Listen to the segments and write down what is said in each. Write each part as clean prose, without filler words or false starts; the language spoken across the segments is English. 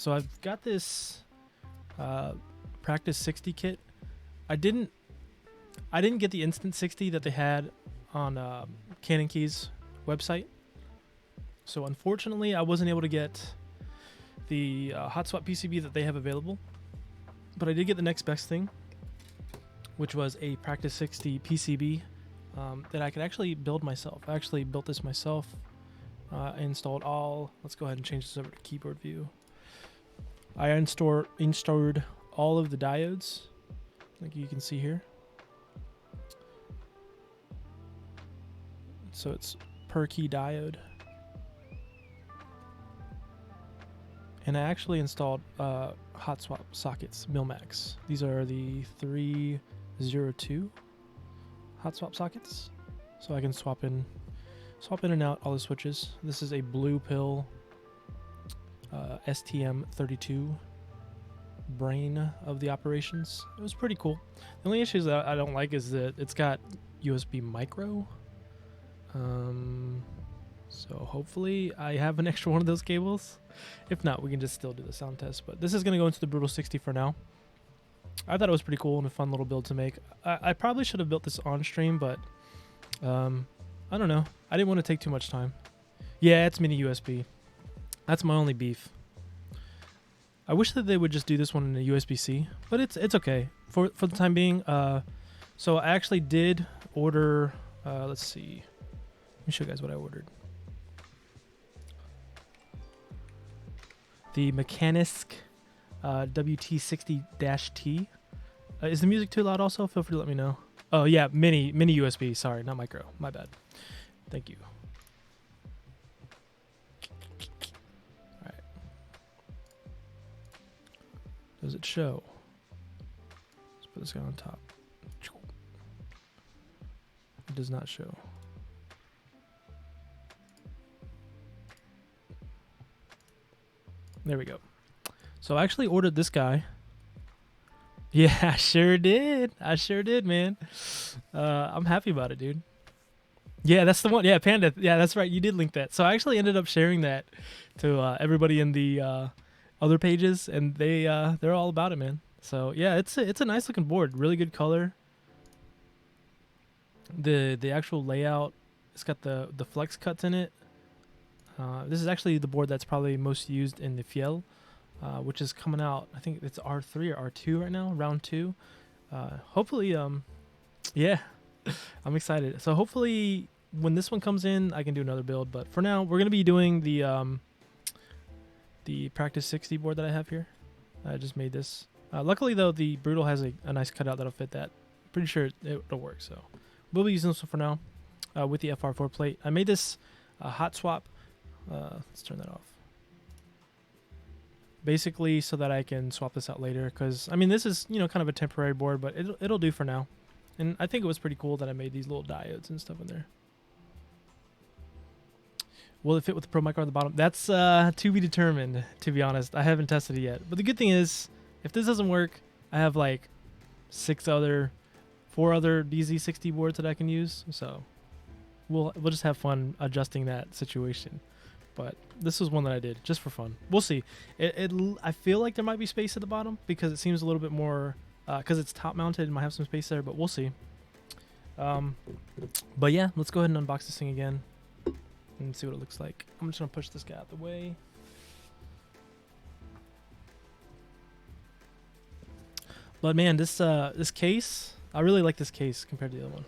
So I've got this practice 60 kit. I didn't get the instant 60 that they had on CannonKeys website. So unfortunately, I wasn't able to get the hot swap PCB that they have available. But I did get the next best thing, which was a practice 60 PCB that I could actually build myself. I actually built this myself. Installed all. Let's go ahead and change this over to keyboard view. I installed all of the diodes, like you can see here. So it's per key diode. And I actually installed hot swap sockets, Milmax. These are the 302 hot swap sockets. So I can swap in and out all the switches. This is a blue pill STM32 brain of the operations. It was pretty cool. The only issues that I don't like is that it's got USB micro. So hopefully I have an extra one of those cables. If not, we can just still do the sound test. But this is going to go into the Brutal 60 for now. I thought it was pretty cool and a fun little build to make. I probably should have built this on stream, but I don't know. I didn't want to take too much time. Yeah, it's mini USB. That's my only beef. I wish that they would just do this one in a USB-C, but it's okay for the time being. So I actually did order. Let's see. Let me show you guys what I ordered. The Mechanisk WT60-T. Is the music too loud also? Feel free to let me know. Oh, yeah, mini USB. Sorry, not micro. My bad. Thank you. All right. Does it show? Let's put this guy on top. It does not show. There we go. So I actually ordered this guy. Yeah, I sure did. I sure did, man. I'm happy about it, dude. Yeah, that's the one. Yeah, Panda. Yeah, that's right. You did link that. So I actually ended up sharing that to everybody in the other pages, and they're all about it, man. So yeah, it's a nice looking board. Really good color. The actual layout. It's got the flex cuts in it. This is actually the board that's probably most used in the Fiel, which is coming out. I think it's R3 or R2 right now, round 2. Hopefully, yeah, I'm excited. So hopefully, when this one comes in, I can do another build. But for now, we're gonna be doing the Practice 60 board that I have here. I just made this. Luckily, though, the Brutal has a nice cutout that'll fit that. Pretty sure it'll work. So we'll be using this one for now with the FR4 plate. I made this hot swap. Let's turn that off. Basically, so that I can swap this out later. Because I mean, this is kind of a temporary board, but it'll do for now. And I think it was pretty cool that I made these little diodes and stuff in there. Will it fit with the Pro Micro on the bottom? That's to be determined, to be honest. I haven't tested it yet. But the good thing is, if this doesn't work, I have like 4 other DZ60 boards that I can use. So we'll just have fun adjusting that situation. But this was one that I did just for fun. We'll see. I feel like there might be space at the bottom because it seems a little bit more, because it's top mounted, it might have some space there, but we'll see. But yeah, let's go ahead and unbox this thing again and see what it looks like. I'm just gonna push this guy out the way. But man, this case, I really like this case compared to the other one.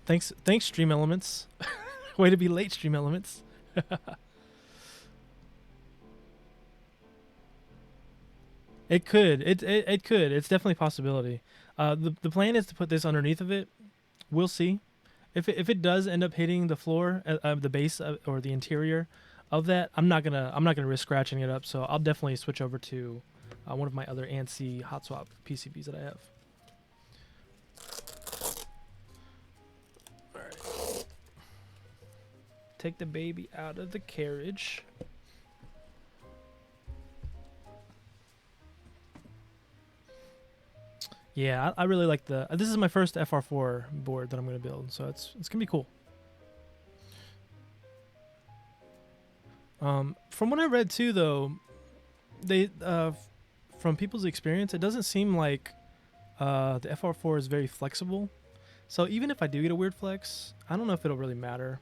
Thanks, Stream Elements. Way to be late, Stream Elements. It could. It could. It's definitely a possibility. The plan is to put this underneath of it. We'll see. If it does end up hitting the floor, the base or the interior of that, I'm not gonna risk scratching it up. So I'll definitely switch over to one of my other ANSI hot swap PCBs that I have. Take the baby out of the carriage. Yeah, I really like this is my first FR4 board that I'm going to build, so it's going to be cool. From what I read too, though, they from people's experience, it doesn't seem like the FR4 is very flexible. So even if I do get a weird flex, I don't know if it'll really matter.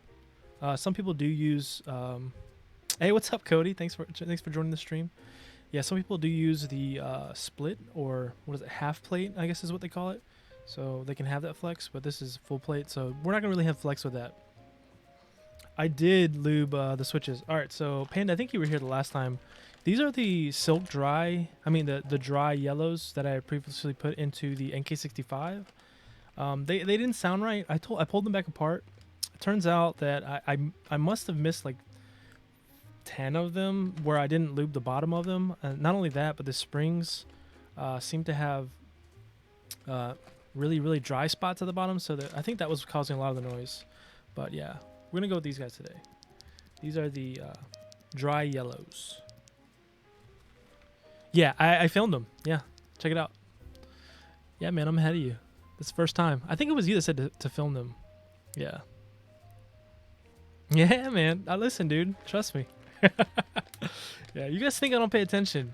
Some people do use. Hey, what's up, Cody? Thanks for joining the stream. Yeah, some people do use the split, or what is it, half plate, I guess is what they call it. So they can have that flex, but this is full plate, so we're not gonna really have flex with that. I did lube the switches. All right, so Panda, I think you were here the last time. These are the silk dry, the dry yellows that I previously put into the NK65. They didn't sound right. I pulled them back apart. It turns out that I must have missed like 10 of them where I didn't lube the bottom of them. And not only that, but the springs seem to have really dry spots at the bottom. So I think that was causing a lot of the noise. But yeah, we're gonna go with these guys today. These are the dry yellows. Yeah, I filmed them. Yeah, check it out. Yeah, man, I'm ahead of you. This is the first time. I think it was you that said to film them. Yeah. Yeah, man. I listen, dude. Trust me. Yeah, you guys think I don't pay attention.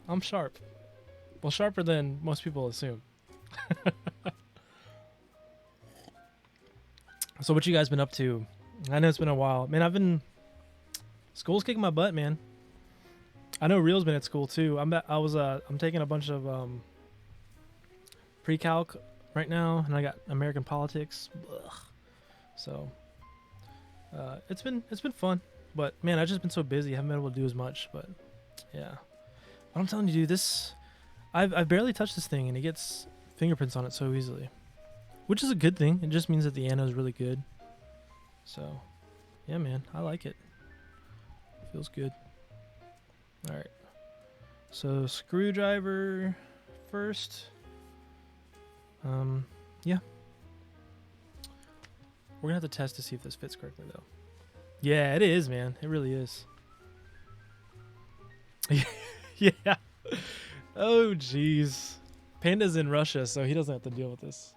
I'm sharp. Well, sharper than most people assume. So what you guys been up to? I know it's been a while. Man, school's kicking my butt, man. I know Real's been at school too. I'm taking a bunch of pre-calc right now, and I got American politics. Ugh. So it's been fun, but man, I've just been so busy. I haven't been able to do as much, but yeah. But I'm telling you, dude, I've barely touched this thing, and it gets fingerprints on it so easily, which is a good thing. It just means that the anode is really good. So yeah, man, I like it. Feels good. All right. So screwdriver first. Yeah. We're gonna have to test to see if this fits correctly, though. Yeah, it is, man. It really is. Yeah. Oh, jeez. Panda's in Russia, so he doesn't have to deal with this.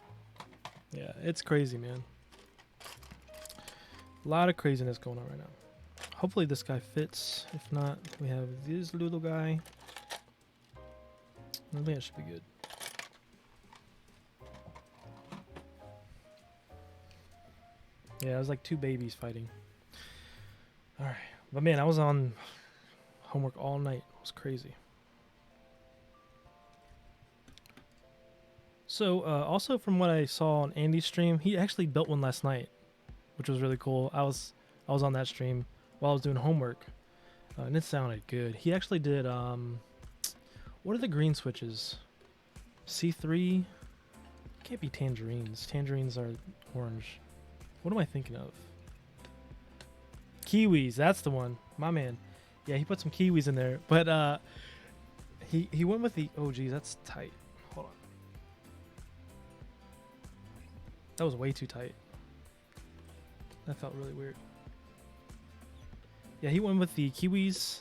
Yeah, it's crazy, man. A lot of craziness going on right now. Hopefully this guy fits. If not, we have this little guy. I think that should be good. Yeah, it was like two babies fighting. Alright. But man, I was on homework all night. It was crazy. So, also from what I saw on Andy's stream, he actually built one last night, which was really cool. I was on that stream while I was doing homework, and it sounded good. He actually did, what are the green switches? C3? Can't be tangerines. Tangerines are orange. What am I thinking of? Kiwis, that's the one. My man. Yeah, he put some kiwis in there, but he went with the, oh geez, that's tight. Hold on. That was way too tight. That felt really weird. Yeah, he went with the kiwis.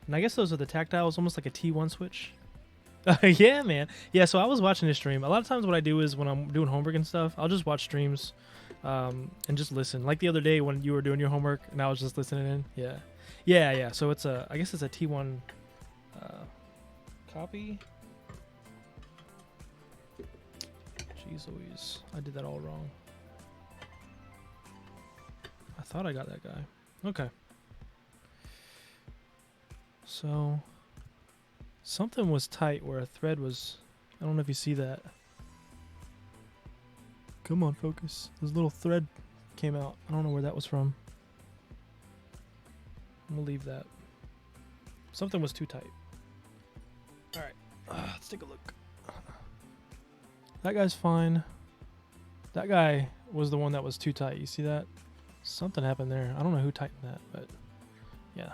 And I guess those are the tactiles, almost like a T1 switch. Yeah, man. Yeah, so I was watching this stream. A lot of times what I do is when I'm doing homework and stuff, I'll just watch streams and just listen. Like the other day when you were doing your homework and I was just listening in. Yeah. Yeah. So it's I guess it's a T1 copy. Jeez Louise. I did that all wrong. I thought I got that guy. Okay. So something was tight where a thread was, I don't know if you see that. Come on, focus. This little thread came out. I don't know where that was from. I'm gonna leave that. Something was too tight. Alright, let's take a look. That guy's fine. That guy was the one that was too tight. You see that? Something happened there. I don't know who tightened that, but yeah.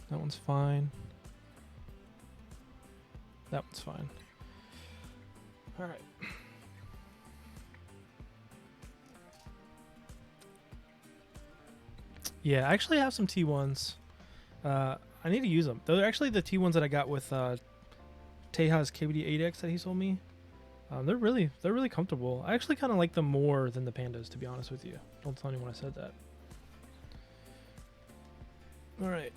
That one's fine. That one's fine. All right. Yeah, I actually have some T1s. I need to use them. They're actually the T1s that I got with Teja's KBD8X that he sold me. They're really comfortable. I actually kind of like them more than the Pandas, to be honest with you. Don't tell anyone I said that. All right.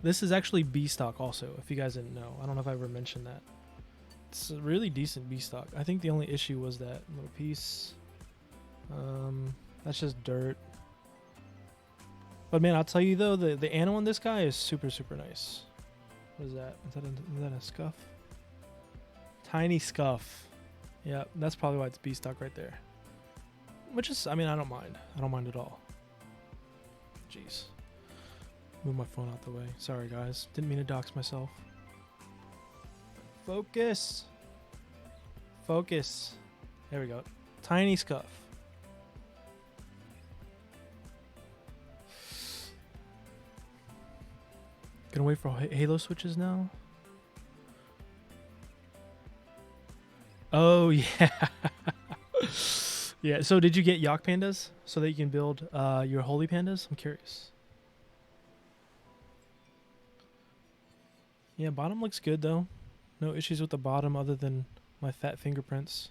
This is actually B stock also, if you guys didn't know. I don't know if I ever mentioned that. It's a really decent B stock. I think the only issue was that little piece. That's just dirt. But man, I'll tell you though, the anno on this guy is super, super nice. What is that? Is that a scuff? Tiny scuff. Yeah, that's probably why it's B stock right there. Which is, I mean, I don't mind. I don't mind at all. Jeez. Move my phone out the way. Sorry, guys. Didn't mean to dox myself. Focus. Focus. There we go. Tiny scuff. Gonna wait for Halo switches now. Oh, yeah. Yeah, so did you get Yak Pandas so that you can build your Holy Pandas? I'm curious. Yeah, bottom looks good, though. No issues with the bottom other than my fat fingerprints.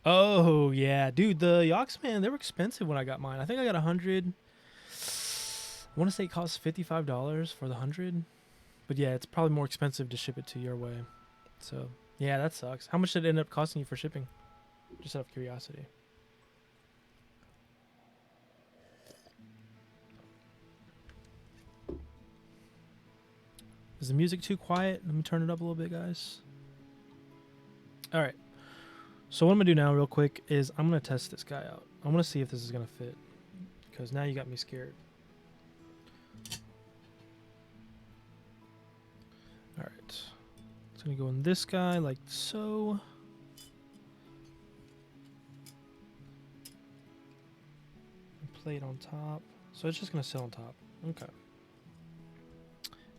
Oh, yeah. Dude, the Yaks, man, they were expensive when I got mine. I think I got 100. I want to say it costs $55 for the 100. But yeah, it's probably more expensive to ship it to your way. So, yeah, that sucks. How much did it end up costing you for shipping? Just out of curiosity. Is the music too quiet? Let me turn it up a little bit, guys. All right. So what I'm going to do now real quick is I'm going to test this guy out. I want to see if this is going to fit. Because now you got me scared. All right. It's going to go in this guy like so. Plate on top. So it's just going to sit on top. Okay.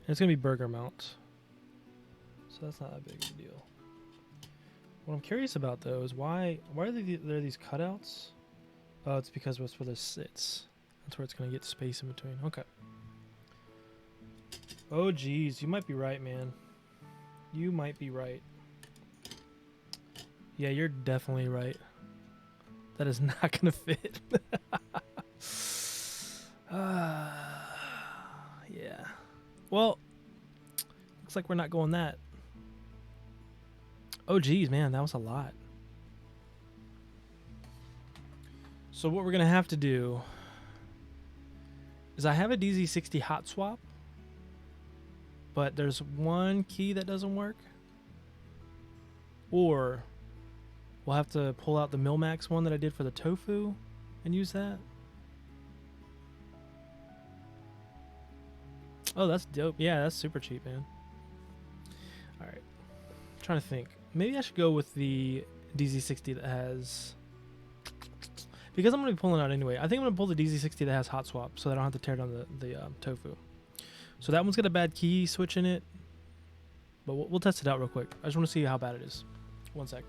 And it's going to be burger mount. So that's not that big of a deal. What I'm curious about though is why are there these cutouts? Oh, it's because that's where this sits. That's where it's going to get space in between. Okay. Oh geez, you might be right, man. You might be right. Yeah, you're definitely right. That is not going to fit. Yeah. Well, looks like we're not going that. Oh, geez, man, that was a lot. So what we're going to have to do is I have a DZ60 hot swap, but there's one key that doesn't work. Or we'll have to pull out the Milmax one that I did for the tofu and use that. Oh, that's dope. Yeah, that's super cheap, man. All right. I'm trying to think. Maybe I should go with the DZ60 that has... Because I'm going to be pulling out anyway. I think I'm going to pull the DZ60 that has hot swap so that I don't have to tear down the tofu. So that one's got a bad key switch in it. But we'll test it out real quick. I just want to see how bad it is. One sec.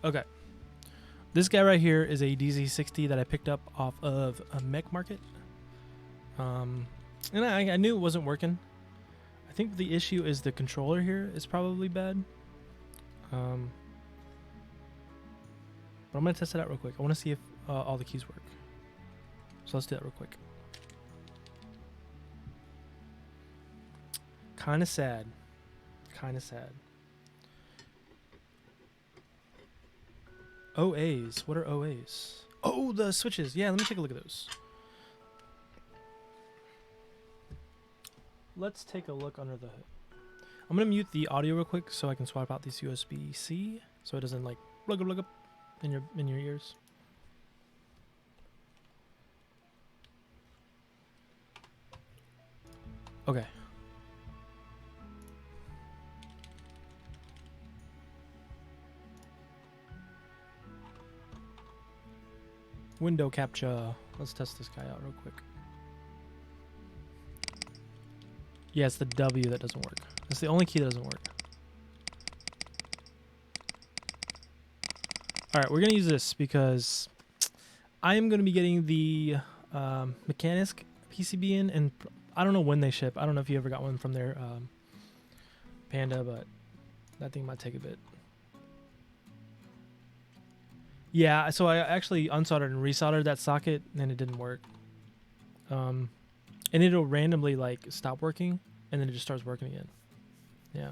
Okay, this guy right here is a DZ60 that I picked up off of a mech market, and I knew it wasn't working. I think the issue is the controller here is probably bad, but I'm gonna test it out real quick. I want to see if all the keys work, so let's do that real quick. Kind of sad. OAs. What are OAs? Oh, the switches. Yeah, let me take a look at those. Let's take a look under the hood. I'm going to mute the audio real quick so I can swap out these USB-C so it doesn't like plug up in your ears. Okay. Window capture. Let's test this guy out real quick. Yeah, it's the W that doesn't work. It's the only key that doesn't work. Alright, we're going to use this because I am going to be getting the Mechanisk PCB in, and I don't know when they ship. I don't know if you ever got one from their Panda, but that thing might take a bit. Yeah, so I actually unsoldered and resoldered that socket, and it didn't work. And it'll randomly like stop working, and then it just starts working again. Yeah.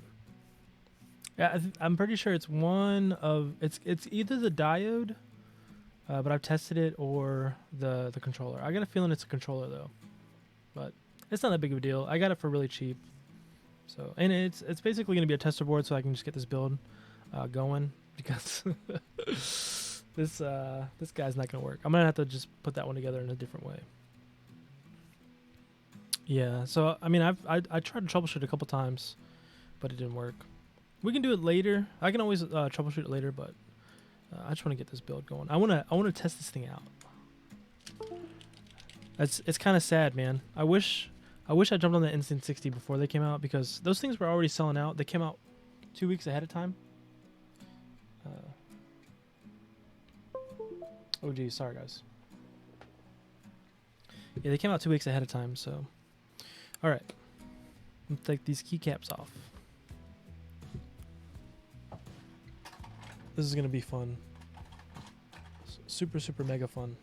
Yeah, I'm pretty sure it's one of it's either the diode, but I've tested it, or the controller. I got a feeling it's a controller though, but it's not that big of a deal. I got it for really cheap. So, and it's basically gonna be a tester board, so I can just get this build going, because this guy's not gonna work. I'm gonna have to just put that one together in a different way. Yeah. So I mean, I tried to troubleshoot a couple times, but it didn't work. We can do it later. I can always troubleshoot it later, but I just want to get this build going. I wanna test this thing out. It's kind of sad, man. I wish I jumped on the Instant 60 before they came out, because those things were already selling out. They came out 2 weeks ahead of time. Oh geez, sorry guys. Yeah, they came out 2 weeks ahead of time. So, all right, let's take these keycaps off. This is gonna be fun. Super, super mega fun.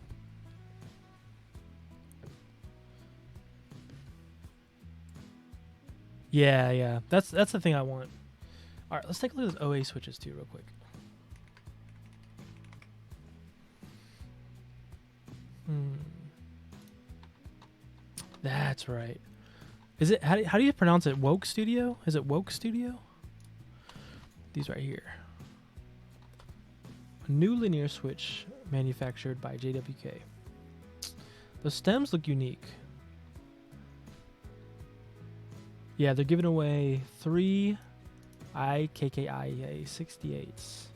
Yeah. That's the thing I want. All right, let's take a look at those OA switches too, real quick. That's right. Is it how do you pronounce it? Woke Studio? Is it Woke Studio? These right here. A new linear switch manufactured by JWK. The stems look unique. Yeah, they're giving away 3 IKKIA 68s.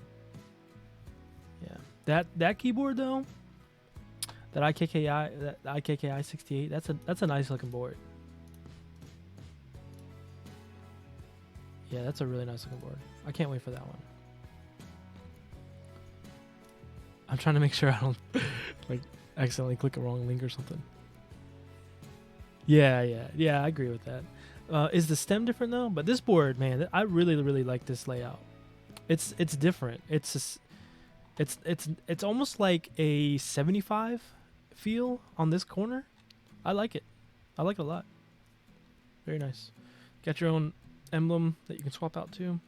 Yeah, that keyboard though, that IKKI 68. That's a nice looking board. Yeah, that's a really nice looking board. I can't wait for that one. I'm trying to make sure I don't like accidentally click a wrong link or something. Yeah, I agree with that. Is the stem different though? But this board, man, I really like this layout. It's different. It's almost like a 75 feel on this corner. I like it. I like it a lot. Very nice. Got your own emblem that you can swap out to.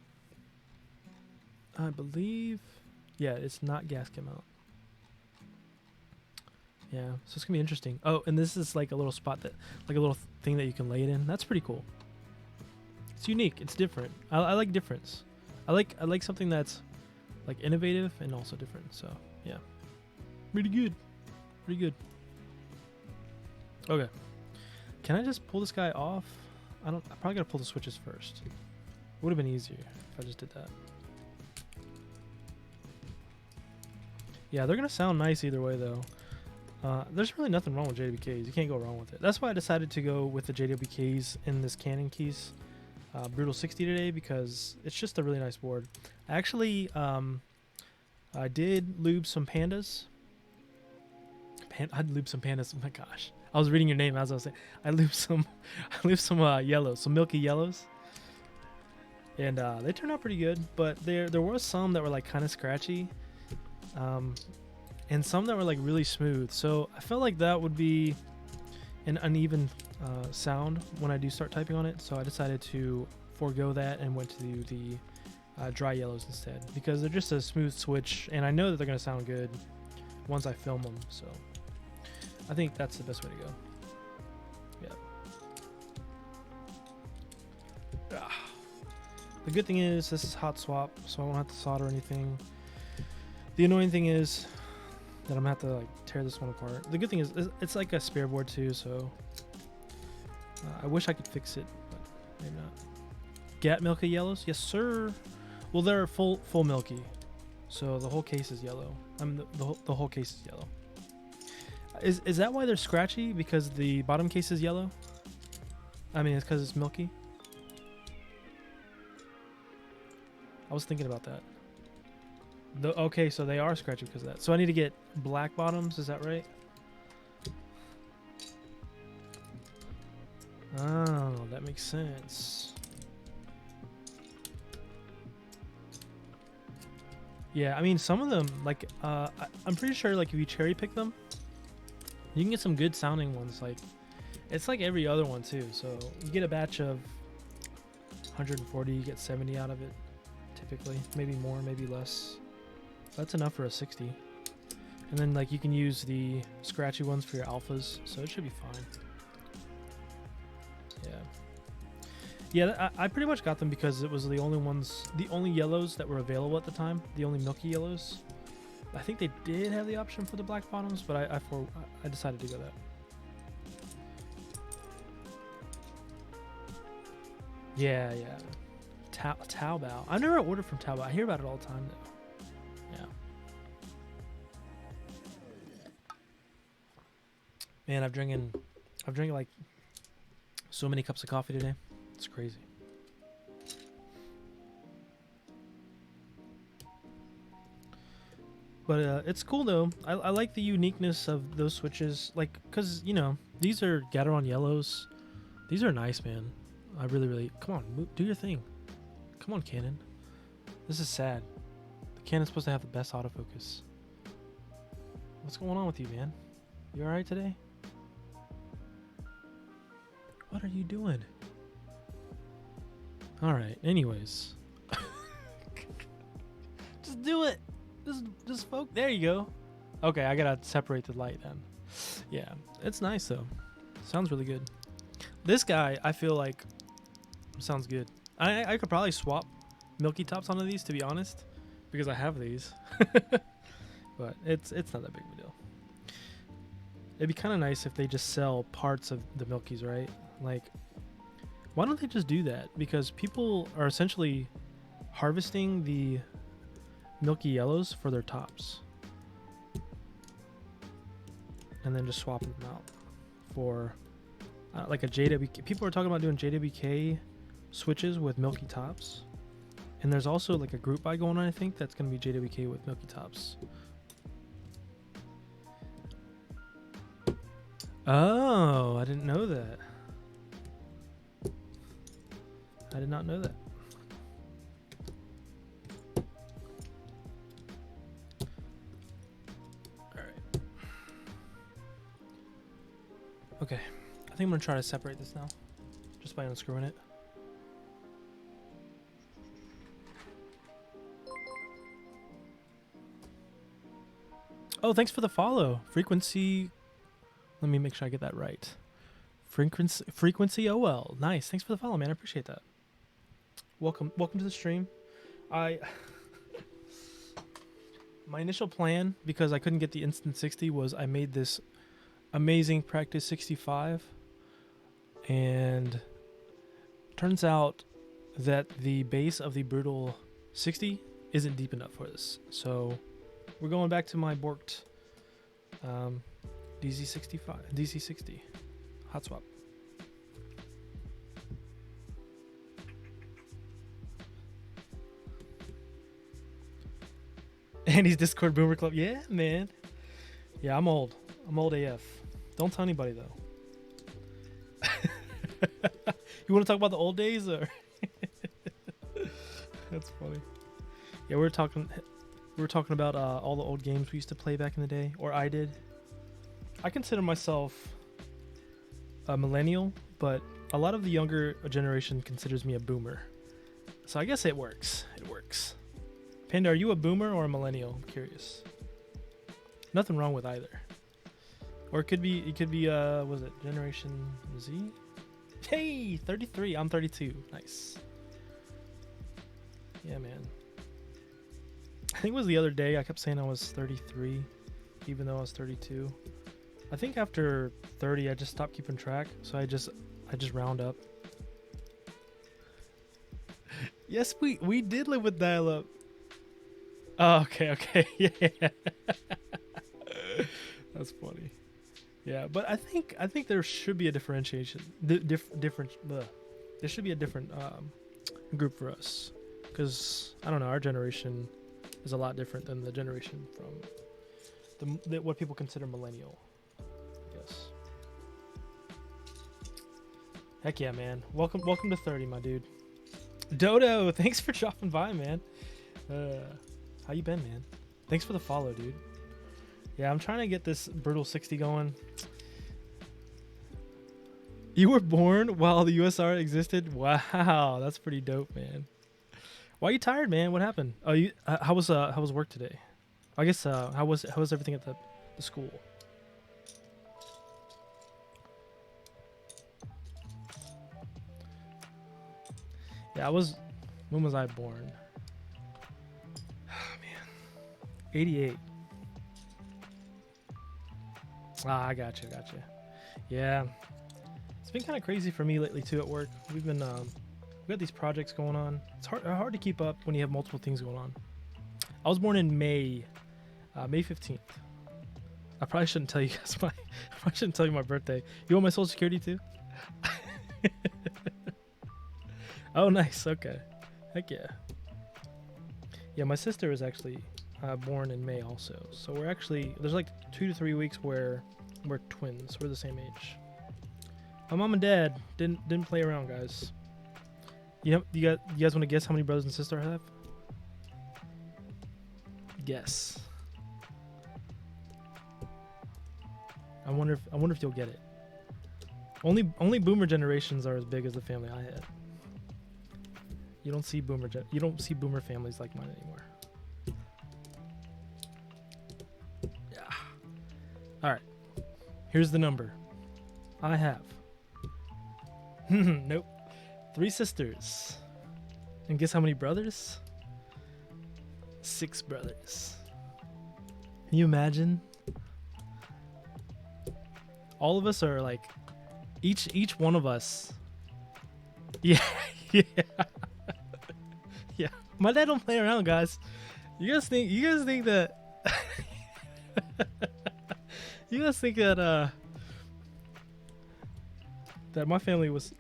I believe, yeah, it's not gasket mount. Yeah, so it's gonna be interesting. Oh, and this is like a little spot that, like a little thing that you can lay it in. That's pretty cool. It's unique. It's different. I like difference. I like something that's like innovative and also different. So yeah, pretty good. Pretty good. Okay, can I just pull this guy off? I probably gotta pull the switches first. Would have been easier if I just did that. Yeah, they're gonna sound nice either way though. There's really nothing wrong with JWKs. You can't go wrong with it. That's why I decided to go with the JWKs in this CannonKeys Brutal 60 today, because it's just a really nice board. Actually, I did lube some pandas. I'd lube some pandas. Oh my gosh, I was reading your name as I was saying. I lubed some yellows, some milky yellows, and they turned out pretty good. But there was some that were like kind of scratchy. And some that were like really smooth. So I felt like that would be an uneven sound when I do start typing on it. So I decided to forego that and went to the dry yellows instead, because they're just a smooth switch, and I know that they're going to sound good once I film them. So I think that's the best way to go. Yeah. The good thing is this is hot swap, so I won't have to solder anything. The annoying thing is that I'm gonna have to like tear this one apart. The good thing is it's like a spare board too, so I wish I could fix it, but maybe not. Gat Milky yellows, yes sir. Well, they're full milky, so the whole case is yellow. The whole case is yellow. Is that why they're scratchy? Because the bottom case is yellow? I mean, it's because it's milky. I was thinking about that. Okay, so they are scratchy because of that. So I need to get black bottoms, is that right? Oh, that makes sense. Yeah, I mean, some of them, like, I'm pretty sure, like, if you cherry pick them, you can get some good sounding ones. Like, it's like every other one, too. So, you get a batch of 140, you get 70 out of it, typically. Maybe more, maybe less. That's enough for a 60. And then, like, you can use the scratchy ones for your alphas, so it should be fine. Yeah, I pretty much got them because it was the only ones, the only yellows that were available at the time, the only milky yellows. I think they did have the option for the black bottoms, but I decided to go that. Yeah. Taobao. I've never ordered from Taobao. I hear about it all the time though. Yeah. Man, I've drinking like so many cups of coffee today. It's crazy. But it's cool though. I like the uniqueness of those switches, like, cause you know these are Gateron yellows. These are nice, man. I really come on, do your thing. Come on, Canon. This is sad. The Canon's supposed to have the best autofocus. What's going on with you, man? You all right today? What are you doing? All right. Anyways, just do it. Just focus. There you go. Okay, I gotta separate the light then. Yeah, it's nice though. Sounds really good. This guy, I feel like, sounds good. I could probably swap Milky Tops onto these, to be honest, because I have these. But it's not that big of a deal. It'd be kind of nice if they just sell parts of the Milkies, right? Like, why don't they just do that? Because people are essentially harvesting the Milky Yellows for their tops. And then just swapping them out for like a JWK. People are talking about doing JWK switches with Milky Tops. And there's also like a group buy going on, I think, that's going to be JWK with Milky Tops. Oh, I didn't know that. I did not know that. Alright. Okay. I think I'm going to try to separate this now. Just by unscrewing it. Oh, thanks for the follow. Frequency. Let me make sure I get that right. Frequency OL. Nice. Thanks for the follow, man. I appreciate that. Welcome to the stream. My initial plan, because I couldn't get the instant 60, was I made this amazing practice 65, and turns out that the base of the brutal 60 isn't deep enough for this. So we're going back to my borked DC60 hot swap. Andy's Discord Boomer Club. Yeah, man. Yeah, I'm old. I'm old AF. Don't tell anybody though. You want to talk about the old days, or? That's funny. Yeah, we were talking about all the old games we used to play back in the day, or I did. I consider myself a millennial, but a lot of the younger generation considers me a boomer. So I guess it works. It works. Panda, are you a boomer or a millennial? I'm curious. Nothing wrong with either. Or it could be was it Generation Z? Hey, 33. I'm 32. Nice. Yeah, man. I think it was the other day I kept saying I was 33, even though I was 32. I think after 30, I just stopped keeping track, so I just round up. Yes, we did live with dial-up. Oh, okay, yeah. That's funny. Yeah, but I think there should be a differentiation. There should be a different group for us, because I don't know, our generation is a lot different than the generation from what people consider millennial, I guess. Heck yeah, man. Welcome to 30, my dude. Dodo, thanks for dropping by, man. How you been, man? Thanks for the follow, dude. Yeah, I'm trying to get this Brutal 60 going. You were born while the USR existed? Wow, that's pretty dope, man. Why are you tired, man? What happened? Oh, you how was work today? I guess how was everything at the school? Yeah, when was I born? Oh, man. 88. Ah, I got you. Yeah. It's been kind of crazy for me lately too at work. We've got these projects going on. It's hard to keep up when you have multiple things going on. I was born in May 15th. I probably shouldn't tell you guys my birthday. You want my social security too? Oh, nice. Okay. Heck yeah. Yeah, my sister is actually born in May also. So there's like 2 to 3 weeks where we're twins. We're the same age. My mom and dad didn't play around, guys. You guys want to guess how many brothers and sisters I have? Guess. I wonder if you'll get it. Only boomer generations are as big as the family I had. You don't see boomer families like mine anymore. Yeah. All right. Here's the number. I have. Nope. 3 sisters. And guess how many brothers? 6 brothers. Can you imagine? All of us are like each one of us. Yeah. Yeah. Yeah. My dad don't play around, guys. You guys think that you guys think that that my family was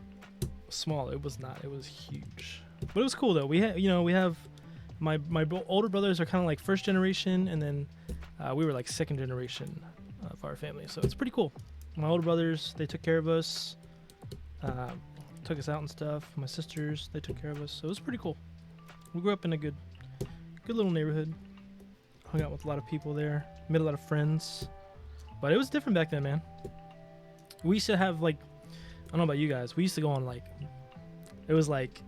small. It was not. It was huge. But it was cool though. We have my older brothers are kind of like first generation, and then we were like second generation of our family. So it's pretty cool. My older brothers, they took care of us, took us out and stuff. My sisters, they took care of us. So it was pretty cool. We grew up in a good little neighborhood. Hung out with a lot of people there. Made a lot of friends. But it was different back then, man. We used to have like, I don't know about you guys. We used to go on like, it was like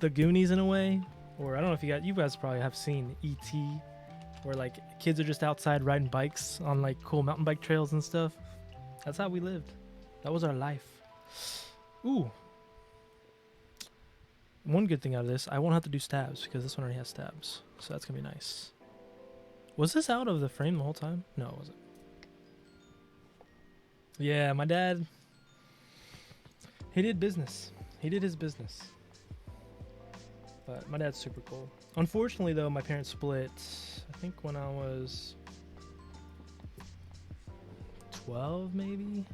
the Goonies in a way, or I don't know if you guys probably have seen E.T., where like kids are just outside riding bikes on like cool mountain bike trails and stuff. That's how we lived. That was our life. Ooh. One good thing out of this, I won't have to do stabs because this one already has stabs. So that's going to be nice. Was this out of the frame the whole time? No, it wasn't. Yeah, my dad, he did business. He did his business. But my dad's super cool. Unfortunately, though, my parents split, I think when I was 12, maybe?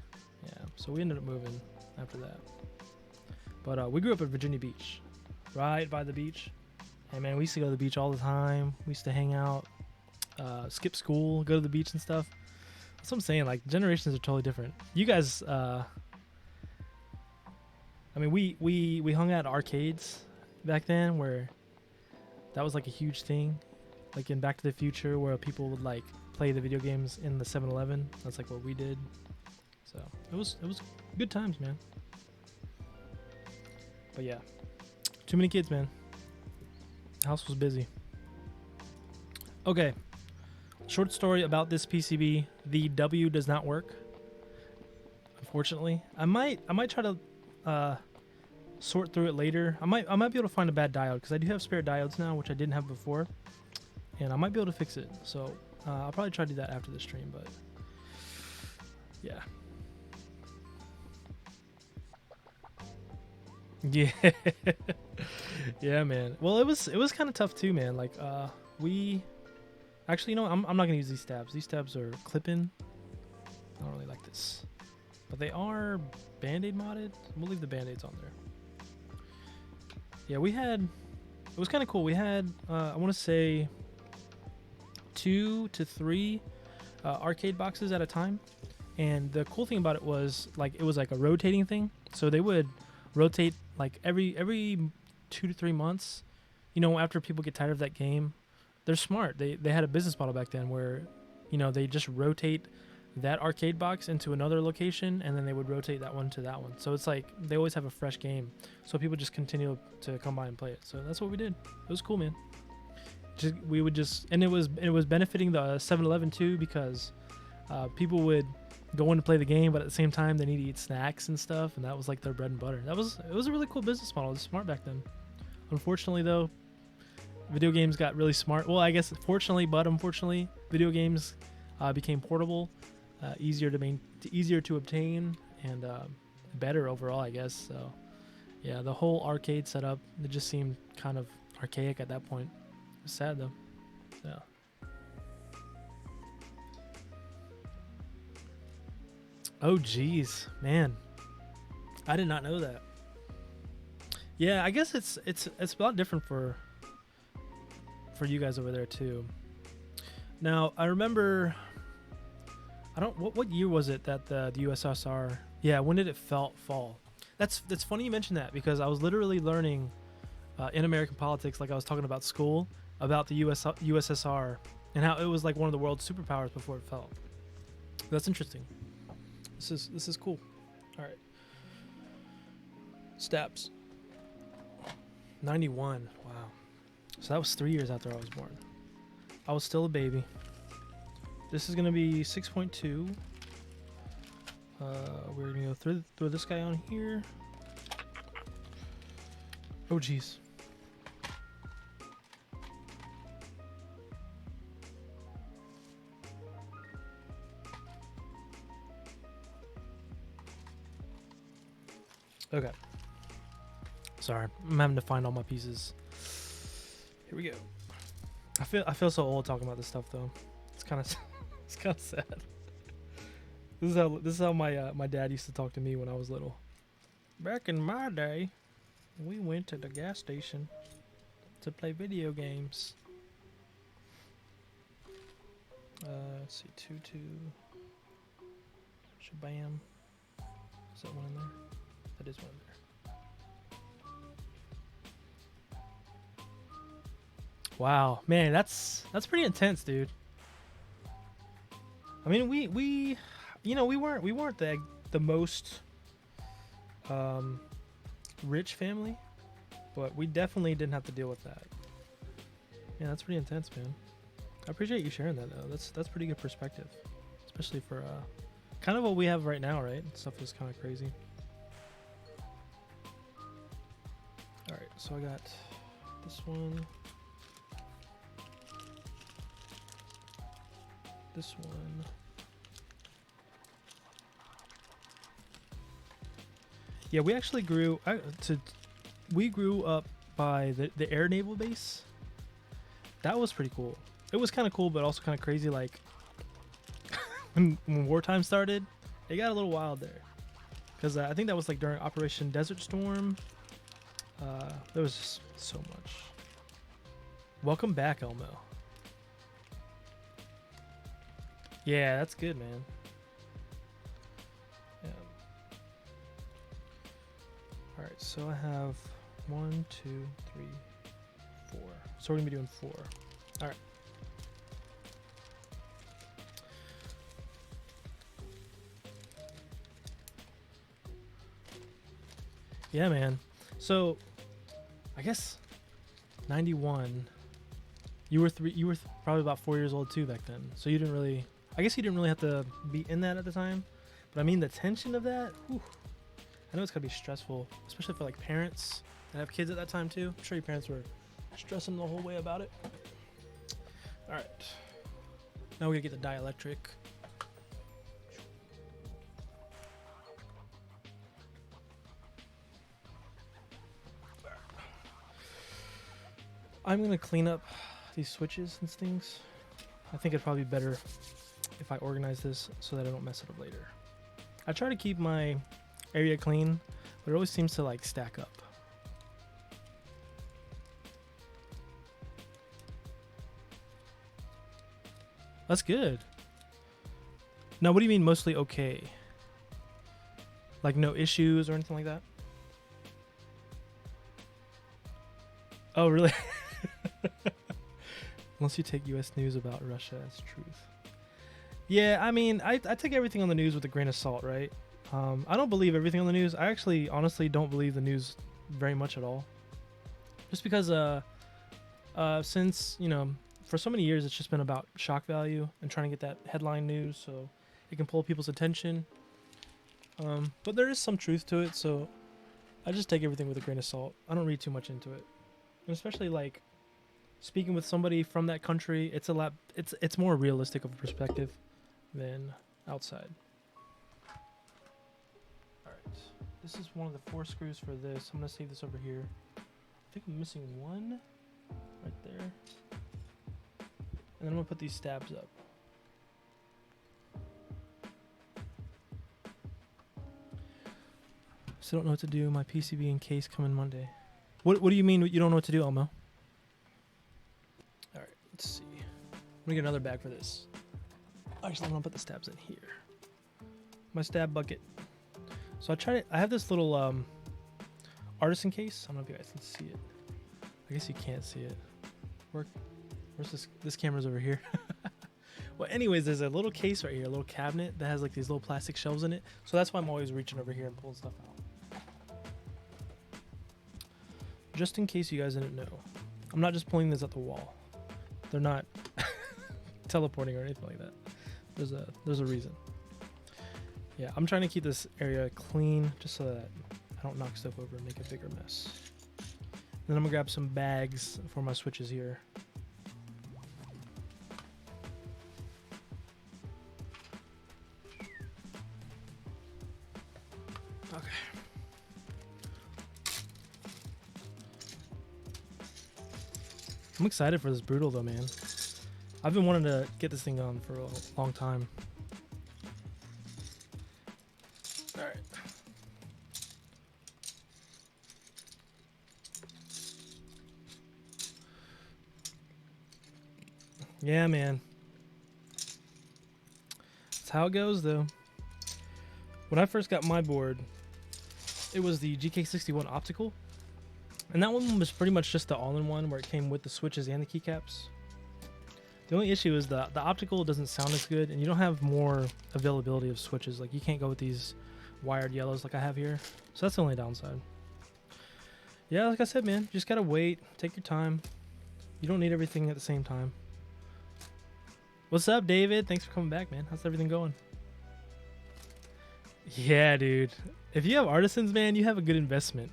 Yeah, so we ended up moving after that. But we grew up at Virginia Beach, right by the beach. And man, we used to go to the beach all the time. We used to hang out, skip school, go to the beach and stuff. That's what I'm saying. Like, generations are totally different. You guys, I mean, we hung out at arcades back then, where that was like a huge thing. Like in Back to the Future, where people would like play the video games in the 7-Eleven. That's like what we did. So it was good times, man. But yeah, too many kids, man. The house was busy. Okay, short story about this PCB. The W does not work, unfortunately. I might try to sort through it later. I might be able to find a bad diode, because I do have spare diodes now, which I didn't have before, and I might be able to fix it. So I'll probably try to do that after the stream. But yeah. Yeah. Yeah, man. Well, it was kind of tough too, man. Like we actually, you know, I'm not gonna use these tabs. These tabs are clip-in. I don't really like this, but they are Band-Aid modded. We'll leave the Band-Aids on there. Yeah, it was kind of cool. We had I want to say 2 to 3 arcade boxes at a time, and the cool thing about it was like it was like a rotating thing. So they would rotate like every 2 to 3 months. You know, after people get tired of that game, they're smart. They had a business model back then where, you know, they just rotate that arcade box into another location, and then they would rotate that one to that one. So it's like they always have a fresh game, so people just continue to come by and play it. So that's what we did. It was cool, man. We would just, and it was benefiting the 7-Eleven too, because people would go in to play the game, but at the same time they need to eat snacks and stuff, and that was like their bread and butter. It was a really cool business model. It was smart back then. Unfortunately though, video games got really smart. Well, I guess fortunately, but unfortunately, video games became portable, easier to obtain, and better overall, I guess. So yeah, the whole arcade setup, it just seemed kind of archaic at that point. It was sad though. Yeah. Oh geez, man, I did not know that. Yeah, I guess it's a lot different for you guys over there too. Now I remember, I don't what year was it that the USSR? Yeah, when did it fall? That's funny you mentioned that, because I was literally learning in American politics, like I was talking about school, about the USSR and how it was like one of the world's superpowers before it fell. That's interesting. This is cool. All right. Steps. 91. Wow. So that was 3 years after I was born. I was still a baby. This is gonna be 6.2. We're gonna go throw this guy on here. Oh geez. Okay. Sorry, I'm having to find all my pieces. Here we go. I feel so old talking about this stuff though. It's kind of it's kind of sad. This is how my dad used to talk to me when I was little. Back in my day, we went to the gas station to play video games. Let's see, 2-2. Shabam. Is that one in there? That is one there. Wow, man, that's pretty intense, dude. I mean, we you know, we weren't the most rich family, but we definitely didn't have to deal with that. Yeah, that's pretty intense, man. I appreciate you sharing that though. That's pretty good perspective, especially for kind of what we have right now, right? Stuff is kind of crazy. All right, so I got this one, this one. Yeah, we actually grew up by the air naval base. That was pretty cool. It was kind of cool, but also kind of crazy. Like when wartime started, it got a little wild there, because I think that was like during Operation Desert Storm. There was just so much. Welcome back, Elmo. Yeah, that's good, man. Yeah. All right, so I have 1, 2, 3, 4. So we're gonna be doing 4. All right. Yeah, man. So I guess 91. You were probably about 4 years old too back then. So you didn't really. I guess you didn't really have to be in that at the time. But I mean, the tension of that. Whew, I know it's gotta be stressful, especially for like parents that have kids at that time too. I'm sure your parents were stressing the whole way about it. All right. Now we gotta get the dielectric. I'm gonna clean up these switches and things. I think it'd probably be better if I organize this so that I don't mess it up later. I try to keep my area clean, but it always seems to like stack up. That's good. Now, what do you mean mostly okay? Like no issues or anything like that? Oh, really? Unless you take U.S. news about Russia as truth. Yeah, I mean, I take everything on the news with a grain of salt, right? I don't believe everything on the news. I actually, honestly, don't believe the news very much at all. Just because, since, you know, for so many years, it's just been about shock value and trying to get that headline news so it can pull people's attention. But there is some truth to it, so I just take everything with a grain of salt. I don't read too much into it. And especially, like, speaking with somebody from that country, it's more realistic of a perspective than outside. Alright, this is one of the 4 screws for this. I'm going to save this over here. I think I'm missing one right there. And then I'm going to put these stabs up. Still don't know what to do. My PCB and case coming Monday. What do you mean you don't know what to do, Elmo? Alright, let's see. I'm going to get another bag for this. Actually, I'm going to put the stabs in here. My stab bucket. So I have this little artisan case. I don't know if you guys can see it. I guess you can't see it. Where's this camera's over here. Well, anyways, there's a little case right here, a little cabinet that has like these little plastic shelves in it. So that's why I'm always reaching over here and pulling stuff out. Just in case you guys didn't know, I'm not just pulling this at the wall. They're not teleporting or anything like that. There's a reason. Yeah, I'm trying to keep this area clean just so that I don't knock stuff over and make a bigger mess. Then I'm gonna grab some bags for my switches here. Okay. I'm excited for this brutal though, man. I've been wanting to get this thing going for a long time. Alright. Yeah, man. That's how it goes, though. When I first got my board, it was the GK61 optical. And that one was pretty much just the all-in-one where it came with the switches and the keycaps. The only issue is the optical doesn't sound as good, and you don't have more availability of switches. Like, you can't go with these wired yellows like I have here. So that's the only downside. Yeah, like I said, man, you just gotta wait. Take your time. You don't need everything at the same time. What's up, David? Thanks for coming back, man. How's everything going? Yeah, dude. If you have artisans, man, you have a good investment.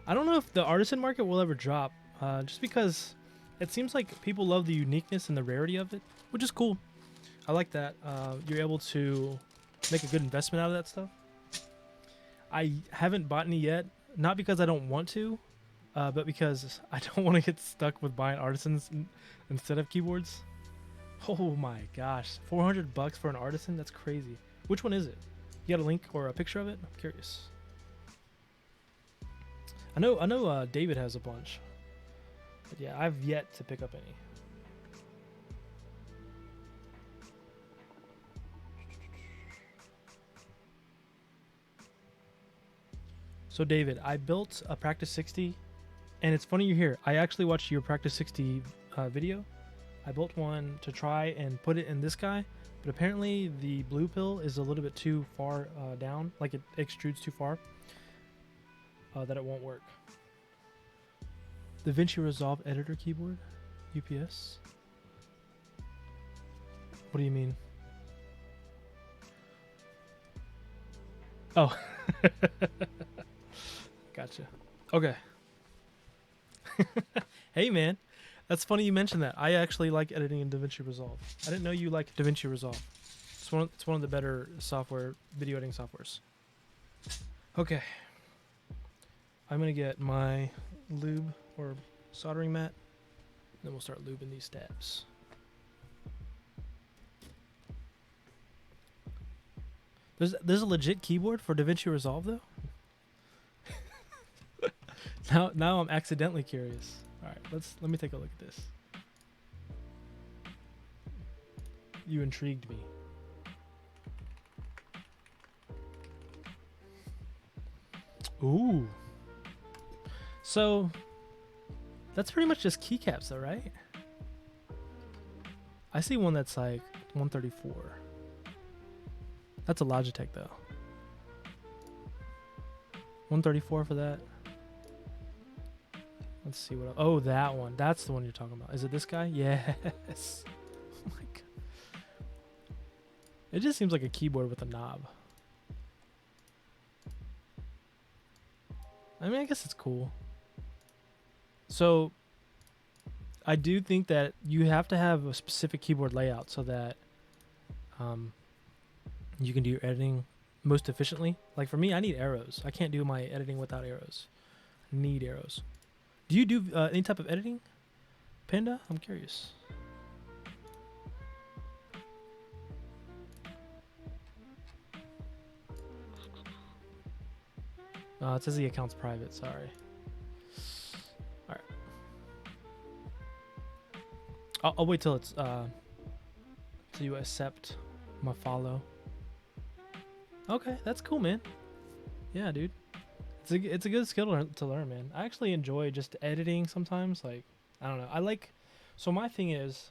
I don't know if the artisan market will ever drop, just because it seems like people love the uniqueness and the rarity of it, which is cool. I like that. You're able to make a good investment out of that stuff. I haven't bought any yet, not because I don't want to, but because I don't want to get stuck with buying artisans instead of keyboards. Oh my gosh, $400 for an artisan? That's crazy. Which one is it? You got a link or a picture of it? I'm curious. I know David has a bunch. But yeah, I've yet to pick up any. So David, I built a Practice 60, and it's funny you're here. I actually watched your Practice 60 video. I built one to try and put it in this guy, but apparently the blue pill is a little bit too far down, like it extrudes too far, that it won't work. DaVinci Resolve editor keyboard, UPS. What do you mean? Oh, gotcha. Okay. Hey, man. That's funny you mentioned that. I actually like editing in DaVinci Resolve. I didn't know you liked DaVinci Resolve. It's one of the better software, video editing softwares. Okay. I'm going to get my lube or soldering mat. Then we'll start lubing these stabs. There's a legit keyboard for DaVinci Resolve though? Now I'm accidentally curious. All right, let me take a look at this. You intrigued me. Ooh. So That's pretty much just keycaps though, right? I see one that's like 134. That's a Logitech though. 134 for that. Let's see what. Oh, that one. That's the one you're talking about. Is it this guy? Yes. Oh my god. It just seems like a keyboard with a knob. I mean, I guess it's cool. So, I do think that you have to have a specific keyboard layout so that you can do your editing most efficiently. Like for me, I need arrows. I can't do my editing without arrows. I need arrows. Do you do any type of editing, Panda? I'm curious. It says the account's private. Sorry. All right. I'll wait till it's till you accept my follow. Okay, that's cool, man. Yeah, dude. It's a good skill to learn, man. I actually enjoy just editing sometimes. Like, I don't know. So my thing is,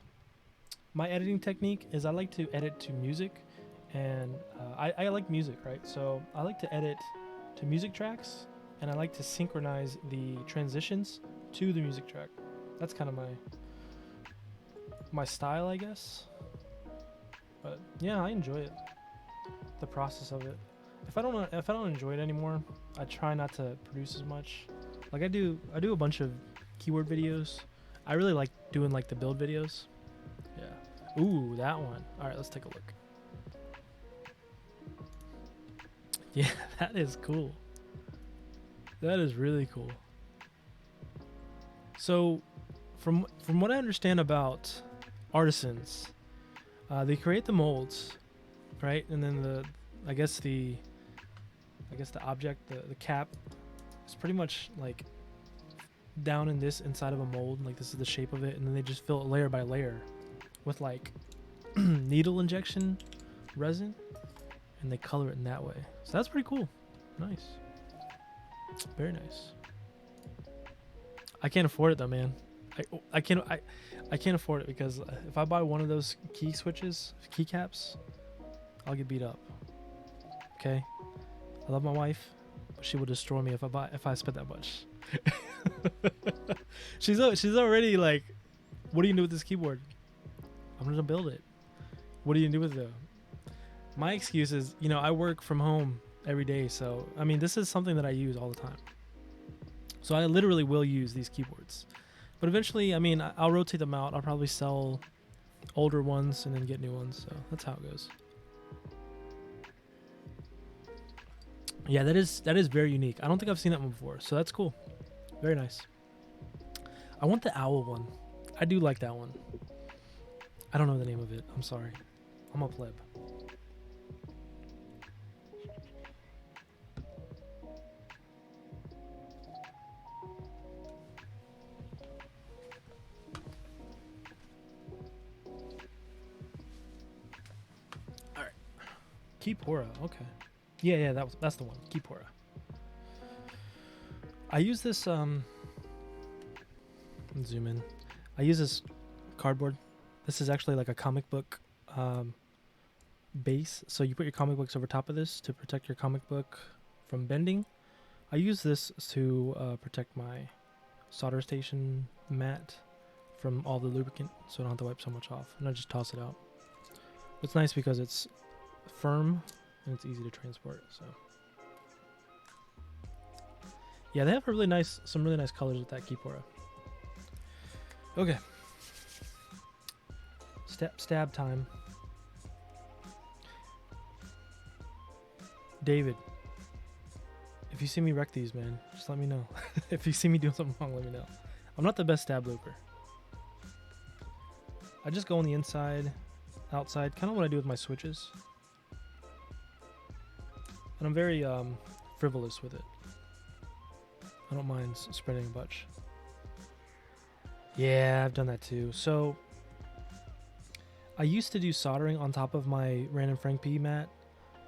my editing technique is I like to edit to music, and I like music, right? So I like to edit to music tracks, and I like to synchronize the transitions to the music track. That's kind of my style, I guess. But yeah, I enjoy it. The process of it. If I don't enjoy it anymore, I try not to produce as much. Like I do a bunch of keyword videos. I really like doing like the build videos. Yeah. Ooh, that one. All right, let's take a look. Yeah, that is cool. That is really cool. So, from what I understand about artisans, they create the molds, right? And then I guess the object, the cap, is pretty much like down in this inside of a mold. Like this is the shape of it, and then they just fill it layer by layer with like needle injection resin, and they color it in that way. So that's pretty cool. Nice. Very nice. I can't afford it though, man. I can't afford it because if I buy one of those keycaps, I'll get beat up. Okay? I love my wife, but she will destroy me if I spend that much. She's already like, what are you gonna do with this keyboard? I'm gonna build it. What are you gonna do with it though? My excuse is, I work from home every day, so I mean this is something that I use all the time. So I literally will use these keyboards. But eventually, I mean, I'll rotate them out. I'll probably sell older ones and then get new ones. So that's how it goes. Yeah, that is very unique. I don't think I've seen that one before. So that's cool. Very nice. I want the owl one. I do like that one. I don't know the name of it. I'm sorry. I'm a pleb. Keepora, okay. Yeah, that's the one. Keepora. I use this zoom in. I use this cardboard. This is actually like a comic book base. So you put your comic books over top of this to protect your comic book from bending. I use this to protect my solder station mat from all the lubricant, so I don't have to wipe so much off. And I just toss it out. It's nice because it's firm and it's easy to transport. So yeah, they have some really nice colors with that Keepora. Okay, stab time. David, if you see me wreck these, man, just let me know. If you see me doing something wrong, let me know. I'm not the best stab looper. I just go on the inside, outside, kind of what I do with my switches. And I'm very frivolous with it. I don't mind spreading a bunch. Yeah, I've done that too. So I used to do soldering on top of my Random Frank P mat,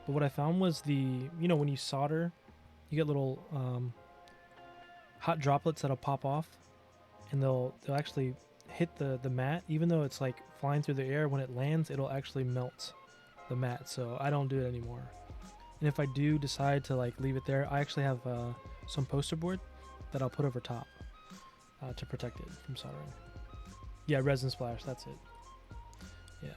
but what I found was when you solder, you get little hot droplets that'll pop off, and they'll actually hit the mat, even though it's like flying through the air. When it lands, it'll actually melt the mat. So I don't do it anymore. And if I do decide to like leave it there, I actually have some poster board that I'll put over top to protect it from soldering. Yeah, resin splash. That's it. Yeah.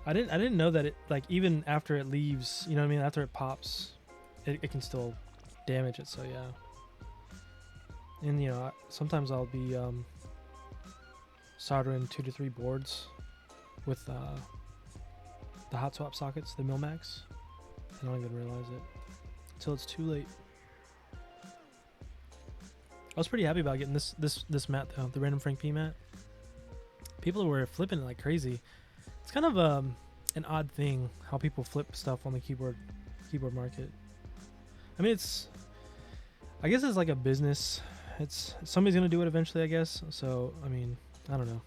I didn't know that it, like, even after it leaves, you know what I mean, after it pops, it can still damage it. So yeah. And you know, sometimes I'll be soldering 2 to 3 boards with the hot swap sockets, the Milmax. I don't even realize it until it's too late. I was pretty happy about getting this mat though, the Random Frank P mat. People were flipping it like crazy. It's kind of an odd thing how people flip stuff on the keyboard market. I mean, I guess it's like a business. Somebody's gonna do it eventually, I guess. So I mean, I don't know,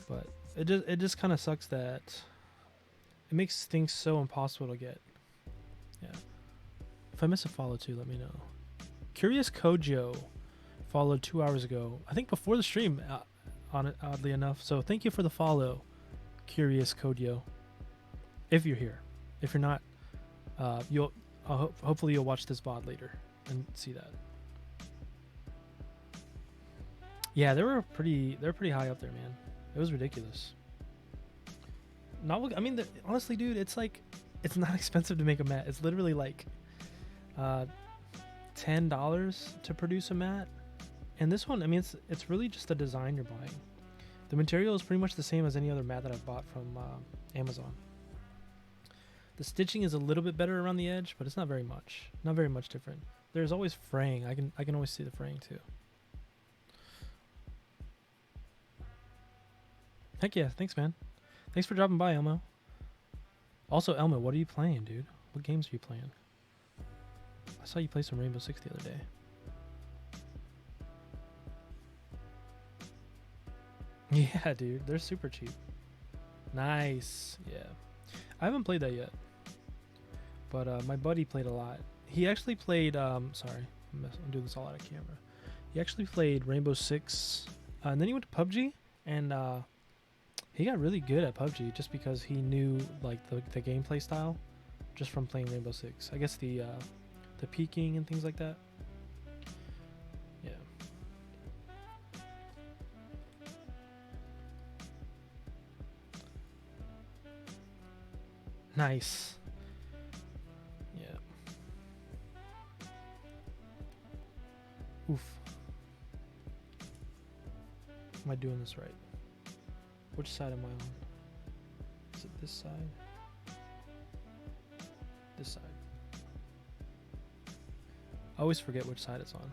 but it just kind of sucks that it makes things so impossible to get. Yeah. If I miss a follow too, let me know. Curious Kojo followed 2 hours ago. I think before the stream, on it, oddly enough. So thank you for the follow, Curious Kojo. If you're here, if you're not, hopefully you'll watch this VOD later and see that. Yeah, they were pretty high up there, man. It was ridiculous. I mean, honestly, dude, it's like, it's not expensive to make a mat. It's literally like $10 to produce a mat. And this one, I mean, it's really just the design you're buying. The material is pretty much the same as any other mat that I've bought from Amazon. The stitching is a little bit better around the edge, but it's not very much. Not very much different. There's always fraying. I can always see the fraying too. Heck yeah, thanks, man. Thanks for dropping by, Elmo. Also, Elmo, what are you playing, dude? What games are you playing? I saw you play some Rainbow Six the other day. Yeah, dude, they're super cheap. Nice. Yeah, I haven't played that yet, but my buddy played a lot. He actually played. Sorry, I'm doing this all out of camera. He actually played Rainbow Six, and then he went to PUBG, and he got really good at PUBG just because he knew like the gameplay style, just from playing Rainbow Six. I guess the peeking and things like that. Yeah. Nice. Yeah. Oof. Am I doing this right? Which side am I on? Is it this side? This side. I always forget which side it's on.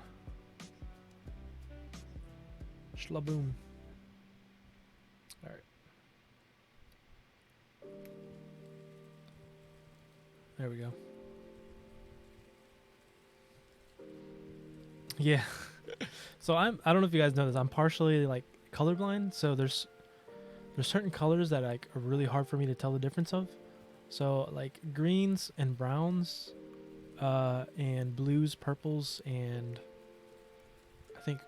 Schlaboom. Alright. There we go. Yeah. So I don't know if you guys know this. I'm partially like colorblind, so there's certain colors that like are really hard for me to tell the difference of. So like greens and browns, and blues, purples, and I think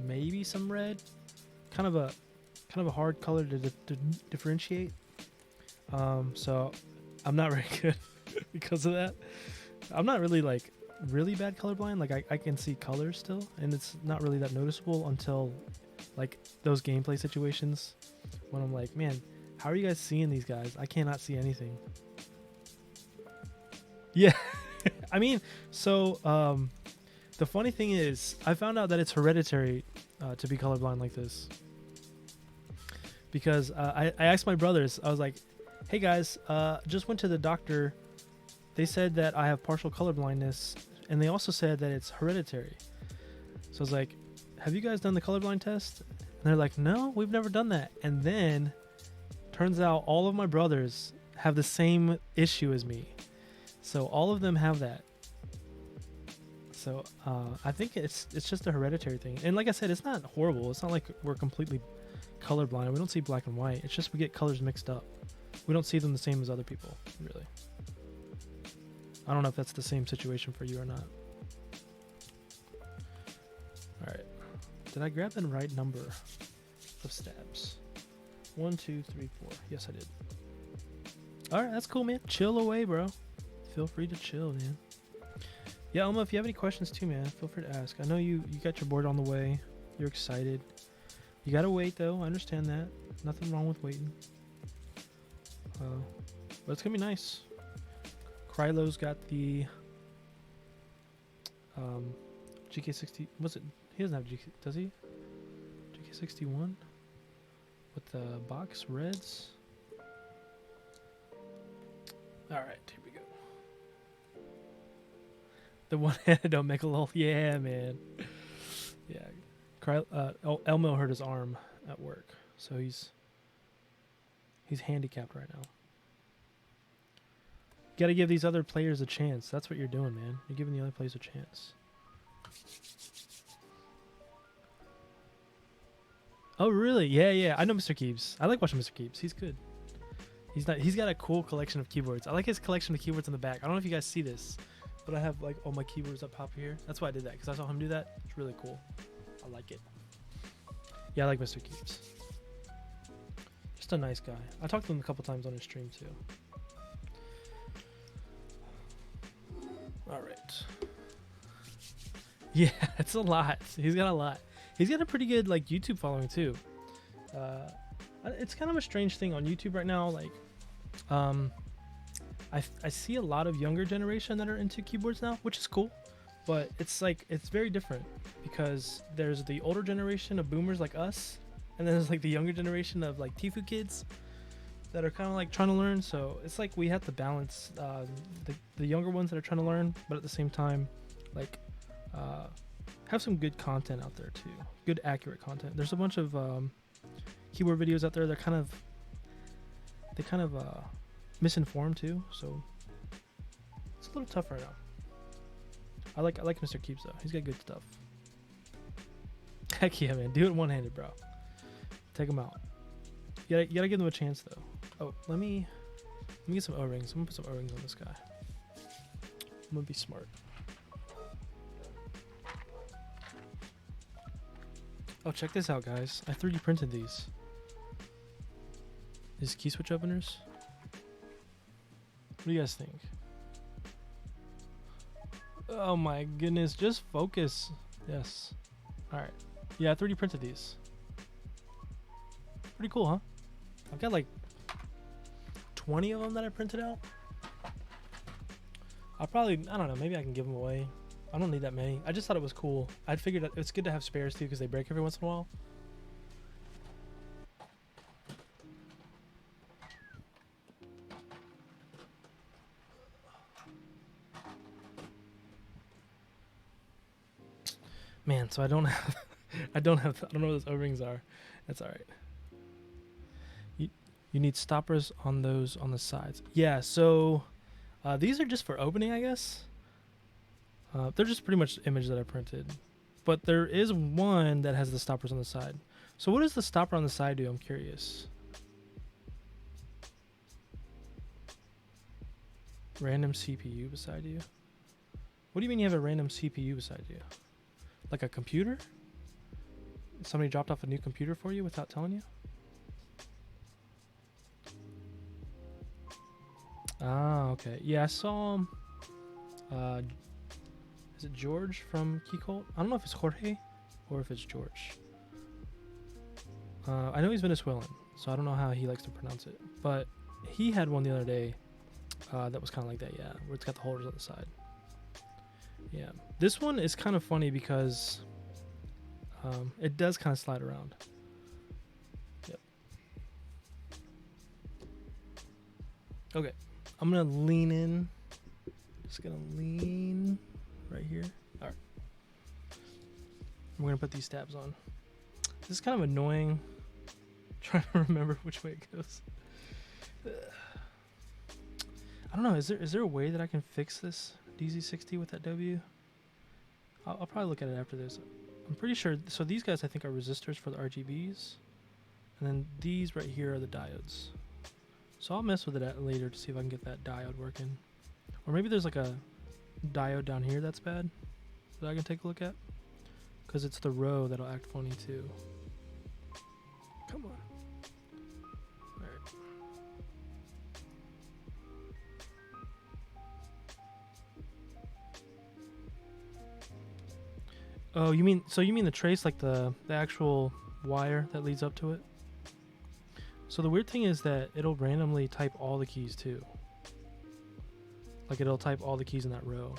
maybe some red. Kind of a hard color to differentiate. So I'm not very good because of that. I'm not really like really bad colorblind. Like I can see colors still, and it's not really that noticeable until like those gameplay situations when I'm like, man, how are you guys seeing these guys? I cannot see anything. Yeah. I mean, so the funny thing is I found out that it's hereditary to be colorblind like this, because I asked my brothers. I was like, hey guys, just went to the doctor. They said that I have partial colorblindness, and they also said that it's hereditary. So I was like, have you guys done the colorblind test? And they're like, no, we've never done that. And then turns out all of my brothers have the same issue as me. So all of them have that. So I think it's just a hereditary thing. And like I said, it's not horrible. It's not like we're completely colorblind. We don't see black and white. It's just we get colors mixed up. We don't see them the same as other people, really. I don't know if that's the same situation for you or not. All right. Did I grab the right number of stabs? 1, 2, 3, 4. Yes, I did. All right, that's cool, man. Chill away, bro. Feel free to chill, man. Yeah, Elma, if you have any questions too, man, feel free to ask. I know you got your board on the way. You're excited. You gotta wait, though. I understand that. Nothing wrong with waiting. But it's gonna be nice. Krylo's got the GK60. Was it? He doesn't have GK, does he? GK61 with the box reds. All right, here we go. The one-handed don't make a little. Yeah, man. Yeah. Elmo hurt his arm at work, so he's handicapped right now. You gotta give these other players a chance. That's what you're doing, man. You're giving the other players a chance. Oh, really? Yeah. I know Mr. Keeps. I like watching Mr. Keeps. He's good. He's got a cool collection of keyboards. I like his collection of keyboards in the back. I don't know if you guys see this, but I have like all my keyboards up top here. That's why I did that, because I saw him do that. It's really cool. I like it. Yeah, I like Mr. Keeps. Just a nice guy. I talked to him a couple times on his stream too. All right. Yeah, it's a lot. He's got a lot. He's got a pretty good like YouTube following too. It's kind of a strange thing on YouTube right now. Like, I see a lot of younger generation that are into keyboards now, which is cool. But it's like, it's very different, because there's the older generation of boomers like us, and then there's like the younger generation of like Tifu kids that are kind of like trying to learn. So it's like we have to balance the younger ones that are trying to learn, but at the same time, like have some good content out there too. Good, accurate content. There's a bunch of keyboard videos out there that kind of misinformed too. So it's a little tough right now. I like Mr. Keeps though. He's got good stuff. Heck yeah, man. Do it one-handed, bro. Take him out. You gotta give them a chance though. Oh, let me get some O-rings. I'm gonna put some O-rings on this guy. I'm gonna be smart. Oh, check this out, guys. I 3D printed these. These key switch openers. What do you guys think? Oh my goodness, just focus. Yes. Alright. Yeah, I 3D printed these. Pretty cool, huh? I've got like 20 of them that I printed out. I don't know, maybe I can give them away. I don't need that many. I just thought it was cool. I figured that it's good to have spares too, because they break every once in a while. Man, so I don't have I don't know what those O-rings are. That's all right. You need stoppers on those on the sides. Yeah, so these are just for opening, I guess. They're just pretty much the image that I printed. But there is one that has the stoppers on the side. So what does the stopper on the side do? I'm curious. Random CPU beside you? What do you mean you have a random CPU beside you? Like a computer? Somebody dropped off a new computer for you without telling you? Ah, okay. Yeah, I saw is it George from Keycult? I don't know if it's Jorge or if it's George. I know he's Venezuelan, so I don't know how he likes to pronounce it. But he had one the other day that was kind of like that, yeah, where it's got the holders on the side. Yeah, this one is kind of funny because it does kind of slide around. Yep. Okay, I'm gonna lean in. Just gonna lean right here. All right. We're gonna put these tabs on. This is kind of annoying. Trying to remember which way it goes. I don't know. Is there a way that I can fix this DZ60 with that W? I'll probably look at it after this. I'm pretty sure. So these guys I think are resistors for the RGBs, and then these right here are the diodes. So I'll mess with it later to see if I can get that diode working, or maybe there's like a diode down here that's bad that I can take a look at. Because it's the row that'll act funny too. Come on. Alright. Oh, you mean the trace, like the actual wire that leads up to it? So the weird thing is that it'll randomly type all the keys too. Like it'll type all the keys in that row.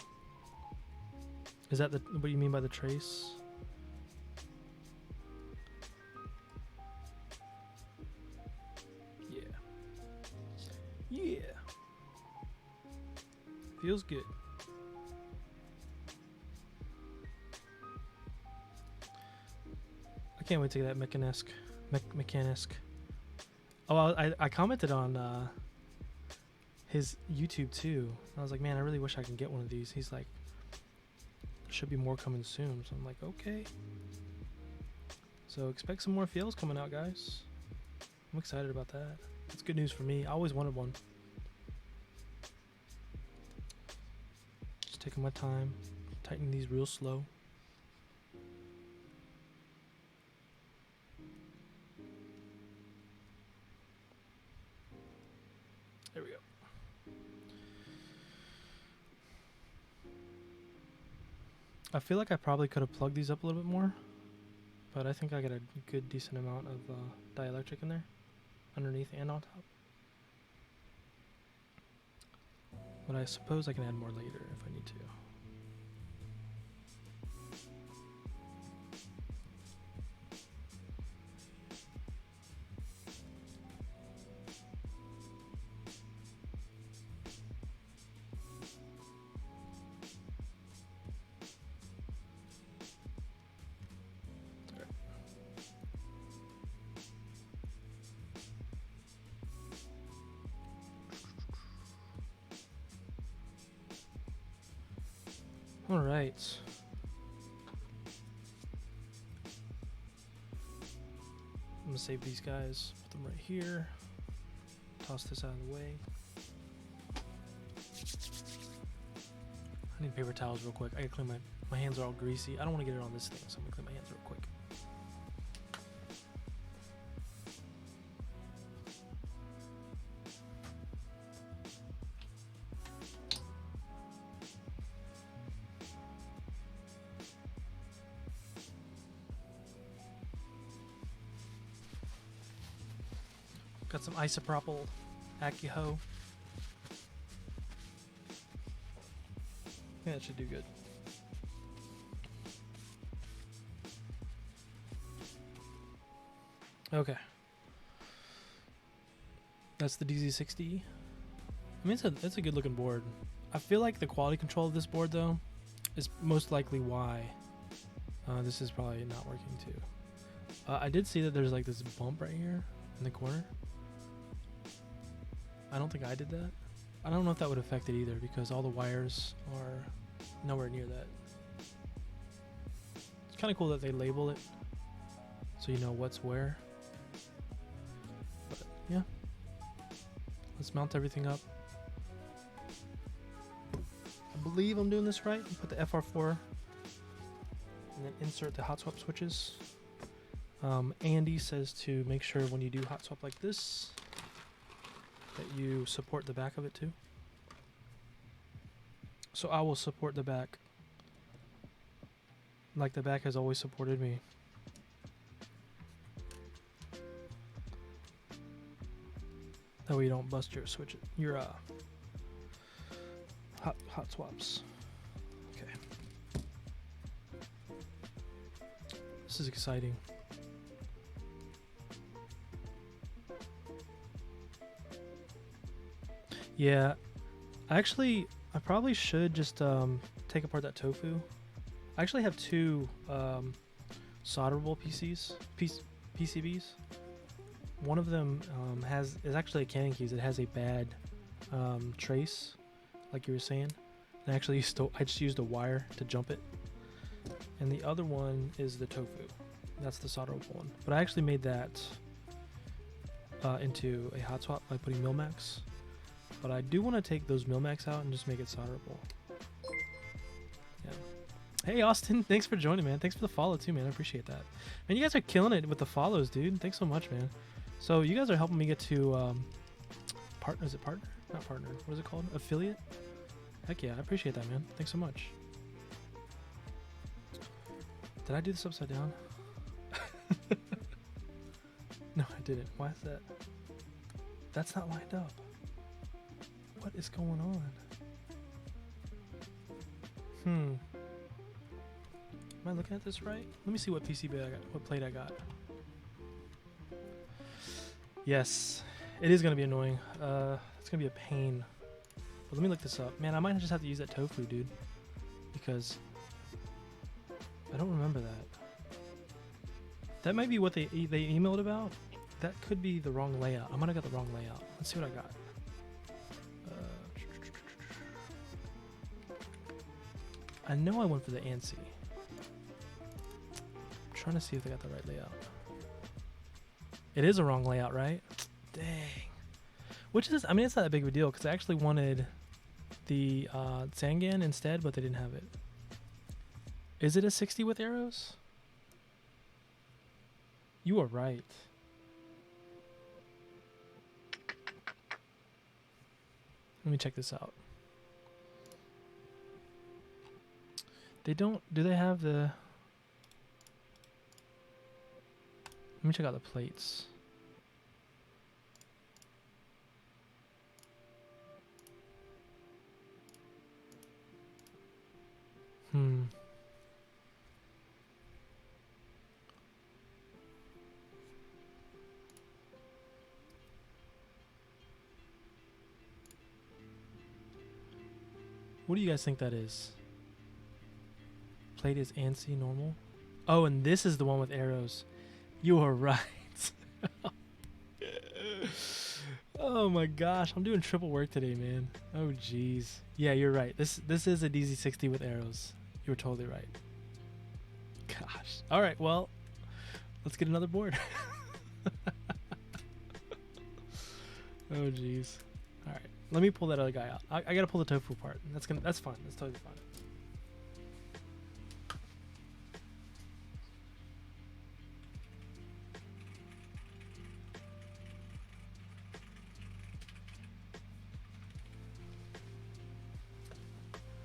Is that what you mean by the trace? Yeah. Yeah. Feels good. I can't wait to get that Mechanisk. Oh, I commented on his YouTube too. I was like, man, I really wish I could get one of these. He's like, there should be more coming soon. So I'm like, okay. So expect some more FLs coming out, guys. I'm excited about that. That's good news for me. I always wanted one. Just taking my time, tightening these real slow. There we go. I feel like I probably could have plugged these up a little bit more, but I think I got a good decent amount of dielectric in there, underneath and on top. But I suppose I can add more later if I need to. All right. I'm gonna save these guys, put them right here. Toss this out of the way. I need paper towels real quick. I gotta clean my hands are all greasy. I don't want to get it on this thing, so I'm gonna clean my hands real quick. Got some isopropyl Accuho. Yeah, that should do good. Okay. That's the DZ60. I mean, it's a good looking board. I feel like the quality control of this board, though, is most likely why this is probably not working too. I did see that there's like this bump right here in the corner. I don't think I did that. I don't know if that would affect it either because all the wires are nowhere near that. It's kind of cool that they label it so you know what's where. But yeah, let's mount everything up. I believe I'm doing this right. Put the FR4 and then insert the hot swap switches. Andy says to make sure when you do hot swap like this that you support the back of it too. So I will support the back like the back has always supported me. That way you don't bust your hot swaps. Okay. This is exciting. Yeah, actually, I probably should just take apart that tofu. I actually have two solderable PCBs. One of them is actually a CannonKeys. It has a bad trace, like you were saying. And actually, I just used a wire to jump it. And the other one is the tofu. That's the solderable one. But I actually made that into a hot swap by putting Milmax. But I do want to take those Milmax out and just make it solderable. Yeah. Hey, Austin. Thanks for joining, man. Thanks for the follow, too, man. I appreciate that. Man, you guys are killing it with the follows, dude. Thanks so much, man. So you guys are helping me get to partner. Is it partner? Not partner. What is it called? Affiliate? Heck yeah. I appreciate that, man. Thanks so much. Did I do this upside down? No, I didn't. Why is that? That's not lined up. What is going on? Am I looking at this right? Let me see what PCB I got, what plate I got. Yes, it is gonna be annoying. It's gonna be a pain. But let me look this up. Man, I might just have to use that tofu, dude, because I don't remember that. That might be what they emailed about. That could be the wrong layout. I might have got the wrong layout. Let's see what I got. I know I went for the ANSI. I'm trying to see if they got the right layout. It is a wrong layout, right? Dang. Which is, I mean, it's not that big of a deal because I actually wanted the Sangan instead, but they didn't have it. Is it a 60 with arrows? You are right. Let me check this out. They don't, do they have the, let me check out the plates. What do you guys think that is? Plate is ANSI normal. Oh, and this is the one with arrows. You are right. Oh my gosh, I'm doing triple work today, man. Oh jeez. Yeah, you're right. This is a DZ60 with arrows. You were totally right. Gosh. All right, well, let's get another board. Oh jeez. All right, let me pull that other guy out. I gotta pull the tofu part. That's fine. That's totally fine.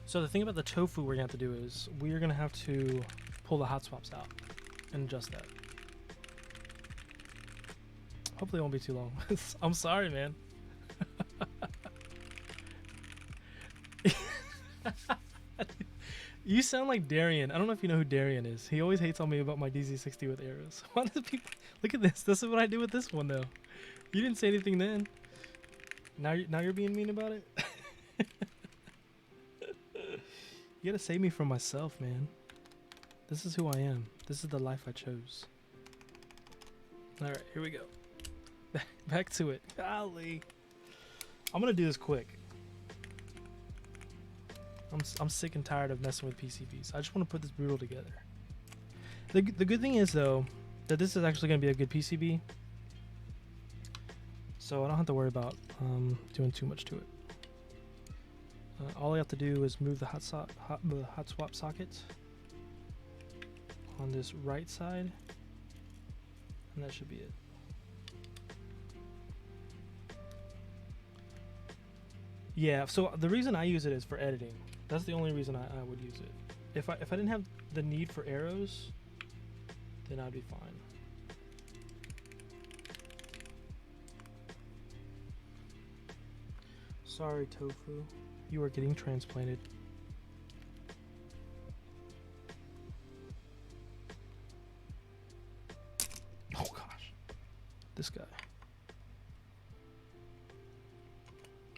So the thing about the tofu we're gonna have to do is we're gonna have to pull the hot swaps out and adjust that. Hopefully it won't be too long. I'm sorry, man. You sound like Darian. I don't know if you know who Darian is. He always hates on me about my DZ60 with arrows. Why do people look at this? This is what I do with this one though. You didn't say anything then. Now you're being mean about it. You gotta save me from myself, man. This is who I am. This is the life I chose. All right, here we go. Back to it. Golly. I'm gonna do this quick. I'm sick and tired of messing with PCBs. I just want to put this brutal together. The good thing is though that this is actually gonna be a good PCB, so I don't have to worry about doing too much to it. All I have to do is move the hot swap socket on this right side, and that should be it. Yeah, so the reason I use it is for editing. That's the only reason I would use it. If I didn't have the need for arrows, then I'd be fine. Sorry, Tofu. You are getting transplanted. Oh gosh. This guy.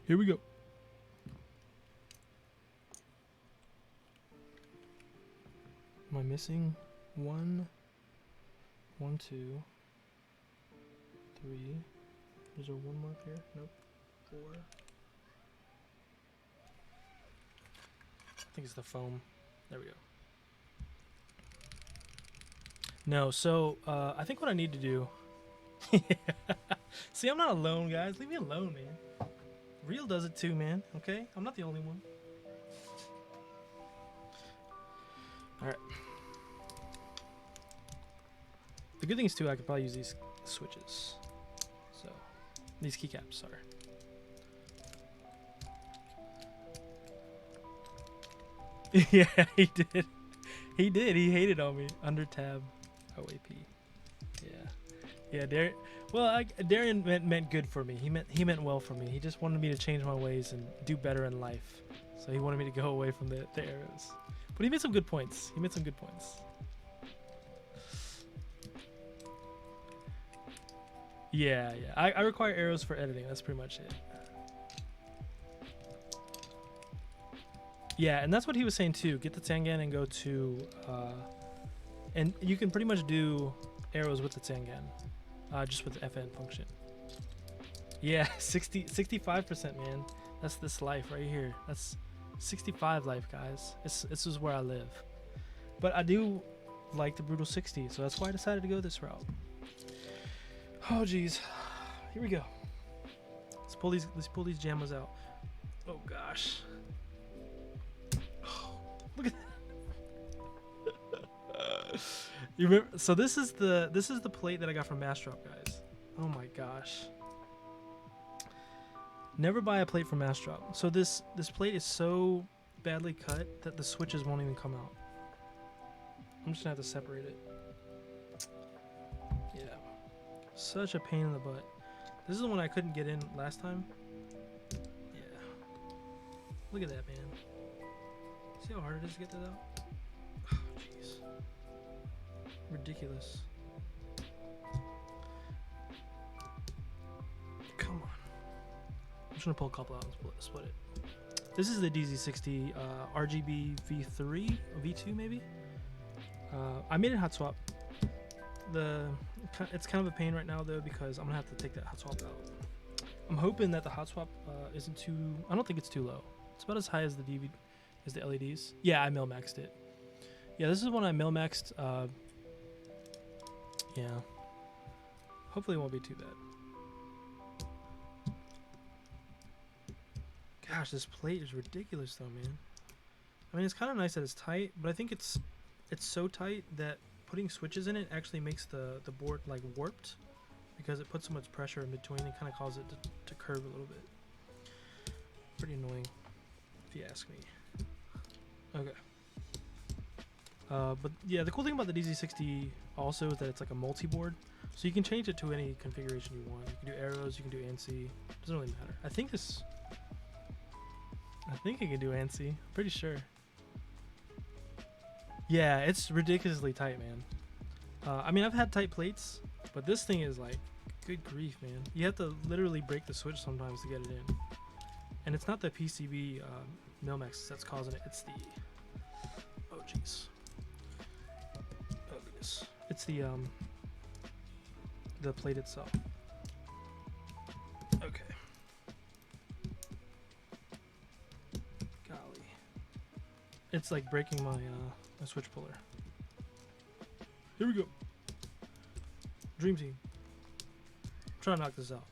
Here we go. Am I missing one, two, three? Is there one mark here? Nope. 4. I think it's the foam. There we go. No, so I think what I need to do. See, I'm not alone, guys. Leave me alone, man. Real does it too, man. Okay, I'm not the only one. All right. The good thing is too, I could probably use these switches. So, these keycaps, sorry. Yeah, he did. He did. He hated on me. Under tab, OAP. Yeah, yeah. Darian meant good for me. He meant well for me. He just wanted me to change my ways and do better in life. So he wanted me to go away from the arrows. But he made some good points. He made some good points. Yeah, yeah. I require arrows for editing. That's pretty much it. Yeah, and that's what he was saying too. Get the Tengen and go to, and you can pretty much do arrows with the Tengen, just with the FN function. Yeah, 65%, man. That's this life right here. That's 65 life, guys. This is where I live. But I do like the brutal 60, so that's why I decided to go this route. Oh geez, here we go. Let's pull these jammas out. Oh gosh. Oh, look at that. You remember? So this is the plate that I got from Mastrop, guys. Oh my gosh. Never buy a plate from Mastrop. So this plate is so badly cut that the switches won't even come out. I'm just gonna have to separate it. Yeah. Such a pain in the butt. This is the one I couldn't get in last time. Yeah. Look at that, man. See how hard it is to get that out? Oh, jeez. Ridiculous. Come on. I'm just gonna pull a couple out and split it. This is the DZ60 RGB V3 or V2 maybe. I made it hot swap. It's kind of a pain right now though because I'm gonna have to take that hot swap out. I'm hoping that the hot swap isn't too. I don't think it's too low. It's about as high as the LEDs. Yeah, I mil-maxed it. Yeah, this is one I mil-maxed. Yeah. Hopefully it won't be too bad. Gosh, this plate is ridiculous though, man. I mean, it's kind of nice that it's tight, but I think it's so tight that putting switches in it actually makes the board like warped because it puts so much pressure in between and kind of causes it to curve a little bit. Pretty annoying, if you ask me. Okay. But yeah, the cool thing about the DZ60 also is that it's like a multi-board, so you can change it to any configuration you want. You can do arrows, you can do ANSI. Doesn't really matter. I think it can do ANSI. I'm pretty sure. Yeah, it's ridiculously tight, man. I mean, I've had tight plates, but this thing is like, good grief, man. You have to literally break the switch sometimes to get it in. And it's not the PCB mil-max that's causing it. It's the... Oh, jeez. Oh, goodness. It's the plate itself. Okay. Golly. It's like breaking my switch puller. Here we go. Dream team. Try to knock this out.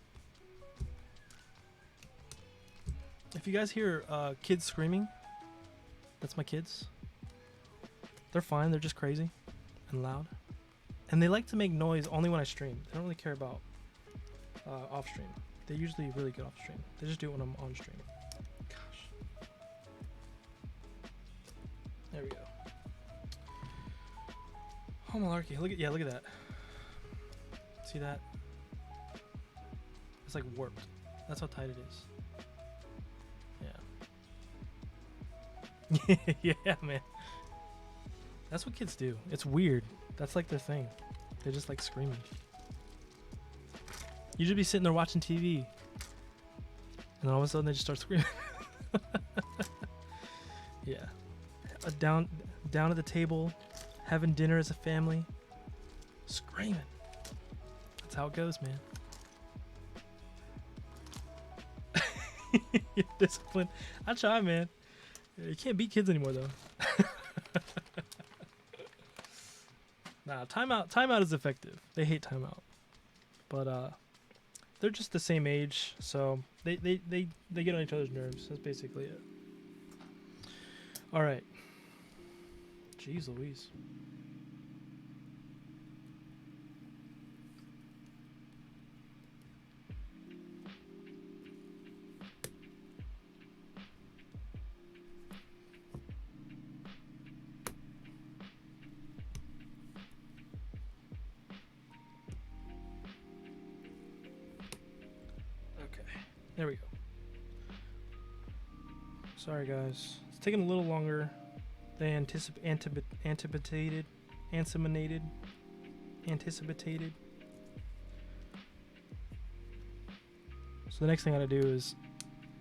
If you guys hear kids screaming, that's my kids. They're fine. They're just crazy and loud. And they like to make noise only when I stream. They don't really care about off stream. They're usually really good off stream. They just do it when I'm on stream. Gosh. There we go. Oh, malarkey. Look at that. See that? It's like warped. That's how tight it is. Yeah. Yeah, man. That's what kids do. It's weird. That's like their thing. They just like screaming. You just be sitting there watching TV, and then all of a sudden they just start screaming. Yeah. Down at the table, having dinner as a family, screaming. That's how it goes, man. Discipline. I try, man. You can't beat kids anymore, though. Nah, timeout is effective. They hate timeout, but they're just the same age, so they get on each other's nerves. That's basically it. All right. Jeez Louise. Okay, there we go. Sorry guys, it's taking a little seminated. So the next thing I gotta do is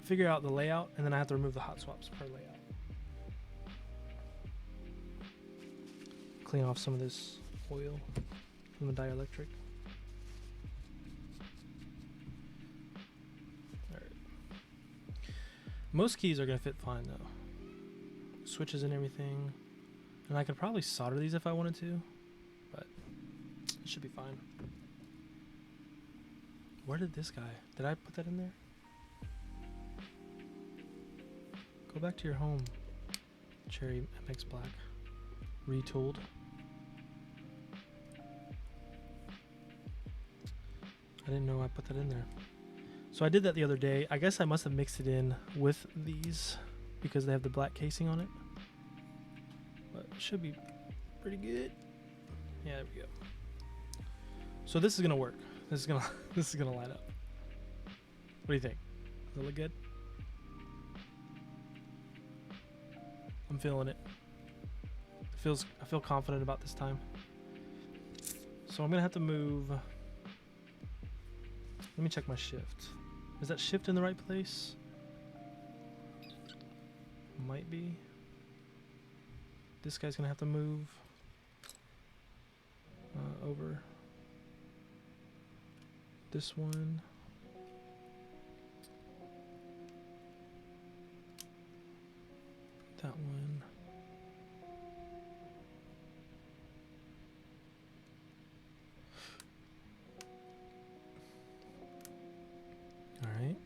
figure out the layout, and then I have to remove the hot swaps per layout. Clean off some of this oil from the dielectric. Alright. Most keys are gonna fit fine though. Switches and everything. And I could probably solder these if I wanted to, but it should be fine. Where did this guy? Did I put that in there? Go back to your home. Cherry MX Black. Retooled. I didn't know I put that in there. So I did that the other day. I guess I must have mixed it in with these because they have the black casing on it. But it should be pretty good. Yeah, there we go. So this is gonna work. This is gonna line up. What do you think? Does it look good? I'm feeling it. I feel confident about this time. So I'm gonna have to move. Let me check my shift. Is that shift in the right place? Might be. This guy's gonna have to move over. This one. That one. Alright.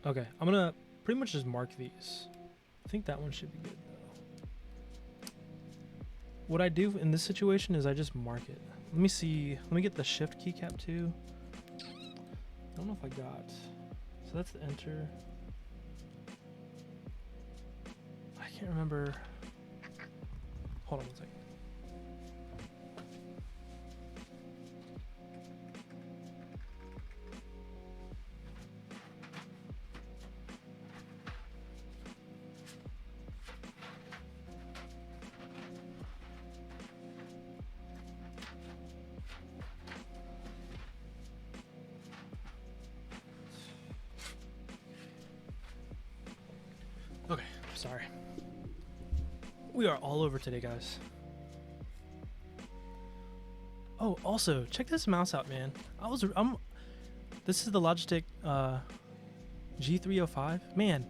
Okay, I'm gonna pretty much just mark these. I think that one should be good though. What I do in this situation is I just mark it. Let me see. Let me get the shift keycap too. I don't know if I got. So that's the enter. I can't remember. Hold on one second. Okay, sorry. We are all over today, guys. Oh, also, check this mouse out, man. This is the Logitech G305. Man,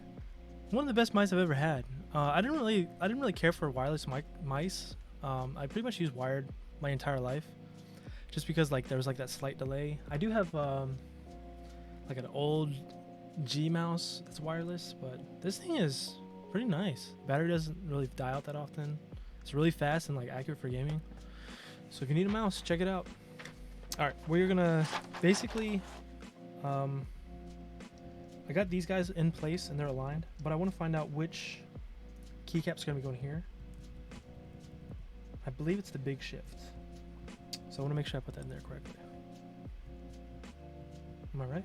one of the best mice I've ever had. I didn't really care for wireless mice. I pretty much used wired my entire life, just because like there was like that slight delay. I do have like an old G mouse that's wireless, but this thing is pretty nice. Battery doesn't really die out that often. It's really fast and like accurate for gaming. So if you need a mouse, check it out. All right, we're gonna basically I got these guys in place and they're aligned, but I want to find out which keycap's gonna be going here. I believe it's the big shift, so I want to make sure I put that in there correctly. Am I right?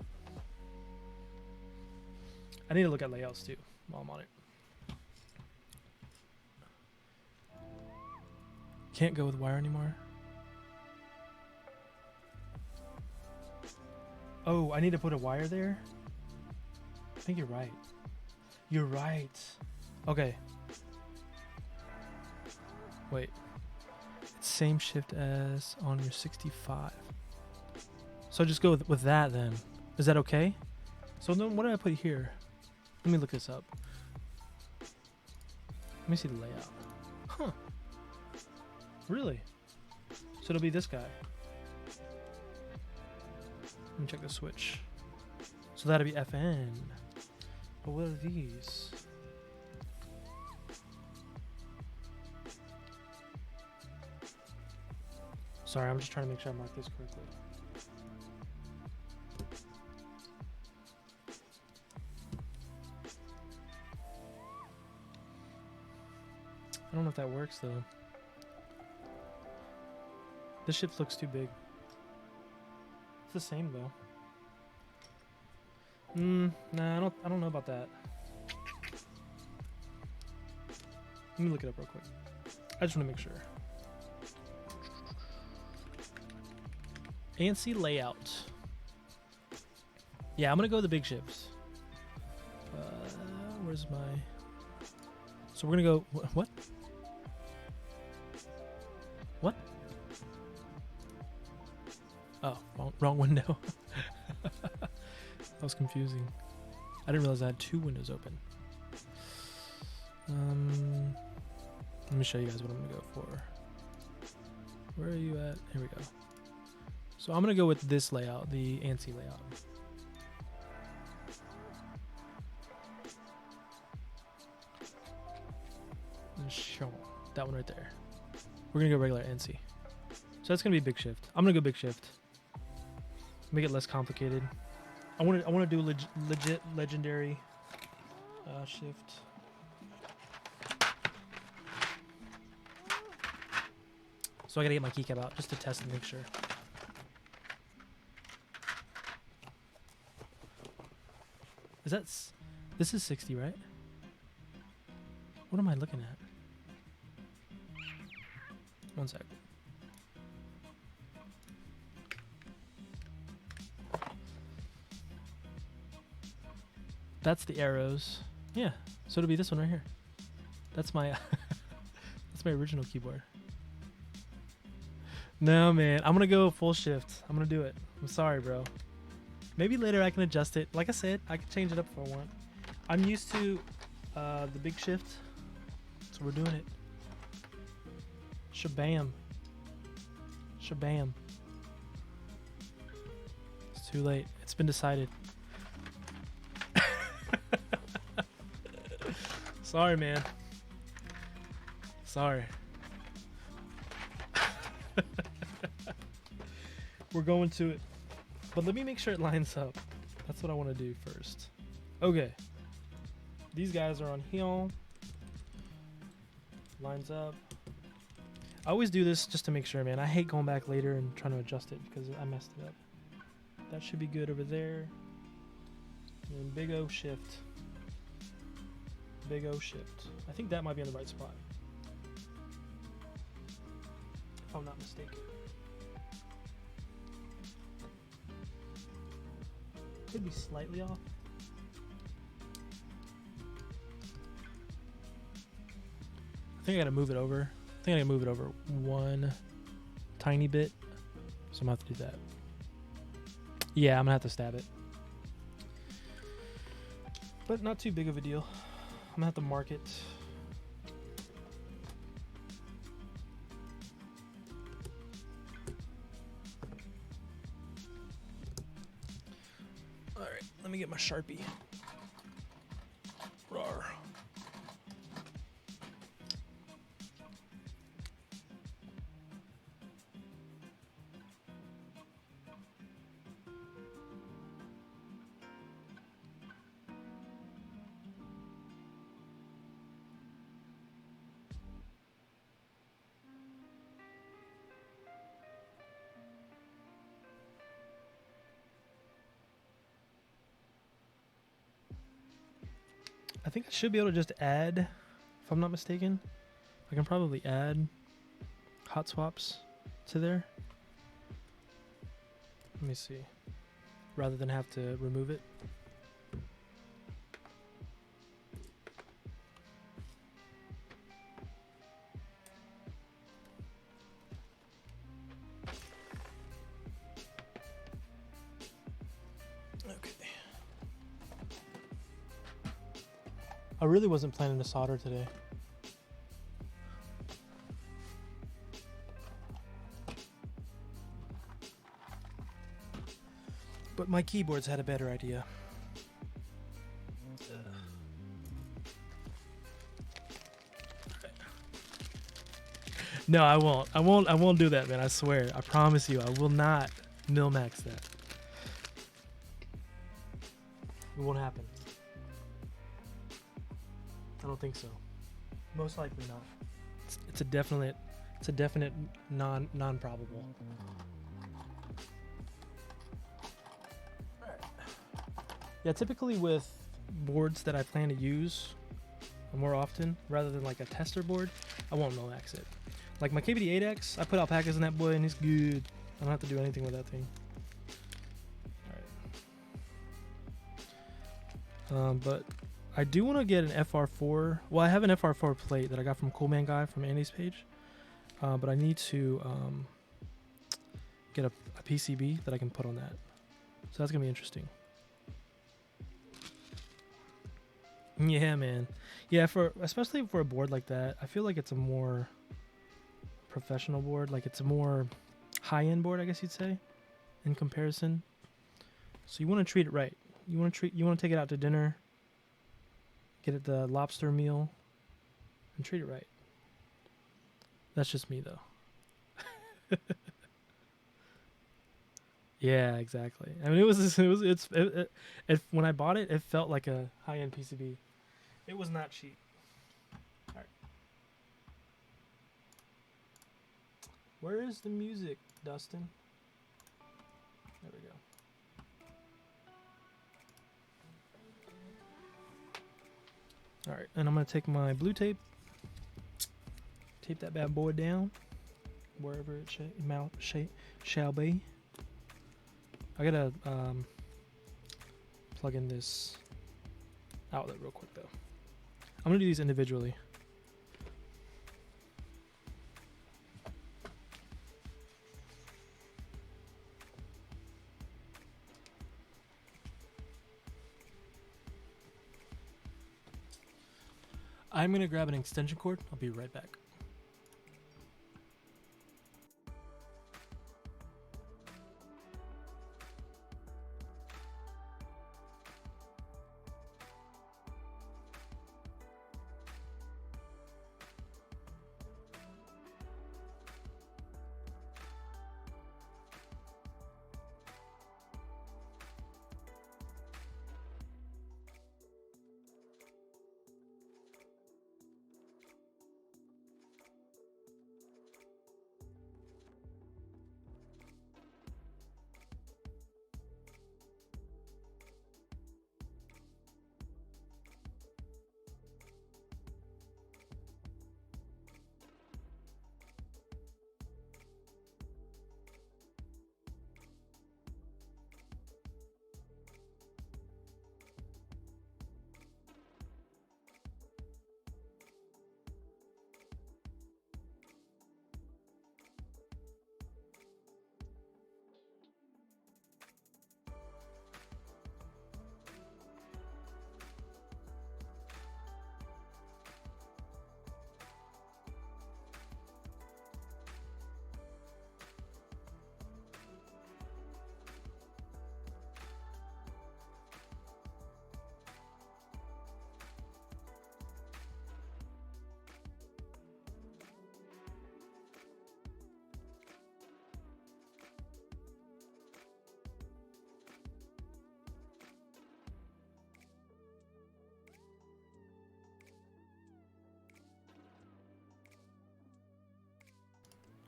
I need to look at layouts too while I'm on it. Can't go with wire anymore. Oh, I need to put a wire there? I think you're right. You're right. Okay. Wait. It's same shift as on your 65. So just go with that then. Is that okay? So then what did I put here? Let me look this up. Let me see the layout. Huh. Really? So it'll be this guy. Let me check the switch. So that'll be FN. But what are these? Sorry, I'm just trying to make sure I mark this correctly. I don't know if that works though. This shift looks too big. It's the same though. Nah, I don't know about that. Let me look it up real quick. I just want to make sure. ANSI layout. Yeah, I'm gonna go with the big shifts. Where's my? So we're gonna go. What? What? Oh, wrong window. That was confusing. I didn't realize I had two windows open. Let me show you guys what I'm gonna go for. Where are you at? Here we go. So I'm gonna go with this layout, the ANSI layout. And show that one right there. We're gonna go regular ANSI. So that's gonna be big shift. I'm gonna go big shift. Make it less complicated. I want to do legit legendary shift. So I gotta get my keycap out just to test and make sure. This is 60, right? What am I looking at? One sec. That's the arrows. Yeah, so it'll be this one right here. That's my that's my original keyboard. No, man, I'm gonna go full shift. I'm gonna do it. I'm sorry, bro. Maybe later I can adjust it. Like I said, I can change it up if I want. I'm used to the big shift, so we're doing it. Shabam. Shabam. It's too late. It's been decided. Sorry, man. Sorry. We're going to it. But let me make sure it lines up. That's what I want to do first. Okay. These guys are on here. Lines up. I always do this just to make sure, man. I hate going back later and trying to adjust it because I messed it up. That should be good over there. And then big O shift. Big O shift. I think that might be in the right spot. If I'm not mistaken. Could be slightly off. I think I gotta move it over. I think I gotta move it over one tiny bit. So I'm gonna have to do that. Yeah, I'm gonna have to stab it. But not too big of a deal. I'm gonna have to mark it. Alright, let me get my Sharpie. Rawr. I think I should be able to just add, if I'm not mistaken. I can probably add hot swaps to there. Let me see. Rather than have to remove it. I really wasn't planning to solder today. But my keyboards had a better idea. No, I won't. I won't do that, man. I swear. I promise you, I will not mil-max that. It won't happen. I don't think so. Most likely not. It's a definite non-probable. Alright. Yeah, typically with boards that I plan to use more often, rather than like a tester board, I won't mil-max it. Like my KBD-8X, I put alpacas in that boy and it's good. I don't have to do anything with that thing. Alright. But I do want to get an FR4. Well, I have an FR4 plate that I got from Coolman Guy from Andy's page. But I need to get a PCB that I can put on that. So that's going to be interesting. Yeah, man. Yeah, especially for a board like that, I feel like it's a more professional board. Like it's a more high-end board, I guess you'd say, in comparison. So you want to treat it right. You want to take it out to dinner, get it the lobster meal, and treat it right. That's just me, though. Yeah, exactly. I mean, when I bought it, it felt like a high-end PCB. It was not cheap. All right. Where is the music, Dustin? There we go. All right, and I'm gonna take my blue tape, tape that bad boy down, wherever it shall be. I gotta plug in this outlet real quick though. I'm gonna do these individually. I'm gonna grab an extension cord. I'll be right back.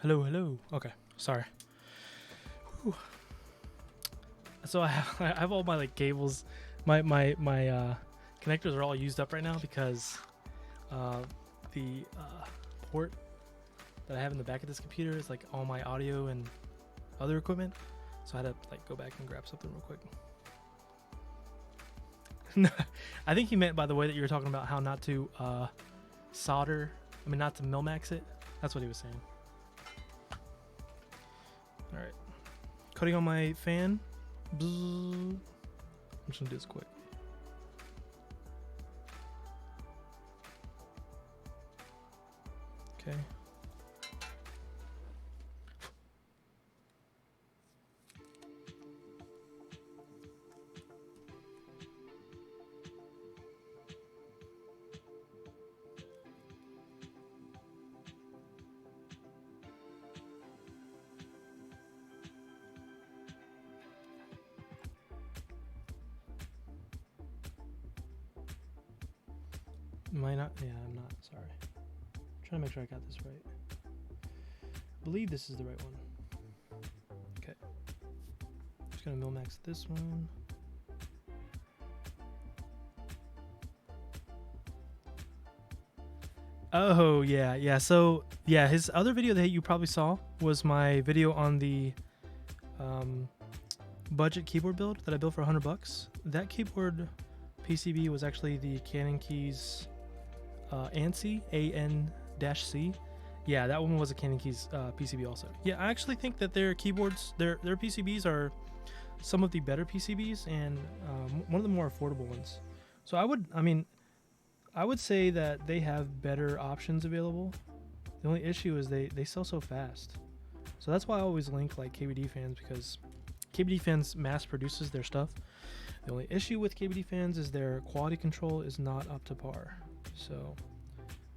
Hello. Okay, sorry. Whew. So I have all my like cables. My connectors are all used up right now because the port that I have in the back of this computer is like all my audio and other equipment. So I had to like go back and grab something real quick. I think he meant by the way that you were talking about how not to solder. I mean, not to mil-max it. That's what he was saying. All right, cutting on my fan. I'm just gonna do this quick. Okay. Am I not? Yeah, I'm not. Sorry. I'm trying to make sure I got this right. I believe this is the right one. Okay. Just gonna mil-max this one. Oh, yeah. So, yeah, his other video that you probably saw was my video on the budget keyboard build that I built for $100. That keyboard PCB was actually the CannonKeys ANSI, A-N-C. Yeah, that one was a CannonKeys PCB also. Yeah, I actually think that their keyboards, their PCBs are some of the better PCBs and one of the more affordable ones. So I would say that they have better options available. The only issue is they sell so fast. So that's why I always link like KBD fans, because KBD fans mass produces their stuff. The only issue with KBD fans is their quality control is not up to par. So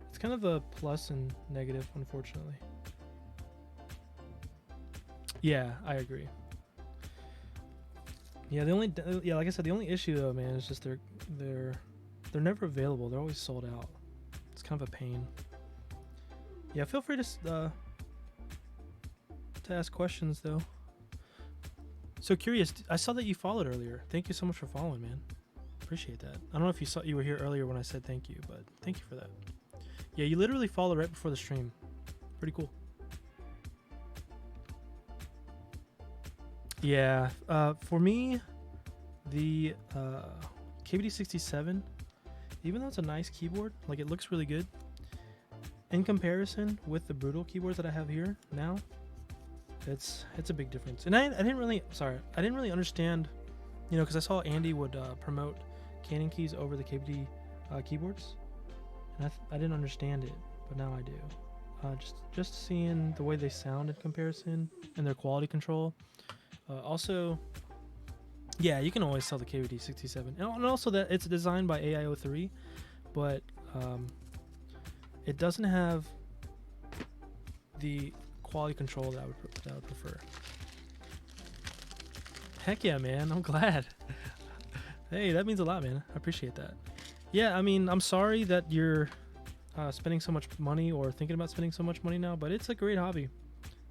it's kind of a plus and negative, unfortunately. Yeah, I agree. Yeah, like I said, the only issue though, man, is just they're never available. They're always sold out. It's kind of a pain. Yeah, feel free to ask questions though. So curious, I saw that you followed earlier. Thank you so much for following, man. Appreciate that. I don't know if you were here earlier when I said thank you, but thank you for that. Yeah, you literally followed right before the stream. Pretty cool. Yeah, for me, the KBD67, even though it's a nice keyboard, like it looks really good, in comparison with the brutal keyboards that I have here now, it's a big difference. And I didn't really understand, because I saw Andy would promote CannonKeys over the KBD keyboards, and I didn't understand it, but now I do. Just seeing the way they sound in comparison and their quality control. Also, yeah, you can always sell the KBD67, and also that it's designed by AIO3, but it doesn't have the quality control that I would prefer. Heck yeah, man! I'm glad. Hey, that means a lot, man. I appreciate that. Yeah, I mean, I'm sorry that you're spending so much money or thinking about spending so much money now, but it's a great hobby.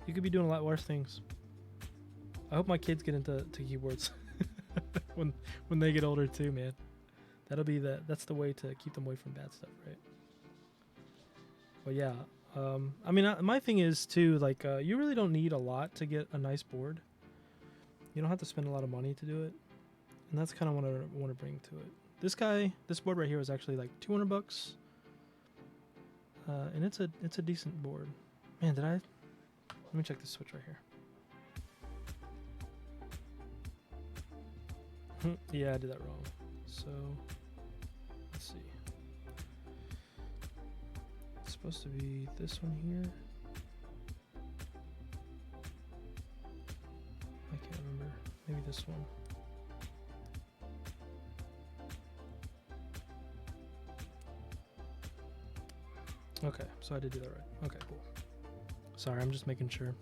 You could be doing a lot worse things. I hope my kids get into keyboards when they get older too, man. That's the way to keep them away from bad stuff, right? But yeah, I mean, my thing is too, like, you really don't need a lot to get a nice board. You don't have to spend a lot of money to do it, and that's kind of what I want to bring to it. This board right here was actually like $200, and it's a decent board. Man, let me check this switch right here. Yeah, I did that wrong. So, let's see. It's supposed to be this one here. I can't remember. Maybe this one. Okay, so I did do that right. Okay, cool. Sorry, I'm just making sure.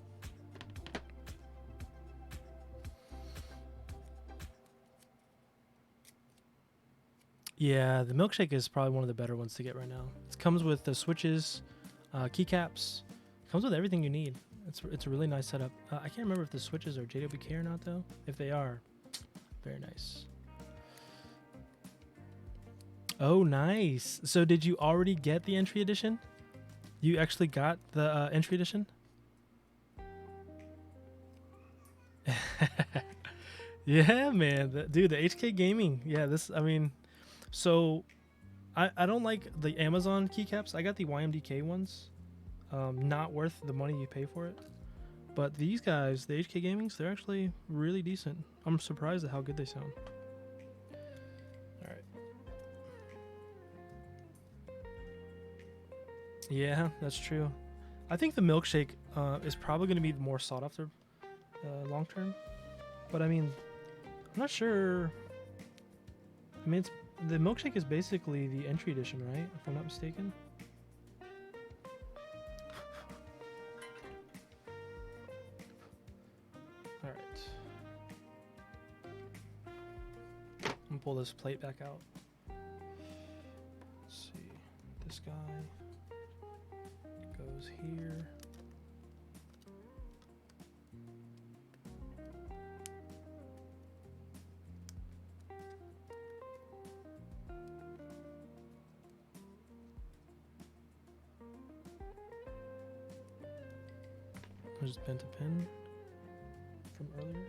Yeah, the milkshake is probably one of the better ones to get right now. It comes with the switches, keycaps. It comes with everything you need. It's a really nice setup. I can't remember if the switches are JWK or not though. If they are, very nice. Oh, nice. So did you already get the entry edition? You actually got the entry edition? Yeah, man. Dude, the HK Gaming. Yeah, so I don't like the Amazon keycaps. I got the YMDK ones. Not worth the money you pay for it. But these guys, the HK Gamings, they're actually really decent. I'm surprised at how good they sound. Alright. Yeah, that's true. I think the milkshake is probably going to be more sought after long term. But I mean, I'm not sure. I mean, the milkshake is basically the entry edition, right? If I'm not mistaken. All right. I'm gonna pull this plate back out. Let's see. guy goes here. I just bent a pin from earlier.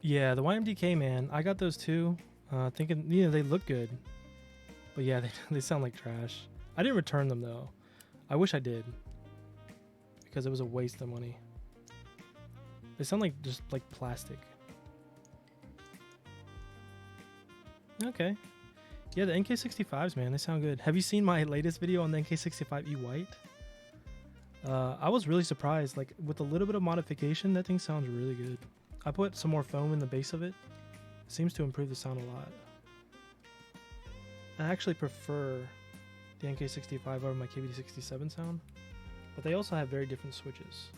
Yeah, the YMDK, man, I got those too, thinking, you know, they look good. But yeah, they sound like trash. I didn't return them though. I wish I did, because it was a waste of money. They sound like just like plastic. Okay. Yeah, the NK65s, man, they sound good. Have you seen my latest video on the NK65E White? I was really surprised. Like, with a little bit of modification, that thing sounds really good. I put some more foam in the base of it. It seems to improve the sound a lot. I actually prefer the NK65 over my KVD67 sound, but they also have very different switches.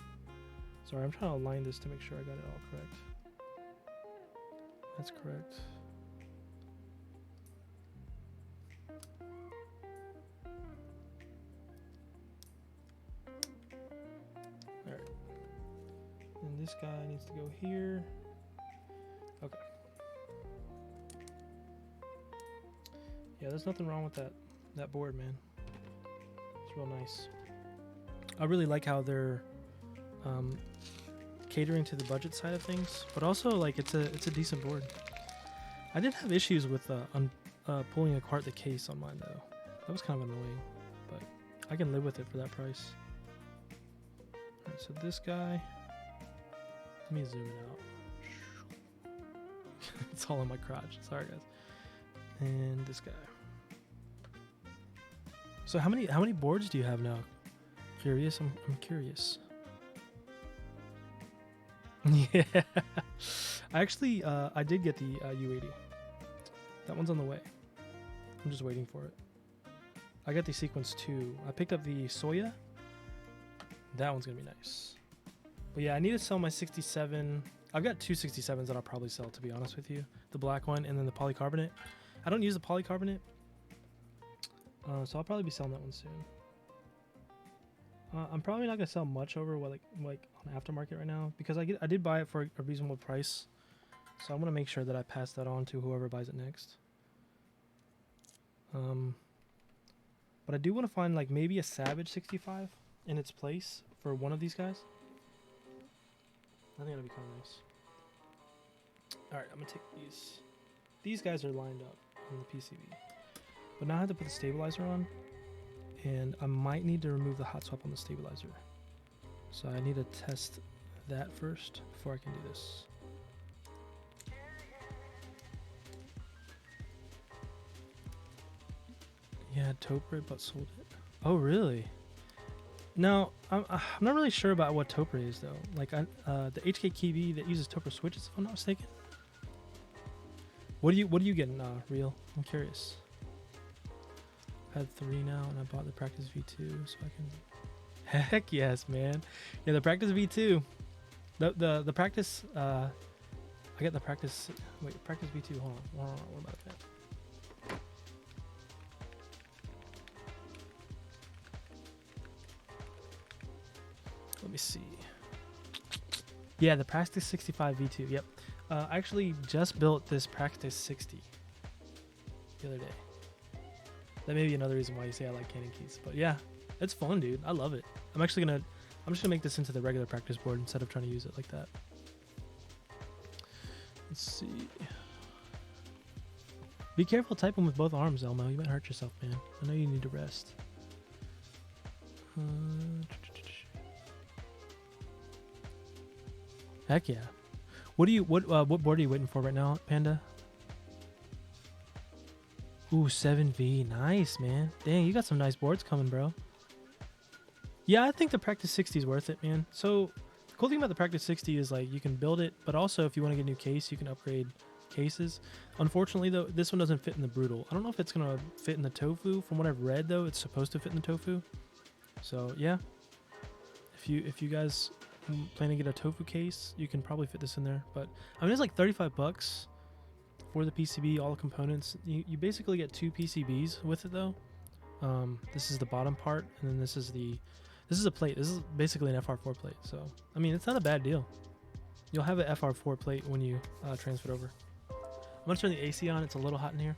Sorry, I'm trying to align this to make sure I got it all correct. That's correct. Alright. And this guy needs to go here. Okay. Yeah, there's nothing wrong with that board, man. It's real nice. I really like how they're catering to the budget side of things, but also like it's a decent board. I did have issues with pulling apart the case on mine though. That was kind of annoying, but I can live with it for that price. Alright, so this guy, let me zoom it out. It's all in my crotch. Sorry guys. And this guy. So how many boards do you have now? Curious? I'm curious. Yeah. Actually, I did get the U80. That one's on the way. I'm just waiting for it. I got the Sequence 2. I picked up the Soya. That one's gonna be nice. But yeah, I need to sell my 67. I've got two 67s that I'll probably sell, to be honest with you. The black one and then the polycarbonate. I don't use the polycarbonate, so I'll probably be selling that one soon. I'm probably not gonna sell much over what like on aftermarket right now, because I did buy it for a reasonable price, so I want to make sure that I pass that on to whoever buys it next. But I do want to find like maybe a Savage 65 in its place for one of these guys. I think that'd be kind of nice. All right, I'm gonna take these. These guys are lined up on the PCB, but now I have to put the stabilizer on, and I might need to remove the hot swap on the stabilizer. So I need to test that first before I can do this. Yeah, Topre, but sold it. Oh, really? Now, I'm not really sure about what Topre is though. Like, the HKKV that uses Topre switches, if I'm not mistaken. What are you getting, Real? I'm curious. I've had 3 now, and I bought the Practice V2, so I can. Heck yes, man. Yeah, the Practice V2. The Practice. I got the Practice. Wait, Practice V2. Hold on. What about that? Let me see. Yeah, the Practice 65 V2. Yep. I actually just built this Practice 60 the other day. That may be another reason why you say I like CannonKeys. But yeah, it's fun, dude. I love it. I'm just gonna make this into the regular practice board instead of trying to use it like that. Let's see. Be careful typing with both arms, Elmo. You might hurt yourself, man. I know you need to rest. Heck yeah. What board are you waiting for right now, Panda? Ooh, 7V. Nice, man. Dang, you got some nice boards coming, bro. Yeah, I think the Practice 60 is worth it, man. So, the cool thing about the Practice 60 is, like, you can build it, but also if you want to get a new case, you can upgrade cases. Unfortunately, though, this one doesn't fit in the Brutal. I don't know if it's going to fit in the Tofu. From what I've read, though, it's supposed to fit in the Tofu. So, yeah. If you guys planning to get a tofu case, you can probably fit this in there. But I mean, it's like 35 bucks for the PCB, all the components. You basically get 2 PCBs with it though. This is the bottom part, and then this is a plate. This is basically an FR4 plate. So I mean, it's not a bad deal. You'll have an FR4 plate when you transfer it over. I'm gonna turn the AC on. It's a little hot in here.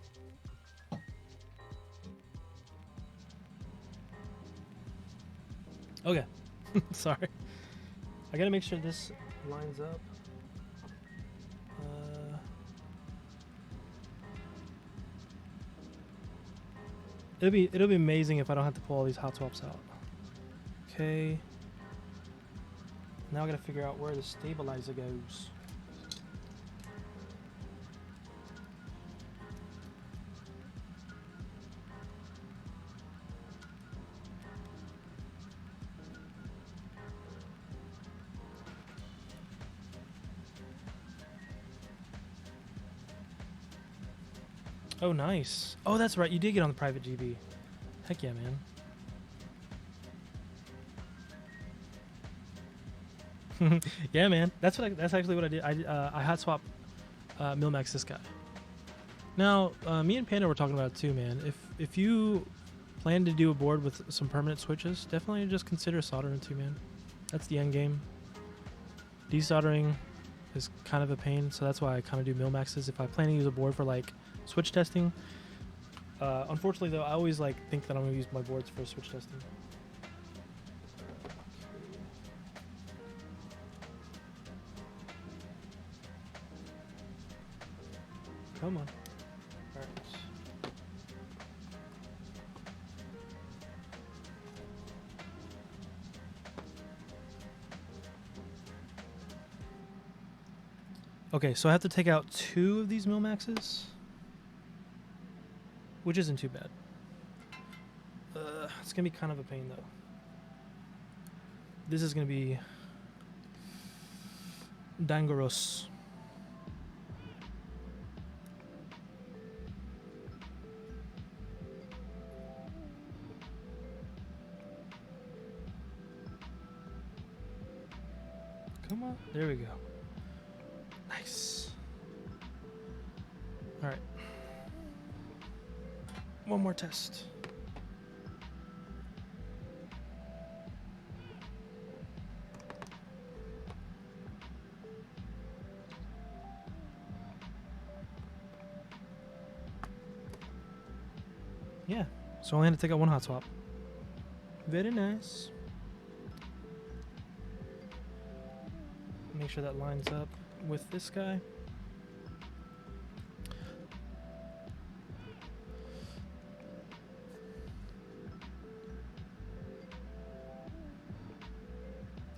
Okay. Sorry. I gotta make sure this lines up. It'll be amazing if I don't have to pull all these hot swaps out. Okay. Now I gotta figure out where the stabilizer goes. Oh, nice. Oh, that's right. You did get on the private GB. Heck yeah, man. Yeah, man. That's actually what I did. I hot swap Milmax this guy. Now, me and Panda were talking about it too, man. If you plan to do a board with some permanent switches, definitely just consider soldering too, man. That's the end game. Desoldering is kind of a pain, so that's why I kind of do Milmaxes. If I plan to use a board for like switch testing, unfortunately though, I always like think that I'm gonna use my boards for switch testing. Come on. All right. Okay, so I have to take out 2 of these Milmaxes, which isn't too bad. It's gonna be kind of a pain though. This is gonna be dangerous. Come on, there we go. Nice. All right. One more test. Yeah, so I only had to take out 1 hot swap. Very nice. Make sure that lines up with this guy.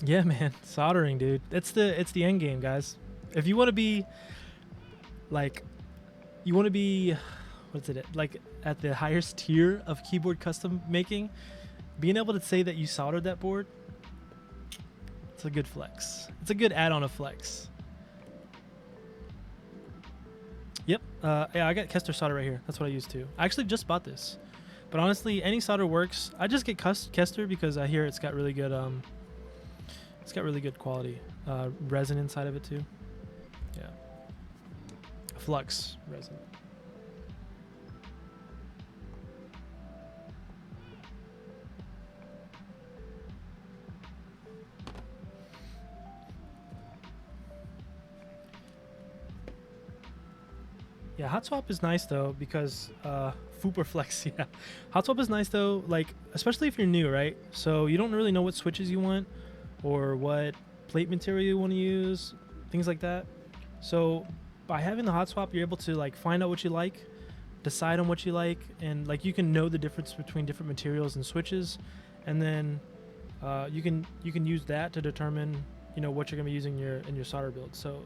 Yeah, man, soldering, dude. It's the end game, guys. If you want to be like, what's it like at the highest tier of keyboard custom making, being able to say that you soldered that board, it's a good flex. It's a good add-on of flex. Yep. Yeah, I got Kester solder right here. That's what I used to. I actually just bought this, but honestly, any solder works. I just get Kester because I hear it's got really good quality resin inside of it too. Yeah. Flux resin. Yeah, hot swap is nice though because Fuper Flex, yeah. Hot swap is nice though, like especially if you're new, right? So you don't really know what switches you want or what plate material you want to use, things like that. So by having the hot swap, you're able to like find out what you like, decide on what you like, and like you can know the difference between different materials and switches, and then you can use that to determine, you know, what you're gonna be using in your solder build. So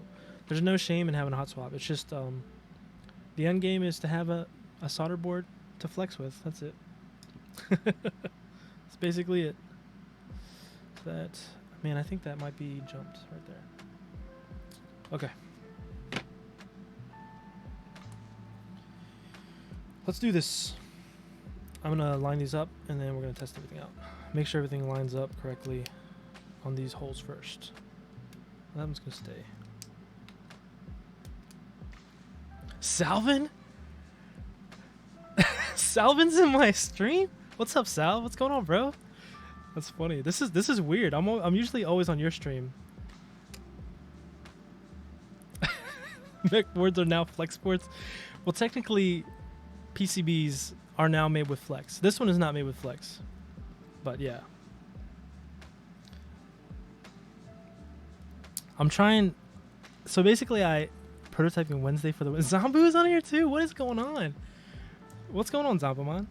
there's no shame in having a hot swap. It's just the end game is to have a solder board to flex with. That's it. That's basically it. That, man, I think that might be jumped right there. Okay. Let's do this. I'm gonna line these up and then we're gonna test everything out. Make sure everything lines up correctly on these holes first. That one's gonna stay. Salvin? Salvin's in my stream? What's up, Sal? What's going on, bro? That's funny. This is weird. I'm usually always on your stream. Mech boards are now flex boards. Well, technically, PCBs are now made with flex. This one is not made with flex, but yeah. I'm trying. So basically, prototyping Wednesday for the Zombu's on here too. What is going on? What's going on, Zombamon?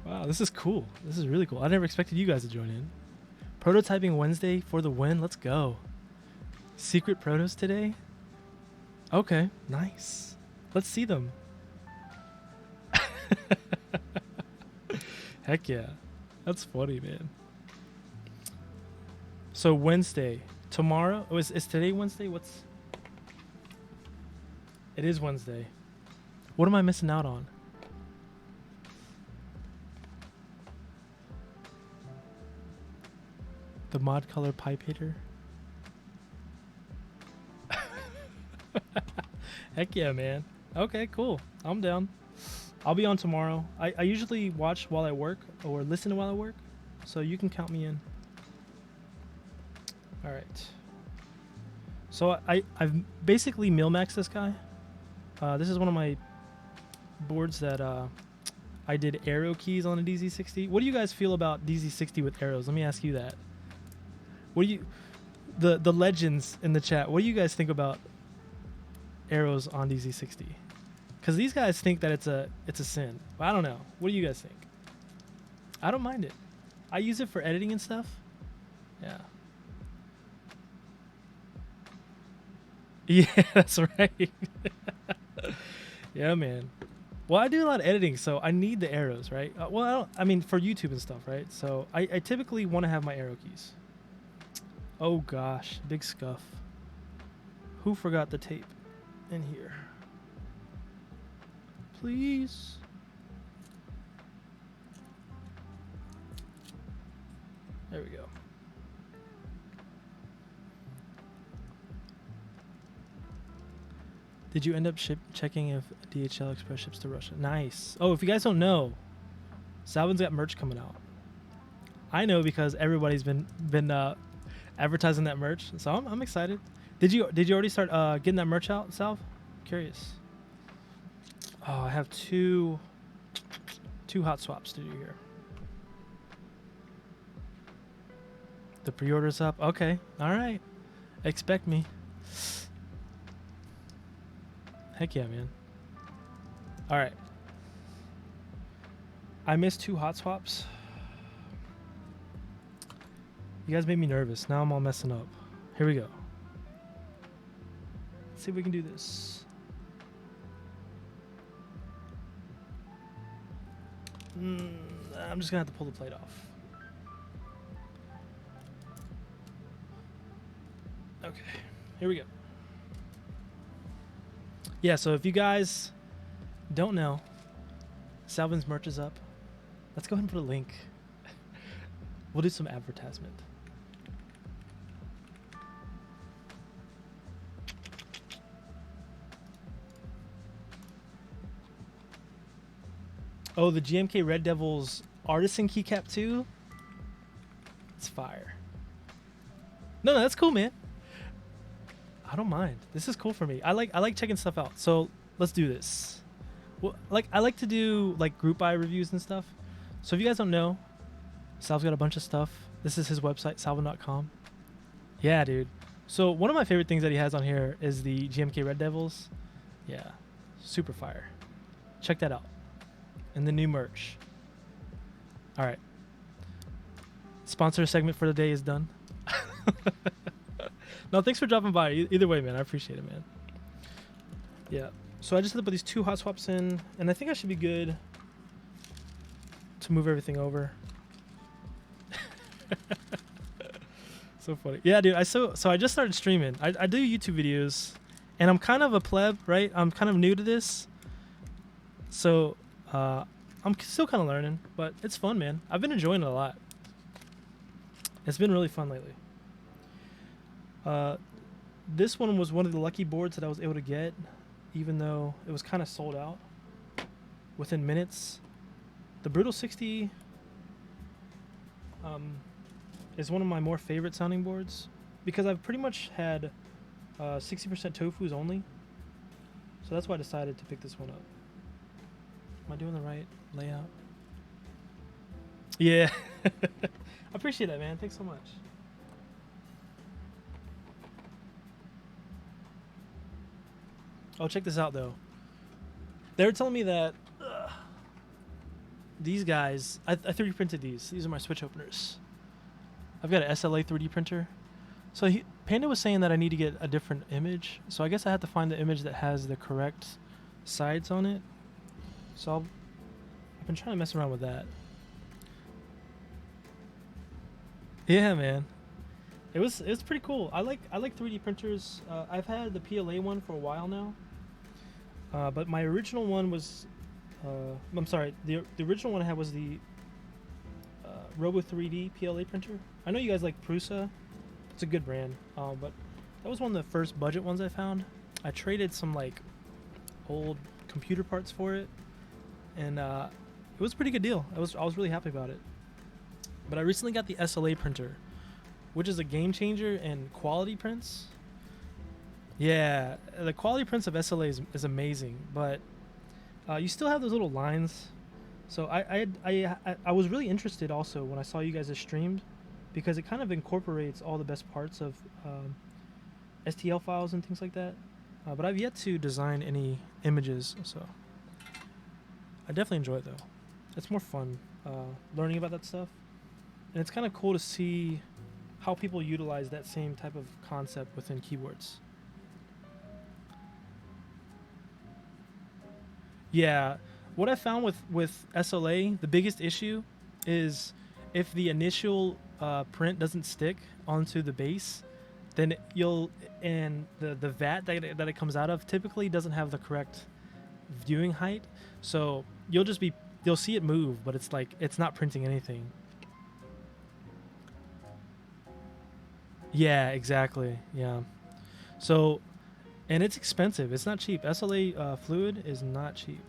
Wow, this is cool. This is really cool. I never expected you guys to join in. Prototyping Wednesday for the win. Let's go. Secret protos today? Okay, nice. Let's see them. Heck yeah. That's funny, man. So Wednesday. Tomorrow? Oh, is today Wednesday? It is Wednesday. What am I missing out on? The mod color pipe hitter? Heck yeah, man. Okay, cool. I'm down. I'll be on tomorrow. I usually watch while I work or listen while I work, so you can count me in. All right. So I've basically mil-maxed this guy. This is one of my boards that I did arrow keys on a DZ60. What do you guys feel about DZ60 with arrows? Let me ask you that. What do you, the legends in the chat, what do you guys think about arrows on DZ60? Because these guys think that it's a sin. But I don't know. What do you guys think? I don't mind it. I use it for editing and stuff. Yeah. Yeah, that's right. Yeah, man. Well, I do a lot of editing, so I need the arrows, right? I mean, for YouTube and stuff, right? So I typically want to have my arrow keys. Oh, gosh. Big scuff. Who forgot the tape in here? Please. There we go. Did you end up checking if DHL Express ships to Russia? Nice. Oh, if you guys don't know, Salvin's got merch coming out. I know because everybody's been advertising that merch, so I'm excited. Did you already start getting that merch out, Salv? Curious. Oh, I have two hot swaps to do here. The pre-order's up. Okay. All right. Expect me. Heck yeah, man. All right. I missed 2 hot swaps. You guys made me nervous. Now I'm all messing up. Here we go. Let's see if we can do this. I'm just gonna have to pull the plate off. Okay, here we go. Yeah, so if you guys don't know, Salvin's merch is up. Let's go ahead and put a link. We'll do some advertisement. Oh, the GMK Red Devils Artisan keycap too? It's fire. No, that's cool, man. I don't mind. This is cool for me. I like checking stuff out. So let's do this. Well, I like to do group buy reviews and stuff. So if you guys don't know, Sal's got a bunch of stuff. This is his website, salvin.com. Yeah, dude. So one of my favorite things that he has on here is the GMK Red Devils. Yeah, super fire. Check that out. And the new merch. All right. Sponsor segment for the day is done. No, thanks for dropping by. Either way, man, I appreciate it, man. Yeah. So I just had to put these 2 hot swaps in, and I think I should be good to move everything over. So funny. Yeah, dude. So I just started streaming. I do YouTube videos, and I'm kind of a pleb, right? I'm kind of new to this. So I'm still kind of learning, but it's fun, man. I've been enjoying it a lot. It's been really fun lately. This one was one of the lucky boards that I was able to get, even though it was kind of sold out within minutes. The Brutal 60 is one of my more favorite sounding boards because I've pretty much had 60% tofus only. So that's why I decided to pick this one up. Am I doing the right layout? Yeah. I appreciate that, man. Thanks so much. Oh, check this out, though. They were telling me that these guys, I 3D printed these. These are my switch openers. I've got an SLA 3D printer. So Panda was saying that I need to get a different image. So I guess I have to find the image that has the correct sides on it. So I've been trying to mess around with that. Yeah, man. It was pretty cool. I like 3D printers. I've had the PLA one for a while now. But my original one was I'm sorry, the original one I had was the Robo 3D PLA printer. I know you guys like Prusa. It's a good brand. But that was one of the first budget ones I found. I traded some like old computer parts for it, and it was a pretty good deal. I was really happy about it. But I recently got the SLA printer, which is a game changer in quality prints. Yeah, the quality prints of SLA is amazing, but you still have those little lines. So I was really interested also when I saw you guys streamed, because it kind of incorporates all the best parts of STL files and things like that. But I've yet to design any images, so I definitely enjoy it though. It's more fun learning about that stuff, and it's kind of cool to see how people utilize that same type of concept within keyboards. Yeah, what I found with SLA, the biggest issue is if the initial print doesn't stick onto the base, then the vat that it comes out of typically doesn't have the correct viewing height. So you'll see it move, but it's like it's not printing anything. Yeah, exactly. Yeah. So, and it's expensive. It's not cheap. SLA fluid is not cheap.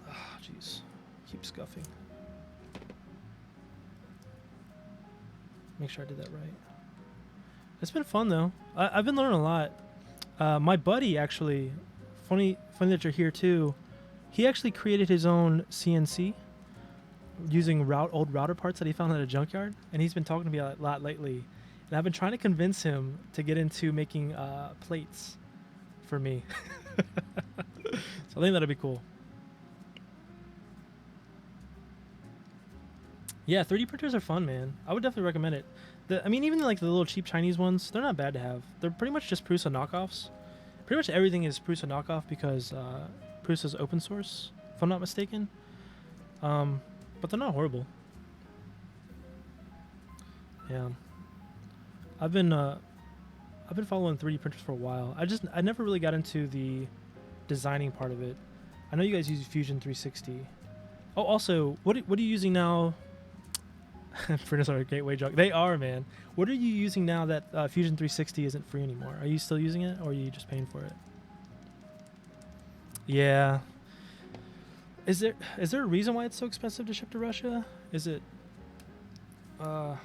Ah, jeez. Keep scuffing. Make sure I did that right. It's been fun though. I've been learning a lot. My buddy actually, funny that you're here too. He actually created his own CNC using old router parts that he found at a junkyard, and he's been talking to me a lot lately. And I've been trying to convince him to get into making plates for me. So I think that'd be cool. Yeah, 3D printers are fun, man. I would definitely recommend it. I mean, even like the little cheap Chinese ones, they're not bad to have. They're pretty much just Prusa knockoffs. Pretty much everything is Prusa knockoff because Prusa's open source, if I'm not mistaken. But they're not horrible. Yeah. I've been following 3D printers for a while. I never really got into the designing part of it. I know you guys use Fusion 360. Oh, also, what are you using now? Printers are a gateway drug. They are, man. What are you using now that Fusion 360 isn't free anymore? Are you still using it, or are you just paying for it? Yeah. Is there a reason why it's so expensive to ship to Russia? Is it the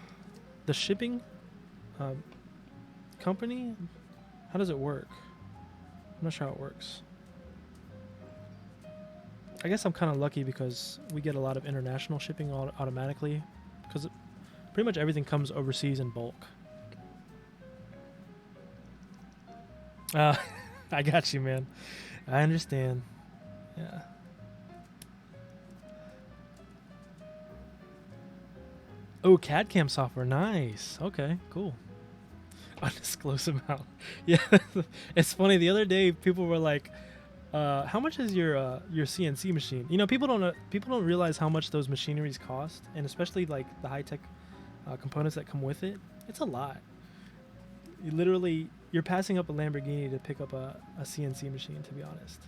shipping company? How does it work? I'm not sure how it works. I guess I'm kind of lucky because we get a lot of international shipping automatically, because pretty much everything comes overseas in bulk. I got you, man. I understand. Yeah. Oh, CAD CAM software. Nice. Okay, cool. Undisclosed amount. Yeah, it's funny. The other day, people were like, "How much is your CNC machine?" You know, people don't realize how much those machineries cost, and especially like the high tech components that come with it. It's a lot. You literally, you're passing up a Lamborghini to pick up a CNC machine, to be honest.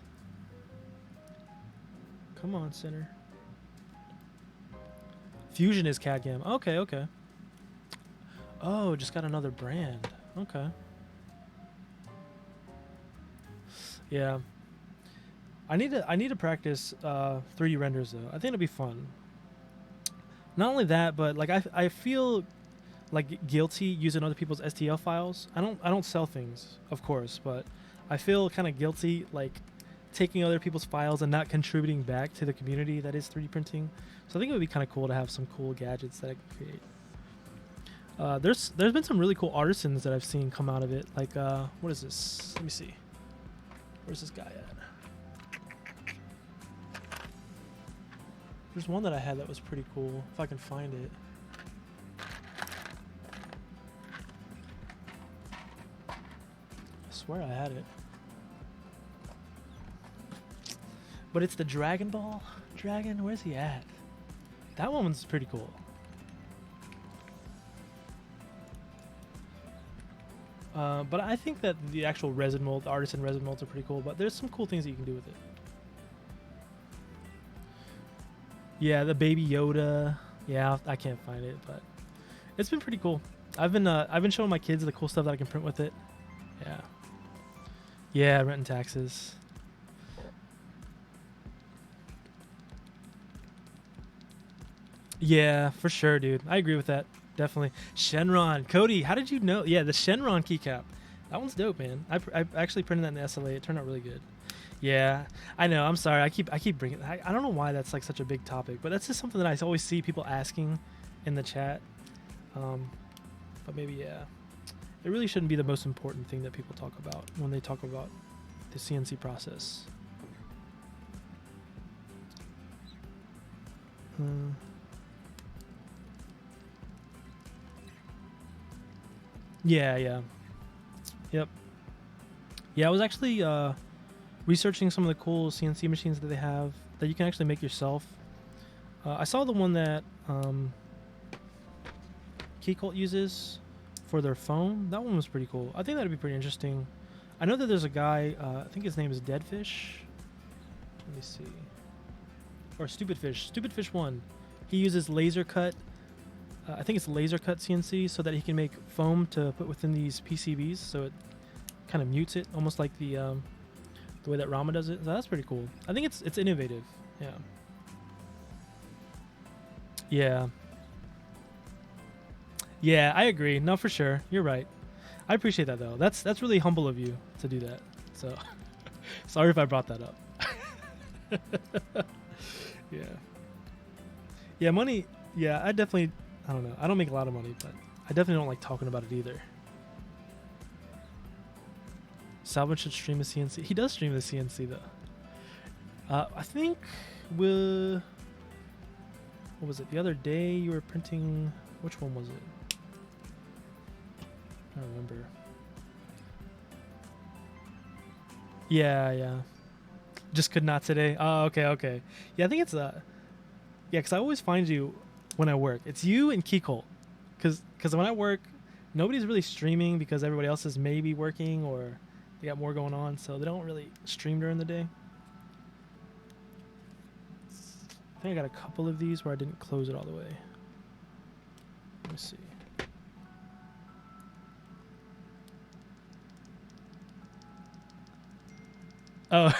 Come on, center. Fusion is CAD CAM. Okay, okay. Oh, just got another brand. Okay. Yeah. I need to practice 3D renders though. I think it'll be fun. Not only that, but like I feel like guilty using other people's STL files. I don't sell things, of course, but I feel kind of guilty like taking other people's files and not contributing back to the community that is 3D printing. So I think it would be kind of cool to have some cool gadgets that I can create. There's been some really cool artisans that I've seen come out of it. Like what is this? Let me see. Where's this guy at? There's one that I had that was pretty cool. If I can find it. I swear I had it. But it's the Dragon Ball dragon. Where's he at? That one's pretty cool. But I think that the actual resin mold, the artisan resin molds are pretty cool. But there's some cool things that you can do with it. Yeah, the Baby Yoda. Yeah, I can't find it, but it's been pretty cool. I've been showing my kids the cool stuff that I can print with it. Yeah. Yeah, rent and taxes. Yeah, for sure, dude. I agree with that. Definitely. Shenron. Cody, how did you know? Yeah, the Shenron keycap. That one's dope, man. I actually printed that in the SLA. It turned out really good. Yeah, I know. I'm sorry. I keep bringing. I don't know why that's like such a big topic, but that's just something that I always see people asking in the chat. But maybe yeah, it really shouldn't be the most important thing that people talk about when they talk about the CNC process. Yeah, yeah, yep. Yeah, I was actually researching some of the cool CNC machines that they have that you can actually make yourself. I saw the one that Keycult uses for their phone. That one was pretty cool. I think that'd be pretty interesting. I know that there's a guy, I think his name is Deadfish. Let me see. Or Stupidfish. Stupidfish 1. He uses laser cut. I think it's laser cut CNC so that he can make foam to put within these PCBs. So it kind of mutes it, almost like the way that Rama does it. So that's pretty cool. I think it's innovative. Yeah. Yeah. Yeah, I agree. No, for sure. You're right. I appreciate that though. That's really humble of you to do that. So sorry if I brought that up. Yeah. Yeah, money. Yeah, I don't know. I don't make a lot of money, but I definitely don't like talking about it either. Salvin should stream a CNC. He does stream the CNC though. I think what was it? The other day you were printing. Which one was it? I don't remember. Yeah. Just could not today. Oh, okay. Yeah, I think it's yeah, because I always find you when I work. It's you and Keycult. Because when I work, nobody's really streaming because everybody else is maybe working or they got more going on, so they don't really stream during the day. I think I got a couple of these where I didn't close it all the way. Let me see. Oh.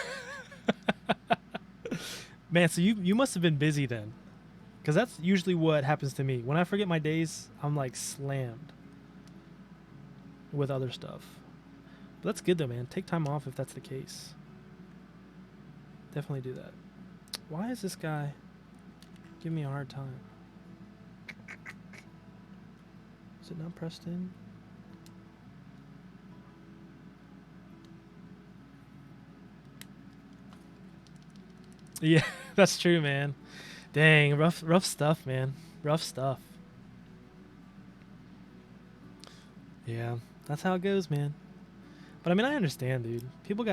Man, so you must have been busy then. Because that's usually what happens to me. When I forget my days, I'm like slammed with other stuff. But that's good though, man. Take time off if that's the case. Definitely do that. Why is this guy giving me a hard time? Is it not pressed in? Yeah, that's true, man. Dang, rough stuff, man. Rough stuff. Yeah, that's how it goes, man. But I mean, I understand, dude. People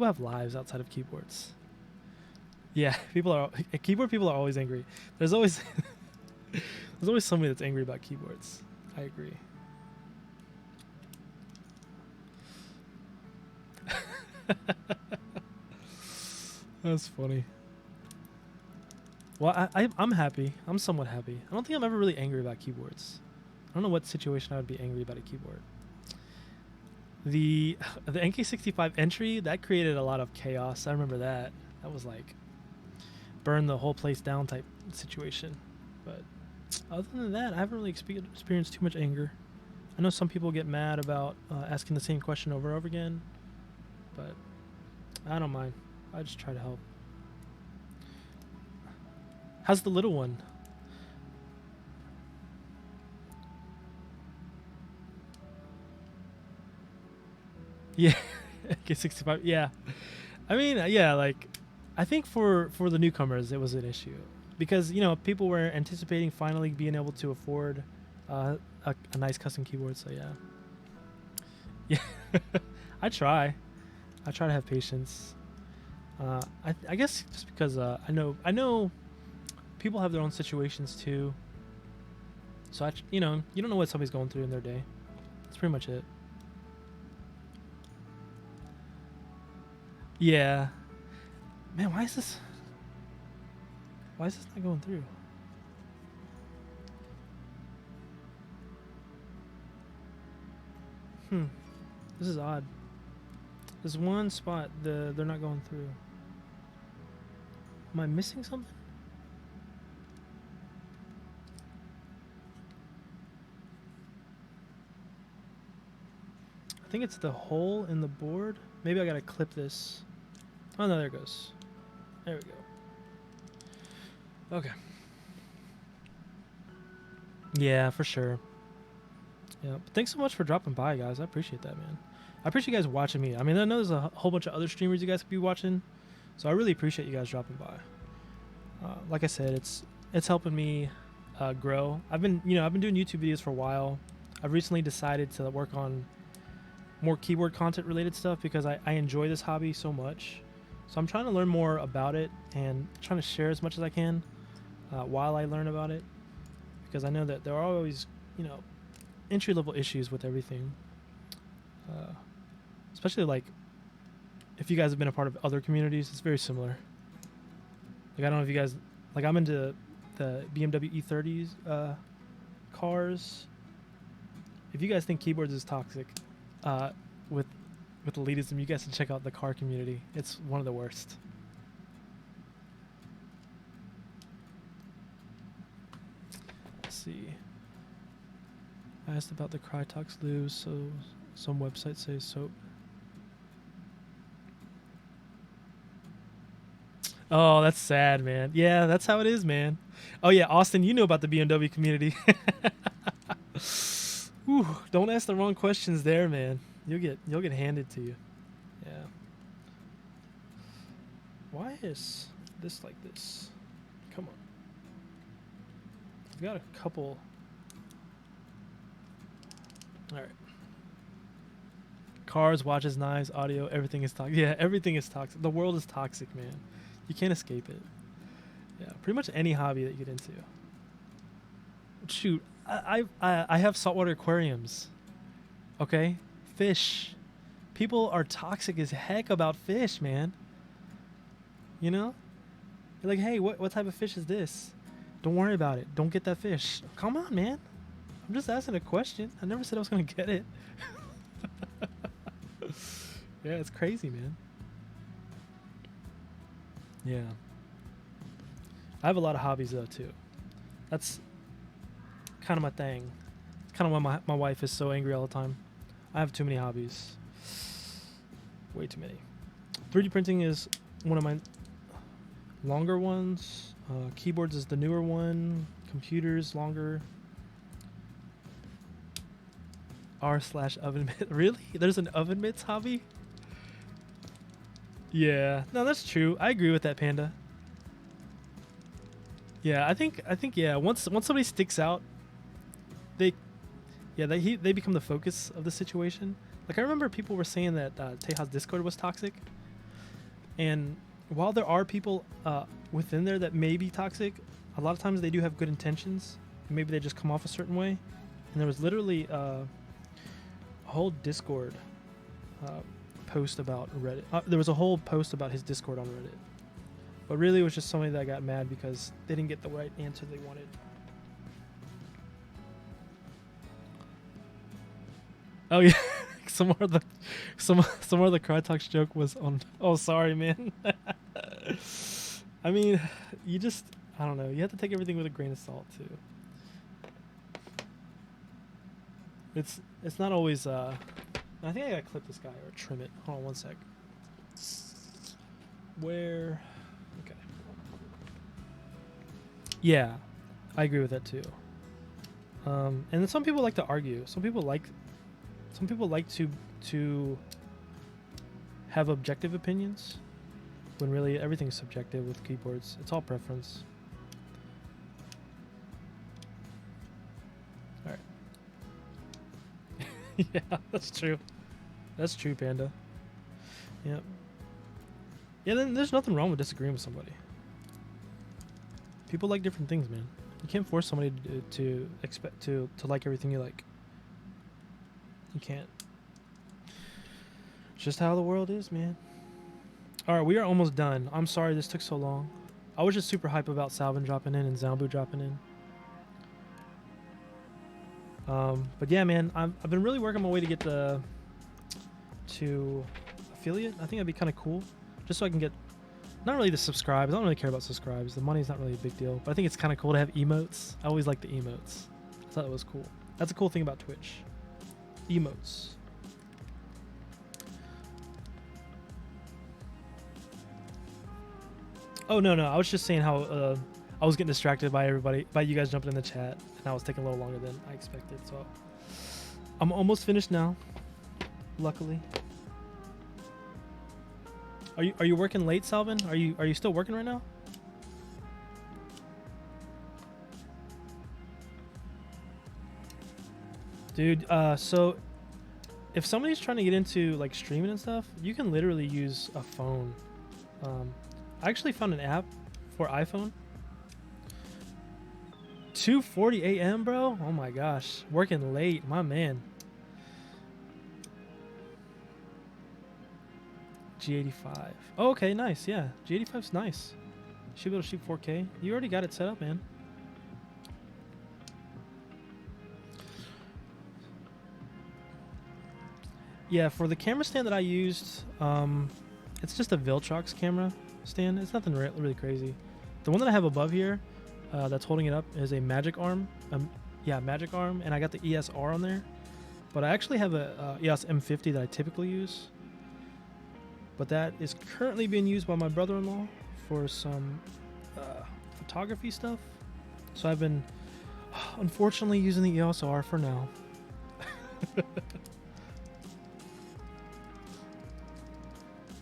have lives outside of keyboards. Yeah, keyboard people are always angry. There's always somebody that's angry about keyboards. I agree. That's funny. Well, I'm happy. I'm somewhat happy. I don't think I'm ever really angry about keyboards. I don't know what situation I would be angry about a keyboard. The NK65 entry, that created a lot of chaos. I remember that. That was like burn the whole place down type situation. But other than that, I haven't really experienced too much anger. I know some people get mad about asking the same question over and over again, but I don't mind. I just try to help. How's the little one? Yeah, NK65. Yeah, I mean, yeah, like I think for the newcomers, it was an issue because people were anticipating finally being able to afford a nice custom keyboard. So yeah, I try to have patience. I guess just because I know people have their own situations too. So you don't know what somebody's going through in their day. That's pretty much it. Yeah, man, why is this not going through? This is odd. There's one spot they're not going through. Am I missing something? I think it's the hole in the board. Maybe I gotta clip this. Oh no, there it goes. There we go. Okay. Yeah, for sure. Yeah. But thanks so much for dropping by, guys. I appreciate that, man. I appreciate you guys watching me. I mean, I know there's a whole bunch of other streamers you guys could be watching, so I really appreciate you guys dropping by. Like I said, it's helping me grow. I've been doing YouTube videos for a while. I've recently decided to work on more keyboard content related stuff because I enjoy this hobby so much. So I'm trying to learn more about it and trying to share as much as I can while I learn about it, because I know that there are always entry level issues with everything, especially like if you guys have been a part of other communities. It's very similar. Like I don't know if you guys I'm into the BMW E30s cars. If you guys think keyboards is toxic with elitism, you guys should check out the car community. It's one of the worst. Let's see. I asked about the Crytox lose, so some websites say soap. Oh, that's sad, man. Yeah, that's how it is, man. Oh yeah, Austin, you know about the BMW community. Whew, don't ask the wrong questions there, man. You'll get handed to you. Yeah. Why is this like this? Come on. I've got a couple. All right. Cars, watches, knives, audio, everything is toxic. Yeah, everything is toxic. The world is toxic, man. You can't escape it. Yeah, pretty much any hobby that you get into. Shoot, I have saltwater aquariums. Okay, fish. People are toxic as heck about fish, man. You're like, hey, what type of fish is this? Don't worry about it. Don't get that fish. Come on, man. I'm just asking a question. I never said I was gonna get it. Yeah, it's crazy, man. Yeah. I have a lot of hobbies though too. That's kind of my thing. It's kind of why my wife is so angry all the time. I have too many hobbies. Way too many. 3D printing is one of my longer ones. Keyboards is the newer one. Computers longer. R/oven mitt. Really? There's an oven mitts hobby? Yeah. No, that's true. I agree with that, Panda. Yeah, I think yeah, once somebody sticks out, they become the focus of the situation. Like I remember people were saying that Teja's Discord was toxic. And while there are people within there that may be toxic, a lot of times they do have good intentions. Maybe they just come off a certain way. And there was literally a whole Discord post about Reddit. There was a whole post about his Discord on Reddit. But really, it was just somebody that got mad because they didn't get the right answer they wanted. Oh yeah, some more of the Crytox joke was on. Oh, sorry, man. I mean, I don't know. You have to take everything with a grain of salt too. It's not always. I think I gotta clip this guy or trim it. Hold on one sec. Where? Okay. Yeah, I agree with that too. And then some people like to argue. Some people like to have objective opinions, when really everything's subjective with keyboards. It's all preference. All right. Yeah, that's true. That's true, Panda. Yep. Yeah, then there's nothing wrong with disagreeing with somebody. People like different things, man. You can't force somebody to expect to like everything you like. You can't. It's just how the world is, man. All right, we are almost done. I'm sorry this took so long. I was just super hype about Salvin dropping in and Zambu dropping in. But yeah, man, I've been really working my way to get to affiliate. I think that'd be kind of cool, just so I can get not really the subscribes. I don't really care about subscribes. The money's not really a big deal, but I think it's kind of cool to have emotes. I always like the emotes. I thought it was cool. That's a cool thing about Twitch. Emotes. Oh no, I was just saying how I was getting distracted by you guys jumping in the chat, and I was taking a little longer than I expected. So I'm almost finished now, luckily. Are you working late, Salvin? Are you still working right now? Dude, so if somebody's trying to get into like streaming and stuff, you can literally use a phone. I actually found an app for iPhone. 2:40 a.m. bro. Oh my gosh, working late, my man. G85. Oh, okay, nice. Yeah, G85's nice. Should be able to shoot 4K. You already got it set up, man. Yeah, for the camera stand that I used, it's just a Viltrox camera stand. It's nothing really crazy. The one that I have above here, that's holding it up, is a Magic Arm. Yeah, Magic Arm, and I got the ESR on there. But I actually have a EOS M50 that I typically use. But that is currently being used by my brother-in-law for some photography stuff. So I've been, unfortunately, using the EOS R for now.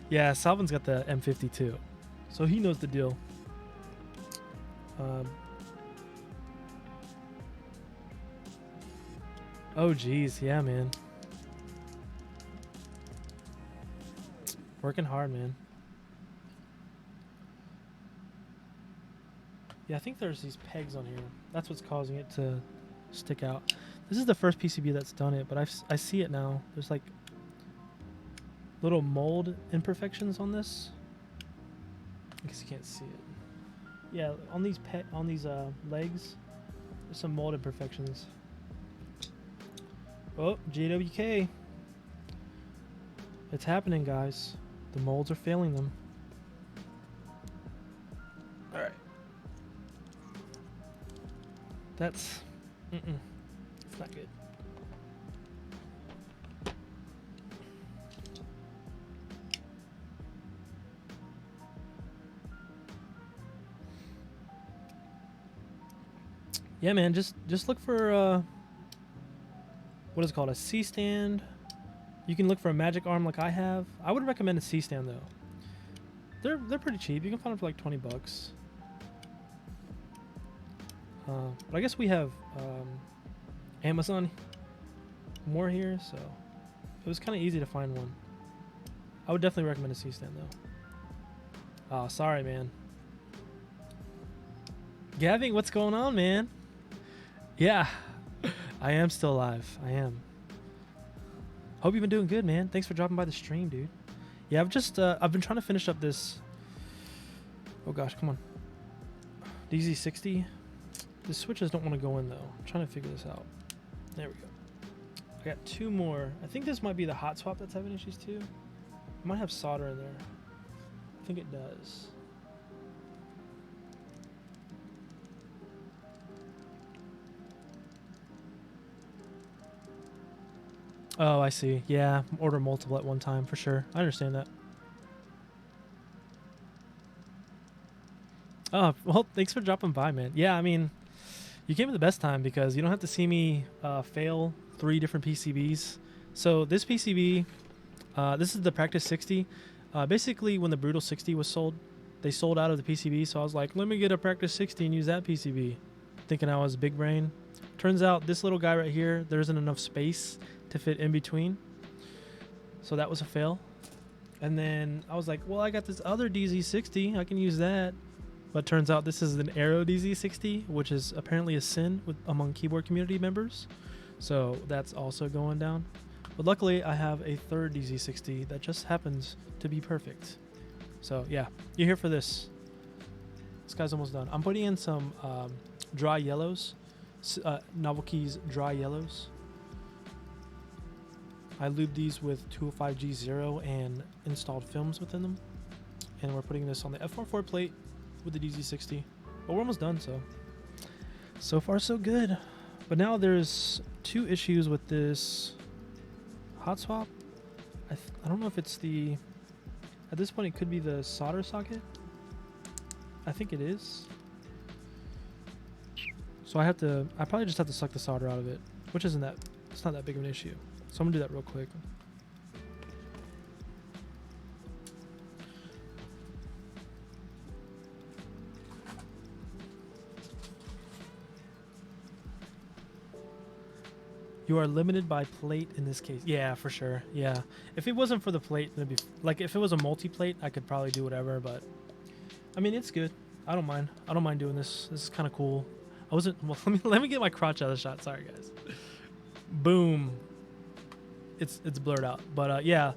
Yeah, Salvin's got the M50 too, so he knows the deal. Oh geez, yeah, man. Working hard, man. Yeah, I think there's these pegs on here. That's what's causing it to stick out. This is the first PCB that's done it, but I see it now. There's like little mold imperfections on this. I guess you can't see it. Yeah, on these legs, there's some mold imperfections. Oh, JWK. It's happening, guys. The molds are failing them. All right. That's it's not good. Yeah, man, just look for what is it called, a C stand. You can look for a Magic Arm like I have. I would recommend a C stand though. They're pretty cheap. You can find them for like 20 bucks. But I guess we have Amazon more here, so it was kind of easy to find one. I would definitely recommend a C stand though. Oh, sorry, man. Gavin, what's going on, man? Yeah, I am still alive. I am. Hope you've been doing good, man. Thanks for dropping by the stream, dude. Yeah, I've been trying to finish up this. Oh gosh, come on. DZ60. The switches don't want to go in though. I'm trying to figure this out. There we go. I got 2 more. I think this might be the hot swap that's having issues too. It might have solder in there. I think it does. Oh, I see. Yeah, order multiple at one time for sure. I understand that. Oh, well, thanks for dropping by, man. Yeah, I mean, you came at the best time because you don't have to see me fail 3 different PCBs. So this PCB, this is the Practice 60. Basically, when the Brutal 60 was sold, they sold out of the PCB. So I was like, let me get a Practice 60 and use that PCB, thinking I was big brain. Turns out this little guy right here, there isn't enough space to fit in between. So that was a fail. And then I was like, well, I got this other DZ60. I can use that. But turns out this is an Aero DZ60, which is apparently a sin among keyboard community members. So that's also going down. But luckily, I have a third DZ60 that just happens to be perfect. So yeah, you're here for this. This guy's almost done. I'm putting in some dry yellows, NovelKeys dry yellows. I lubed these with 205G0 and installed films within them. And we're putting this on the FR4 plate with the DZ60. But we're almost done, so far so good. But now there's 2 issues with this hot swap. I don't know if it's the... At this point, it could be the solder socket. I think it is. So I probably just have to suck the solder out of it, which isn't that... It's not that big of an issue. So I'm gonna do that real quick. You are limited by plate in this case. Yeah, for sure. Yeah. If it wasn't for the plate, it'd be like if it was a multi-plate, I could probably do whatever, but I mean, it's good. I don't mind. I don't mind doing this. This is kind of cool. I wasn't well, let me get my crotch out of the shot. Sorry, guys. Boom. It's blurred out. But yeah.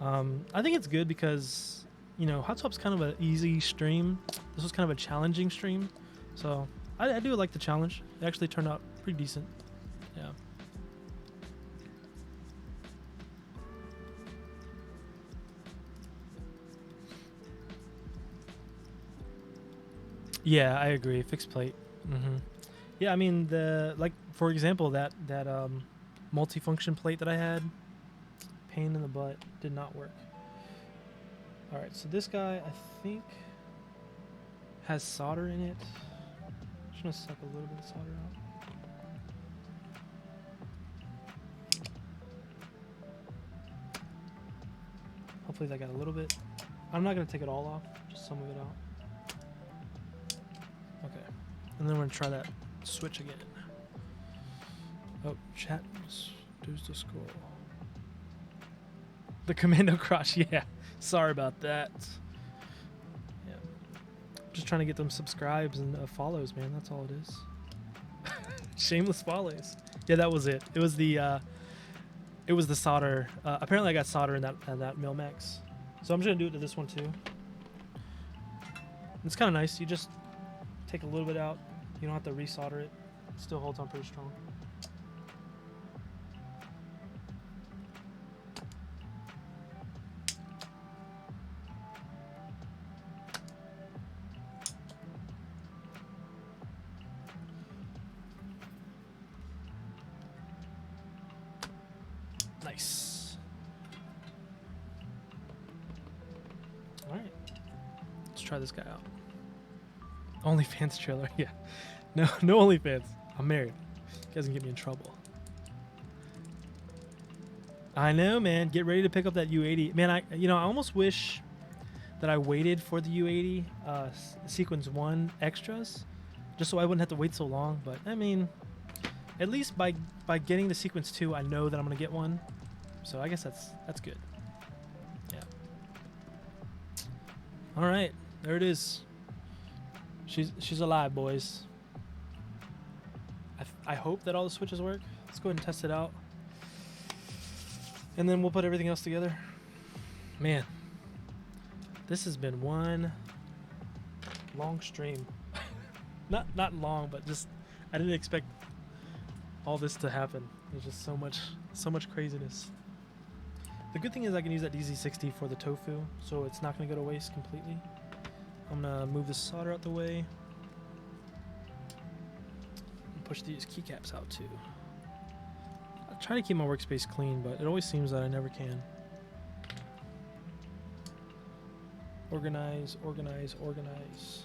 I think it's good because, you know, Hot Swap's kind of an easy stream. This was kind of a challenging stream. So, I do like the challenge. It actually turned out pretty decent. Yeah. Yeah, I agree. Fixed plate. Yeah, I mean for example, that multifunction plate that I had, pain in the butt, did not work. All right, so this guy I think has solder in it. Just gonna suck a little bit of solder out. Hopefully that got a little bit. I'm not gonna take it all off, just some of it out. Okay, and then we're gonna try that switch again. Oh, chat reduce the scroll. The commando crush, yeah. Sorry about that. Yeah, just trying to get them subscribes and follows, man. That's all it is. Shameless follows. Yeah, that was it. It was the solder. Apparently, I got solder in that Milmax, so I'm just gonna do it to this one too. It's kind of nice. You just take a little bit out. You don't have to resolder it. It still holds on pretty strong. Nice. All right. Let's try this guy out. OnlyFans trailer, yeah. No OnlyFans. I'm married. You guys can get me in trouble. I know, man. Get ready to pick up that U80. Man, I almost wish that I waited for the U80 Sequence 1 extras, just so I wouldn't have to wait so long. But I mean, at least by getting the Sequence 2, I know that I'm gonna get one. So I guess that's good. Yeah. All right, there it is. She's alive, boys. I hope that all the switches work. Let's go ahead and test it out. And then we'll put everything else together. Man, this has been one long stream. Not long, but just I didn't expect all this to happen. There's just so much craziness. The good thing is I can use that DZ60 for the tofu, so it's not going to go to waste completely. I'm going to move this solder out the way. And push these keycaps out too. I try to keep my workspace clean, but it always seems that I never can. Organize, organize, organize.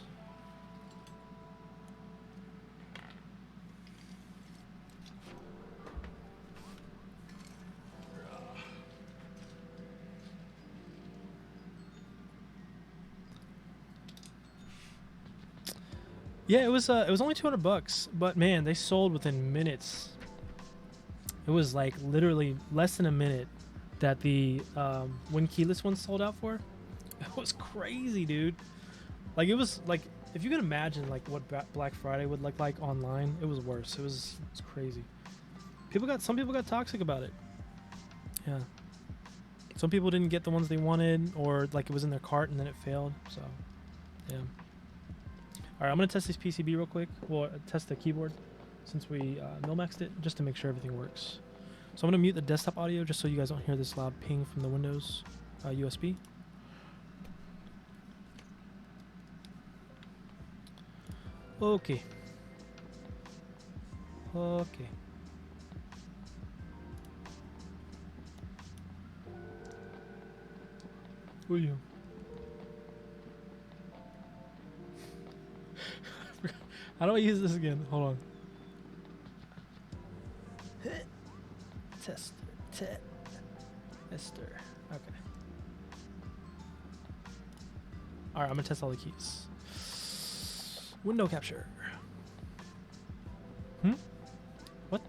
Yeah, it was only $200, but man, they sold within minutes. It was like literally less than a minute that the when keyless ones sold out for. It was crazy, dude. Like it was like if you can imagine like what Black Friday would look like online, it was worse. It was crazy. Some people got toxic about it. Yeah. Some people didn't get the ones they wanted, or like it was in their cart and then it failed. So, yeah. All right, I'm gonna test this PCB real quick. We'll test the keyboard since we mil-maxed it, just to make sure everything works. So I'm gonna mute the desktop audio just so you guys don't hear this loud ping from the Windows USB. Okay. Okay. Who are you? How do I use this again? Hold on. Tester. Okay. Alright, I'm gonna test all the keys. Window capture. What?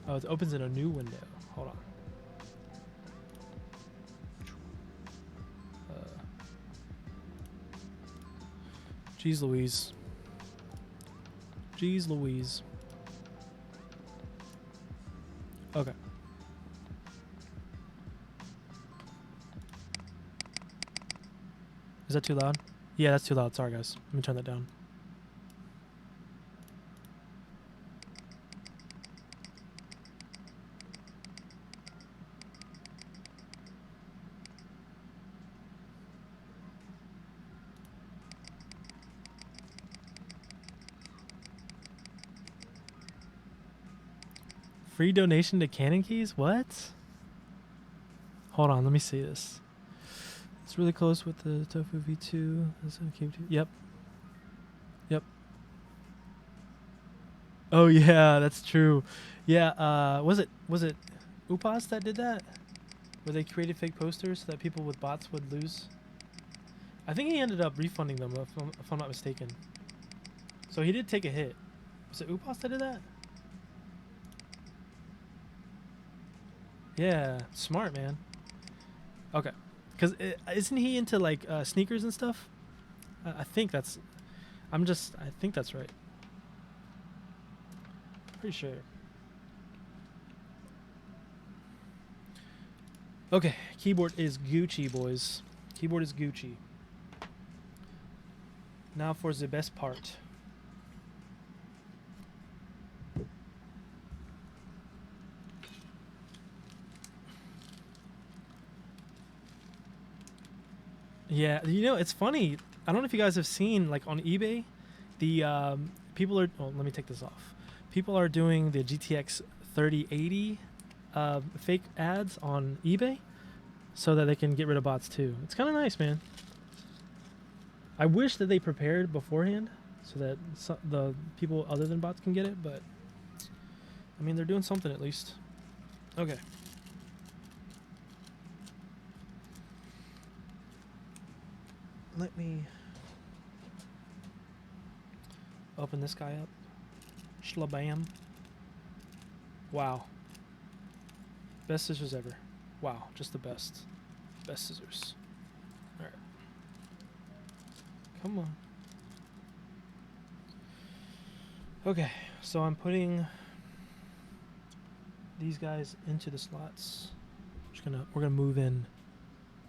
Oh, it opens in a new window. Hold on. Jeez Louise. Jeez Louise. Okay. Is that too loud? Yeah, that's too loud. Sorry, guys. Let me turn that down. Free donation to CannonKeys? What? Hold on, let me see this. It's really close with the Tofu V2. Yep. Yep. Oh yeah, that's true. Yeah, was it Upas that did that? Where they created fake posters so that people with bots would lose? I think he ended up refunding them if I'm not mistaken. So he did take a hit. Was it Upas that did that? Yeah, smart, man. Okay. Because isn't he into like sneakers and stuff? I think that's... I think that's right. Pretty sure. Okay, keyboard is Gucci, boys. Keyboard is Gucci. Now for the best part. Yeah, you know, it's funny. I don't know if you guys have seen, like, on eBay, the people are... Oh, let me take this off. People are doing the GTX 3080 fake ads on eBay so that they can get rid of bots, too. It's kind of nice, man. I wish that they prepared beforehand so that the people other than bots can get it, but... I mean, they're doing something at least. Okay. Let me open this guy up. Shlabam. Wow. Best scissors ever. Wow, just the best. Best scissors. Alright. Come on. Okay, so I'm putting these guys into the slots. We're gonna move in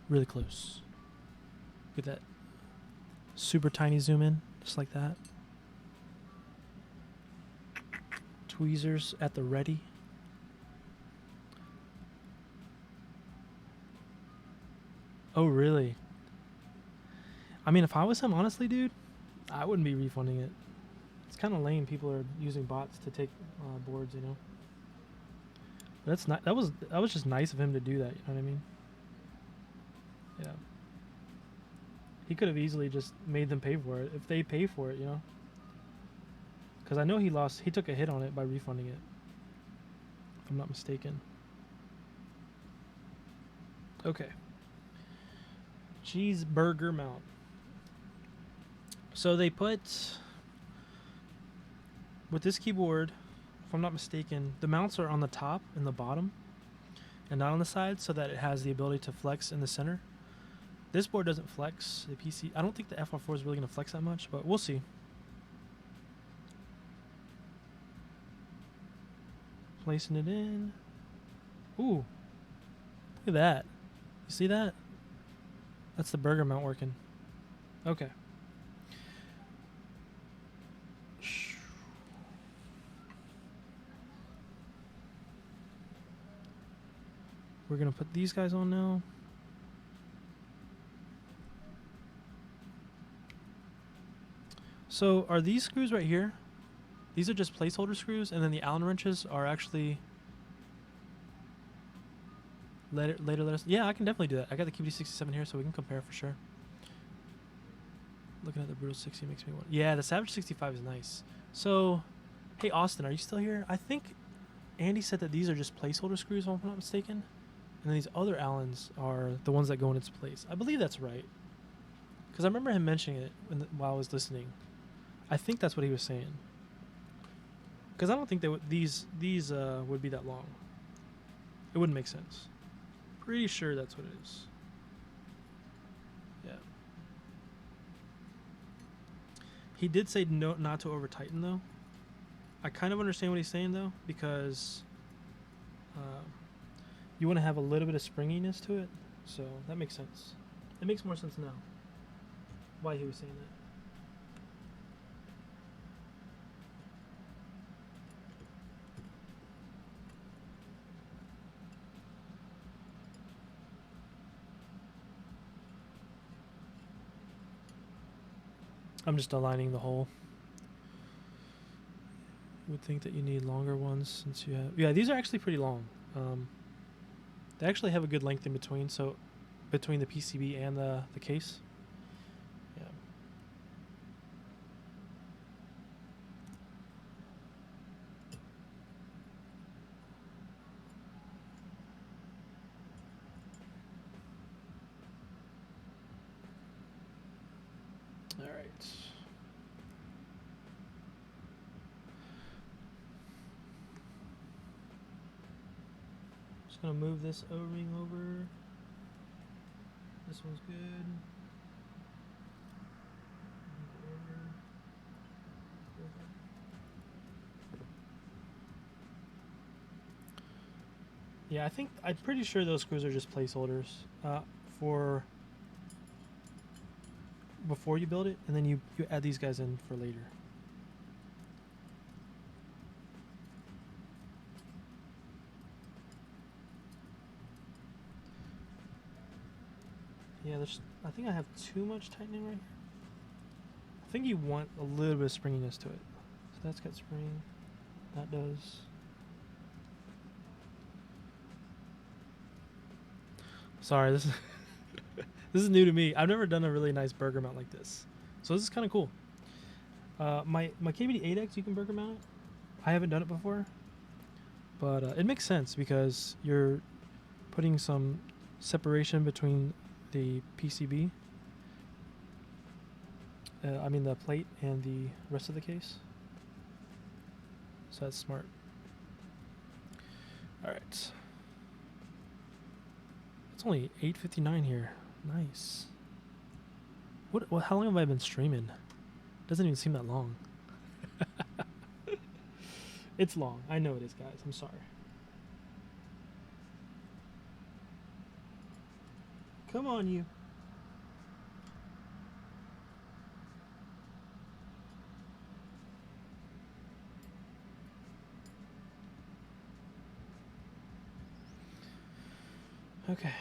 really close. Look at that. Super tiny zoom in, just like that. Tweezers at the ready. Oh, really? I mean, if I was him, honestly, dude, I wouldn't be refunding it. It's kind of lame. People are using bots to take boards, you know. But that's not. That was just nice of him to do that. You know what I mean? Yeah. He could have easily just made them pay for it if they pay for it, you know. Because I know he lost. He took a hit on it by refunding it. If I'm not mistaken. Okay. Cheeseburger mount. So they put, with this keyboard, if I'm not mistaken, the mounts are on the top and the bottom and not on the side, so that it has the ability to flex in the center. This board doesn't flex. The PC, I don't think the FR4 is really going to flex that much, but we'll see. Placing it in. Ooh. Look at that. You see that? That's the burger mount working. Okay. We're going to put these guys on now. So are these screws right here? These are just placeholder screws, and then the Allen wrenches are actually... Later let us... Yeah, I can definitely do that. I got the QBD67 here, so we can compare for sure. Looking at the Brutal 60 makes me want... Yeah, the Savage 65 is nice. So, hey, Austin, are you still here? I think Andy said that these are just placeholder screws, if I'm not mistaken. And then these other Allens are the ones that go in its place. I believe that's right. Because I remember him mentioning it while I was listening. I think that's what he was saying. Because I don't think these would be that long. It wouldn't make sense. Pretty sure that's what it is. Yeah. He did say no, not to over tighten though. I kind of understand what he's saying though, because you want to have a little bit of springiness to it, so that makes sense. It makes more sense now why he was saying that. I'm just aligning the hole. You would think that you need longer ones since you have... Yeah, these are actually pretty long. They actually have a good length in between, so between the PCB and the case. Yeah. All right. Just gonna move this O-ring over. This one's good. Yeah, I'm pretty sure those screws are just placeholders for before you build it, and then you add these guys in for later. Yeah, I think I have too much tightening right here. I think you want a little bit of springiness to it. So that's got spring. That does. Sorry, this is this is new to me. I've never done a really nice burger mount like this, so this is kind of cool. My KBD 8X, you can burger mount it. I haven't done it before, but it makes sense because you're putting some separation between the PCB. I mean the plate and the rest of the case. So that's smart. All right. It's only 8:59 here. Nice. What? How long have I been streaming? Doesn't even seem that long. It's long. I know it is, guys. I'm sorry. Come on, you. Okay.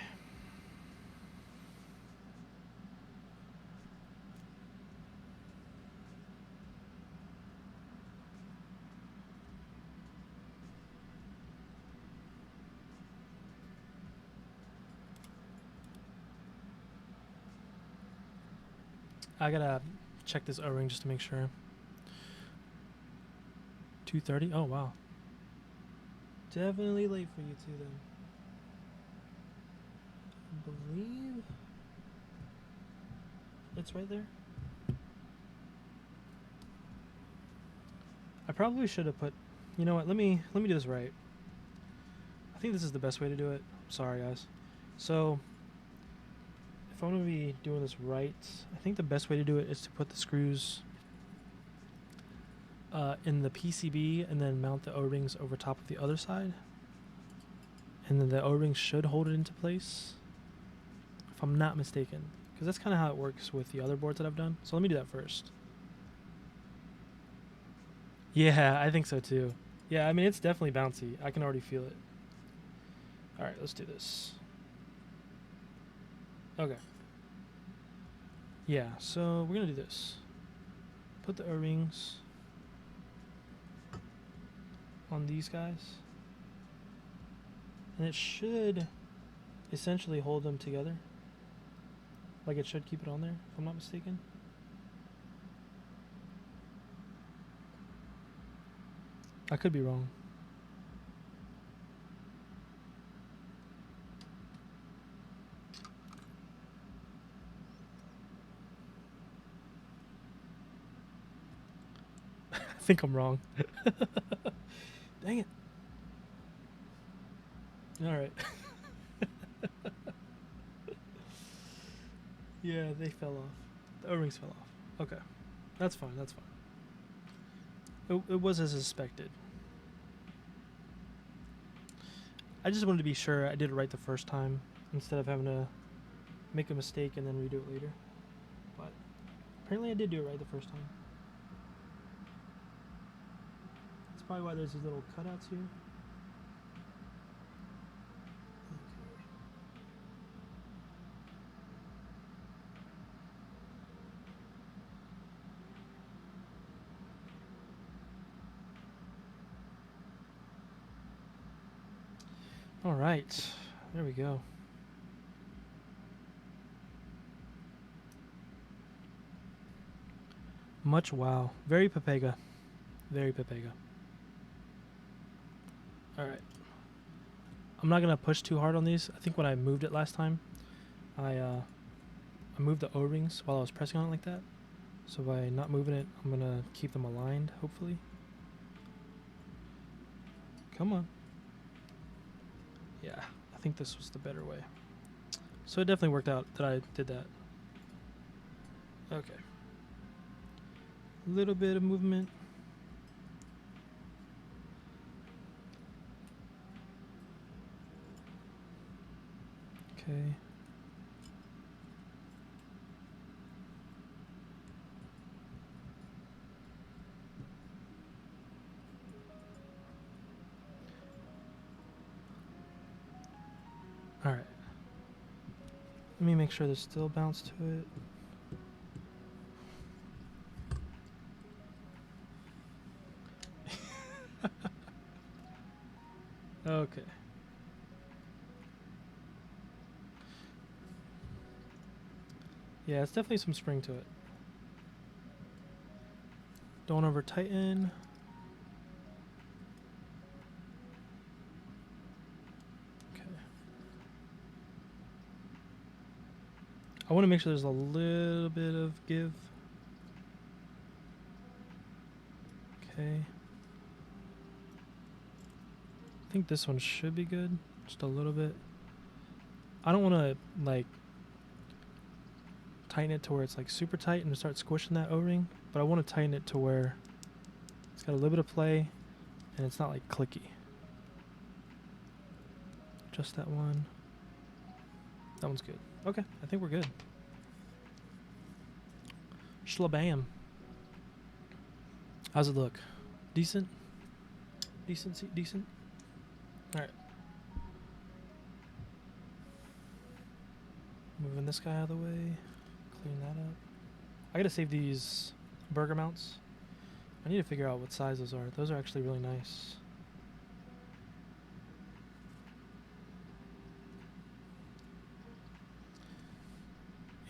I gotta check this O-ring just to make sure. 2:30. Oh wow. Definitely late for you two then. I believe it's right there. I probably should have put. You know what? Let me do this right. I think this is the best way to do it. Sorry, guys. So, if I'm gonna be doing this right, I think the best way to do it is to put the screws in the PCB and then mount the O-rings over top of the other side. And then the O-rings should hold it into place, if I'm not mistaken. Because that's kind of how it works with the other boards that I've done. So let me do that first. Yeah, I think so too. Yeah, I mean, it's definitely bouncy. I can already feel it. Alright, let's do this. Okay. Yeah, so we're going to do this. Put the O-rings on these guys. And it should essentially hold them together. Like it should keep it on there, if I'm not mistaken. I could be wrong. I think I'm wrong. Dang it. Alright. Yeah, they fell off. The O-rings fell off. Okay. That's fine, that's fine. It was as suspected. I just wanted to be sure I did it right the first time instead of having to make a mistake and then redo it later. But apparently I did do it right the first time. That's probably why there's these little cutouts here. All right, there we go. Much wow. Very Pepega. Very Pepega. All right. I'm not gonna push too hard on these. I think when I moved it last time, I moved the O-rings while I was pressing on it like that. So by not moving it, I'm gonna keep them aligned, hopefully. Come on. Yeah, I think this was the better way. So it definitely worked out that I did that. Okay. A little bit of movement. Okay. All right. Let me make sure there's still bounce to it. Okay. Yeah, it's definitely some spring to it. Don't over tighten. Okay. I want to make sure there's a little bit of give. Okay. I think this one should be good. Just a little bit. I don't want to like tighten it to where it's like super tight and start squishing that O-ring, but I want to tighten it to where it's got a little bit of play And it's not like clicky. Just that one. That one's good. Okay, I think we're good. Shlabam. How's it look? Decent? Decent? Decent? Alright. Moving this guy out of the way. Clean that up. I gotta save these burger mounts. I need to figure out what size those are. Those are actually really nice.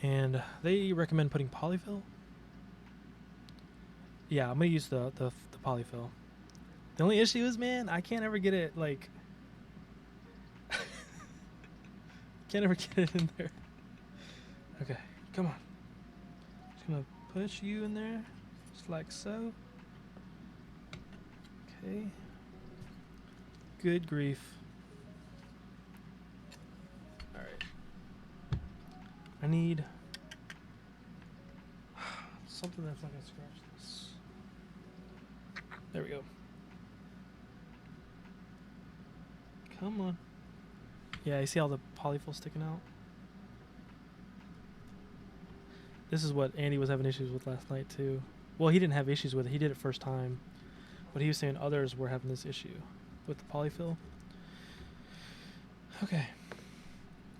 And they recommend putting polyfill. Yeah, I'm gonna use the polyfill. The only issue is, man, I can't ever get it like can't ever get it in there. Okay, come on. Just gonna push you in there, just like so. Okay. Good grief. Alright. I need something that's not gonna scratch this. There we go. Come on. Yeah, you see all the polyfill sticking out? This is what Andy was having issues with last night too. Well, he didn't have issues with it. He did it first time. But he was saying others were having this issue with the polyfill. Okay.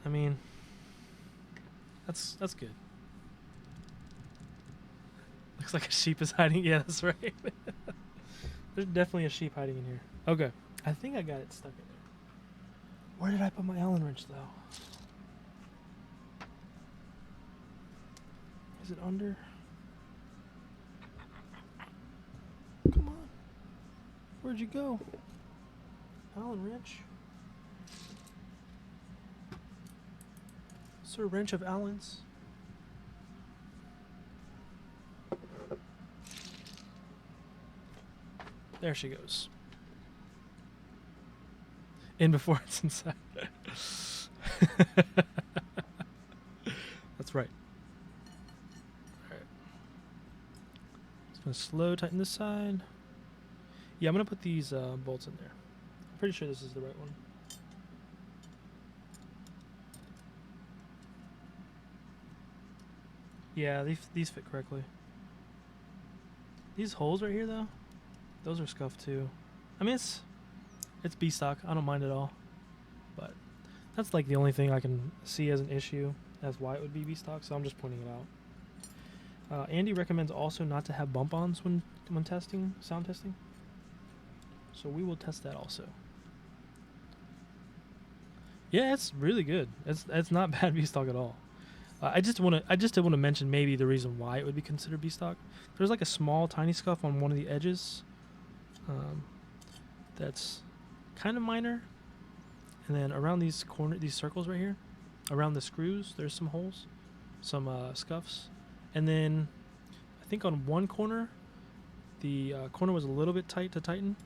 I mean, that's good. Looks like a sheep is hiding. Yeah, that's right. There's definitely a sheep hiding in here. Okay. I think I got it stuck in there. Where did I put my Allen wrench, though? Is it under? Come on. Where'd you go? Allen wrench? Sir Wrench of Allen's. There she goes. In before it's inside. That's right. Alright. Just gonna slow tighten this side. Yeah, I'm gonna put these bolts in there. I'm pretty sure this is the right one. Yeah, these fit correctly. These holes right here, though, those are scuffed too. I mean, it's B stock. I don't mind at all. But that's like the only thing I can see as an issue as why it would be B stock. So I'm just pointing it out. Andy recommends also not to have bump-ons when testing, sound testing. So we will test that also. Yeah, it's really good. It's not bad B stock at all. I just did want to mention maybe the reason why it would be considered B stock. There's like a small, tiny scuff on one of the edges. That's kind of minor. And then around these circles right here, around the screws, there's some holes, some scuffs. And then I think on one corner, the corner was a little bit tight to tighten.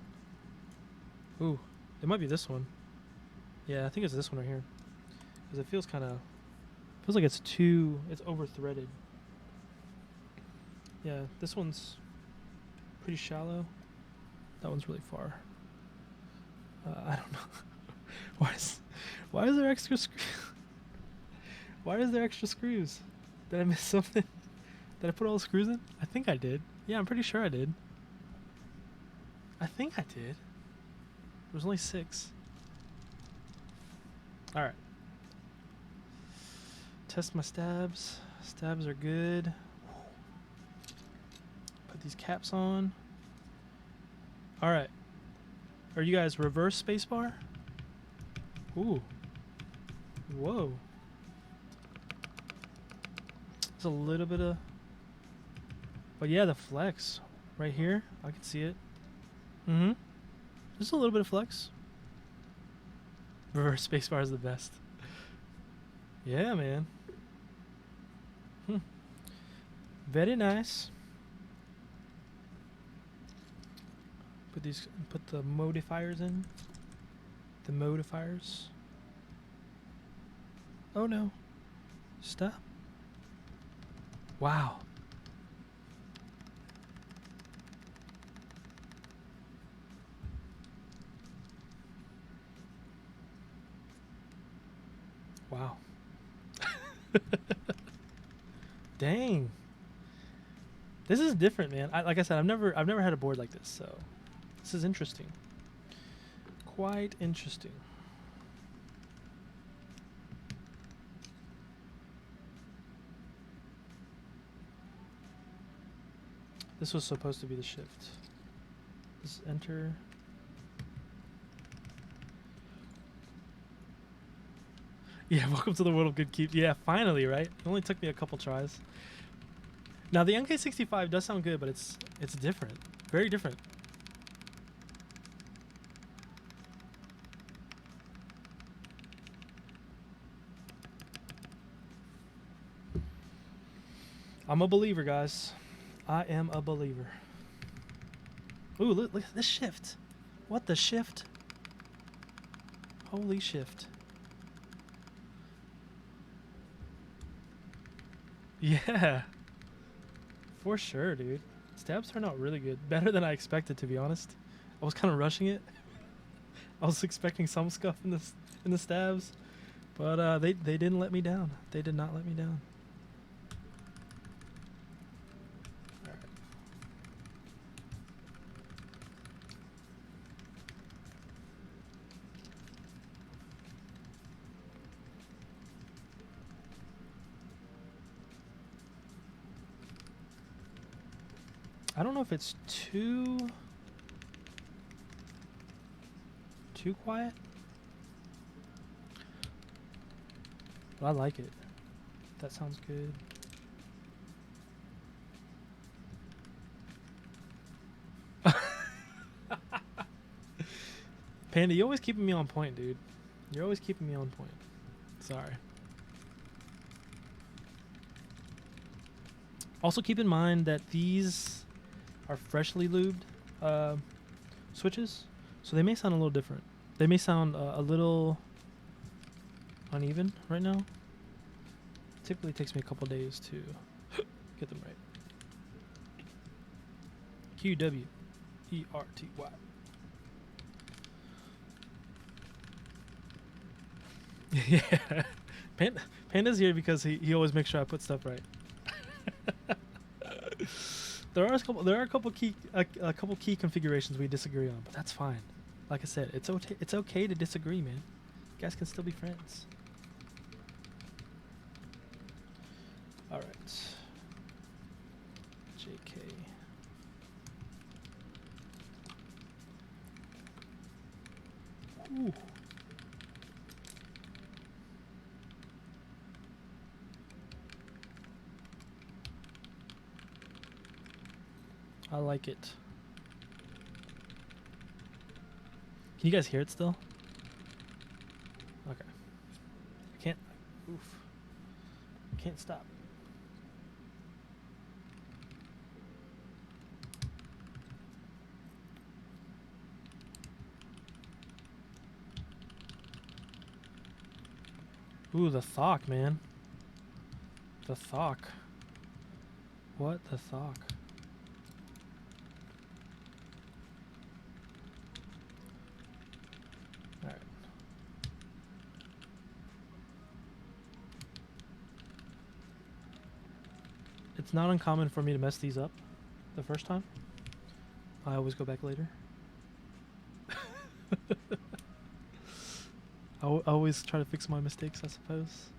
Ooh, it might be this one. Yeah, I think it's this one right here. Because it feels like it's over threaded. Yeah, this one's pretty shallow. That one's really far. I don't know. Why is there extra screws? Why is there extra screws? Did I miss something? Did I put all the screws in? I think I did. Yeah, I'm pretty sure I did. I think I did. There was only 6. Alright. Test my stabs. Stabs are good. Put these caps on. Alright. Are you guys reverse spacebar? Ooh. Whoa. There's a little bit of... But yeah, the flex. Right here. I can see it. Mm-hmm. Just a little bit of flex. Reverse spacebar is the best. Yeah, man. Very nice. Put the modifiers in. The modifiers. Oh no. Stop. Wow. Wow. Dang. This is different, man. Like I said, I've never had a board like this, so this is interesting. Quite interesting. This was supposed to be the shift. Just enter. Yeah, welcome to the world of good keep. Yeah, finally, right? It only took me a couple tries. Now the MK65 does sound good, but it's different. Very different. I'm a believer, guys. I am a believer. Ooh, look at this shift. What the shift? Holy shift. Yeah. For sure, dude. Stabs turned out really good. Better than I expected, to be honest. I was kind of rushing it. I was expecting some scuff in the stabs, but they didn't let me down. They did not let me down. All right. I don't know if it's too quiet, but I like it. That sounds good. Panda, you always keeping me on point, dude. You're always keeping me on point. Sorry. Also keep in mind that these are freshly lubed switches, so they may sound a little different. They may sound a little uneven right now. Typically takes me a couple days to get them right. QWERTY. Yeah. Panda's here because he always makes sure I put stuff right. There are a couple key configurations we disagree on, but that's fine. Like I said, it's okay to disagree, man. You guys can still be friends. All right. JK. Ooh. I like it. Can you guys hear it still? Okay. I can't. Oof. I can't stop. Ooh, the thock, man. The thock. What the thock? Alright. It's not uncommon for me to mess these up the first time. I always go back later. I always try to fix my mistakes, I suppose.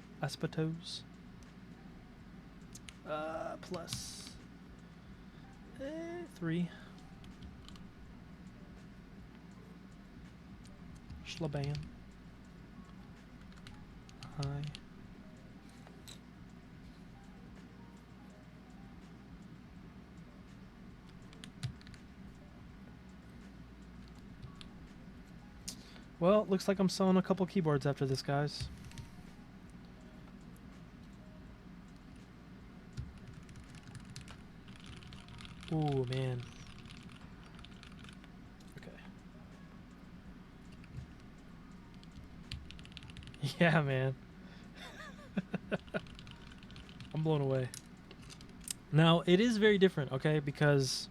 Plus 3. Schlabam. Hi. Well, looks like I'm selling a couple keyboards after this, guys. Ooh, man. Okay. Yeah, man. I'm blown away. Now, it is very different, okay? Because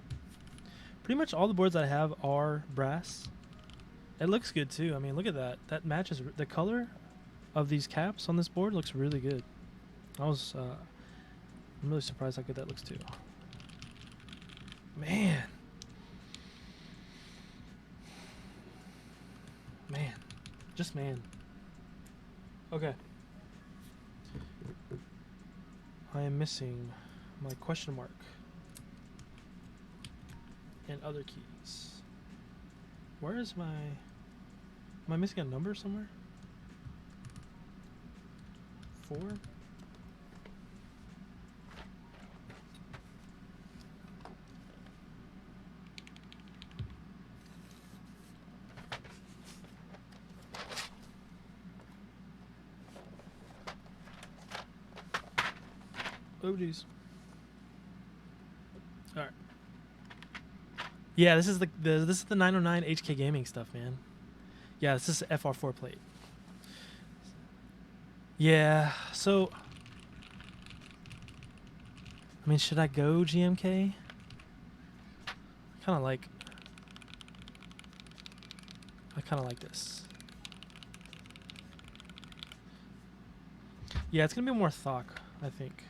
pretty much all the boards I have are brass. It looks good, too. I mean, look at that. That matches the color. of these caps on this board looks really good. I'm really surprised how good that looks too. Man. Man. Just man. Okay. I am missing my question mark and other keys. Where is my... Am I missing a number somewhere? 4? Oh geez. All right. Yeah, this is the 909 HK Gaming stuff, man. Yeah, this is FR4 plate. Yeah, so I mean, should I go GMK? I kind of like this. Yeah, it's gonna be more Thok, I think.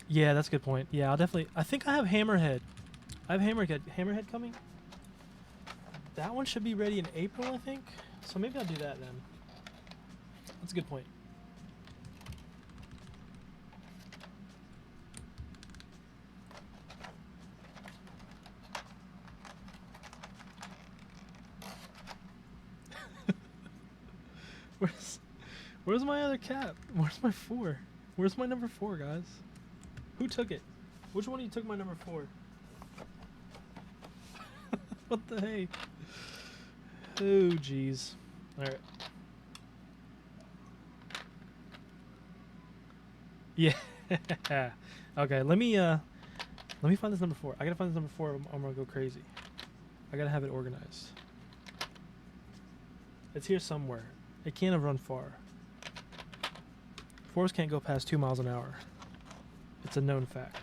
Yeah, that's a good point. Yeah, I'll definitely... I think I have Hammerhead. I have Hammerhead coming. That one should be ready in April, I think. So maybe I'll do that then. That's a good point. Where's my other cap? Where's my 4? Where's my number 4, guys? Who took it? Which one of you took my number 4? What the hey? Oh, jeez. All right. Yeah. Okay. Let me find this number 4. I gotta find this number 4. I'm gonna go crazy. I gotta have it organized. It's here somewhere. It can't have run far. 4s can't go past 2 miles an hour. It's a known fact.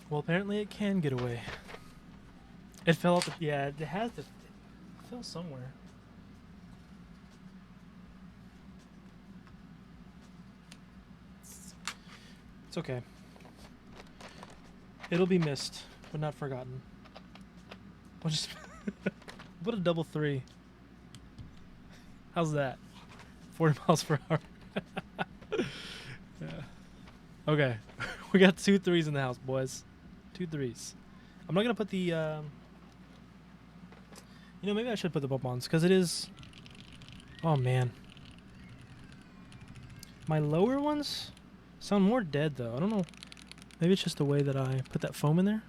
Well, apparently it can get away. It fell off. Yeah, it has to. It fell somewhere. It's okay. It'll be missed, but not forgotten. We'll just put a double 3. How's that? 40 miles per hour. Yeah. Okay, we got 2 3s in the house, boys. 2 3s. I'm not gonna put the. You know, maybe I should put the bump-ons because it is. Oh man. My lower ones sound more dead though. I don't know. Maybe it's just the way that I put that foam in there.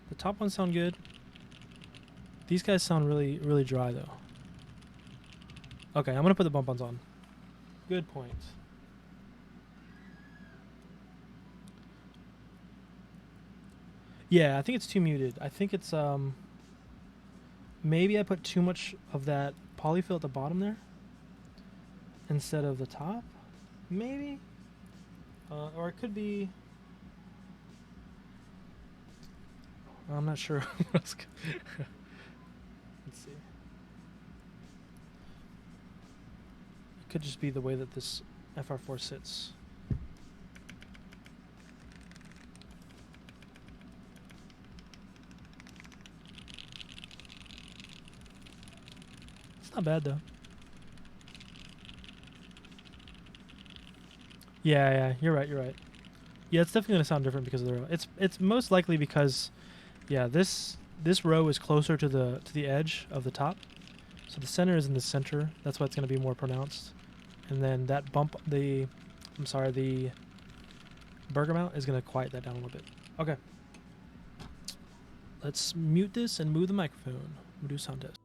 The top ones sound good. These guys sound really, really dry though. Okay, I'm gonna put the bump-ons on. Good point. Yeah, I think it's too muted. I think it's maybe I put too much of that polyfill at the bottom there instead of the top. Maybe. Or it could be. I'm not sure. Let's see. It could just be the way that this FR4 sits. It's not bad though. Yeah, you're right. Yeah, it's definitely gonna sound different because of the row. It's most likely because, yeah, this row is closer to the edge of the top, so the center is in the center. That's why it's gonna be more pronounced. And then that bump, the burger mount is gonna quiet that down a little bit. Okay. Let's mute this and move the microphone. We'll do sound test.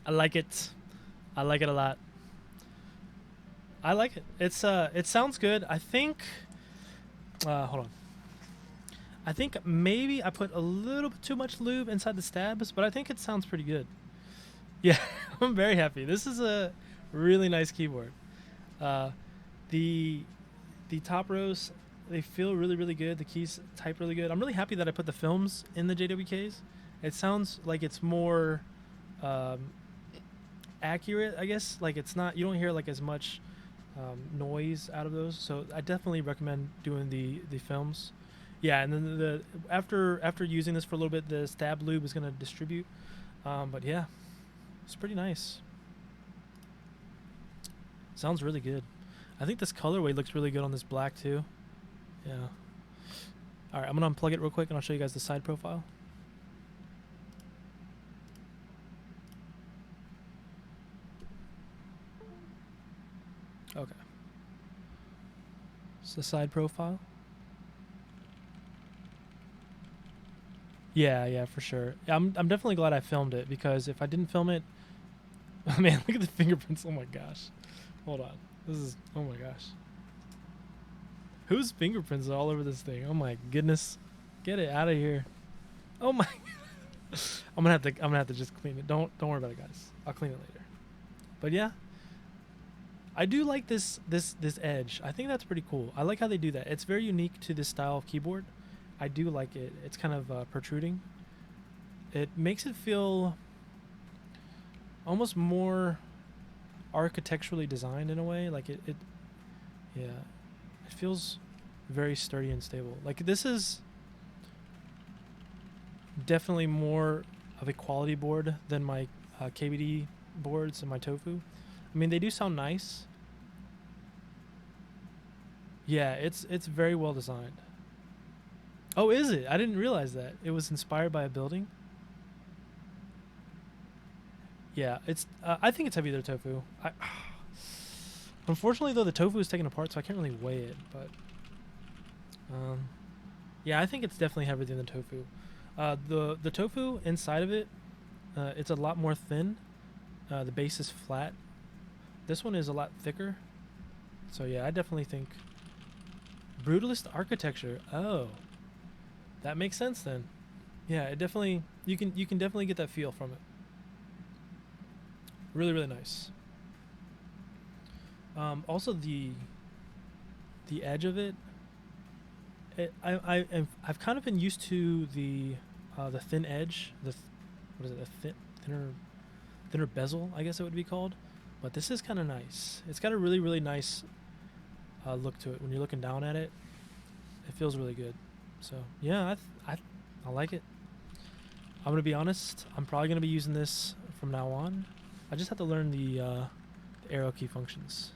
I like it. I like it a lot. I like it. It sounds good. I think hold on. I think maybe I put a little bit too much lube inside the stabs, but I think it sounds pretty good. Yeah, I'm very happy. This is a really nice keyboard. Uh, the top rows, they feel really good. The keys type really good. I'm really happy that I put the films in the JWKs. It sounds like it's more um, accurate, I guess. Like it's not, you don't hear like as much noise out of those. So I definitely recommend doing the films. Yeah, and then the after using this for a little bit, the stab lube is gonna distribute. But yeah, it's pretty nice. Sounds really good. I think this colorway looks really good on this black too. Yeah. All right, I'm gonna unplug it real quick and I'll show you guys the side profile. Okay. It's the side profile. Yeah, for sure. I'm definitely glad I filmed it because if I didn't film it, man, look at the fingerprints. Oh my gosh. Hold on. This is, oh my gosh. Whose fingerprints are all over this thing? Oh my goodness. Get it out of here. Oh my. I'm gonna have to just clean it. Don't worry about it, guys. I'll clean it later. But yeah, I do like this edge. I think that's pretty cool. I like how they do that. It's very unique to this style of keyboard. I do like it. It's kind of protruding. It makes it feel almost more architecturally designed in a way. Like it yeah. It feels very sturdy and stable. Like this is definitely more of a quality board than my KBD boards and my Tofu. I mean, they do sound nice. Yeah, it's very well designed. Oh, is it? I didn't realize that. It was inspired by a building. Yeah, it's. I think it's heavier than Tofu. Unfortunately, though, the Tofu is taken apart, so I can't really weigh it. But yeah, I think it's definitely heavier than the Tofu. The Tofu inside of it, it's a lot more thin. The base is flat. This one is a lot thicker. So yeah, I definitely think brutalist architecture. Oh, that makes sense then. Yeah, it definitely you can definitely get that feel from it. Really, really nice. Also the edge of it. I've kind of been used to the thin edge. What is it? A thinner bezel, I guess it would be called. But this is kind of nice. It's got a really, really nice look to it. When you're looking down at it, it feels really good. So yeah, I like it. I'm gonna be honest. I'm probably gonna be using this from now on. I just have to learn the arrow key functions.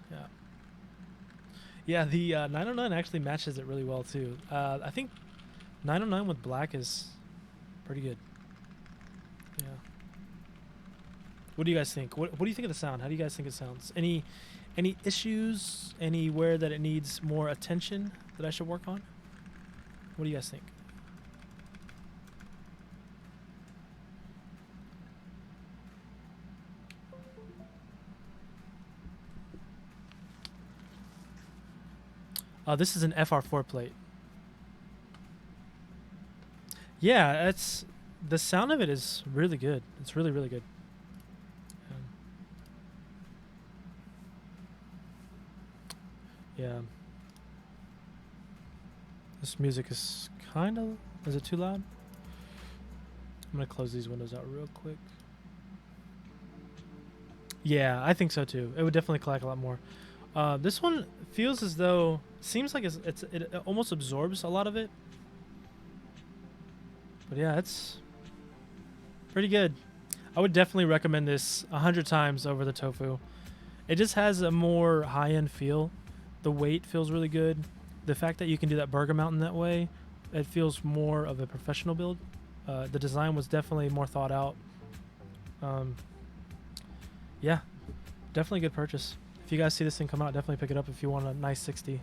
Yeah, the 909 actually matches it really well too. I think 909 with black is pretty good. Yeah. What do you guys think? What do you think of the sound? How do you guys think it sounds? Any issues? Anywhere that it needs more attention that I should work on? What do you guys think? This is an FR4 plate. Yeah, the sound of it is really good. It's really, really good. Yeah. This music is kind of... Is it too loud? I'm going to close these windows out real quick. Yeah, I think so too. It would definitely clack a lot more. This one feels as though... Seems like it almost absorbs a lot of it. But yeah, it's pretty good. I would definitely recommend this 100 times over the Tofu. It just has a more high-end feel. The weight feels really good. The fact that you can do that burger mountain that way, it feels more of a professional build. The design was definitely more thought out. Yeah, definitely a good purchase. If you guys see this thing come out, definitely pick it up if you want a nice 60.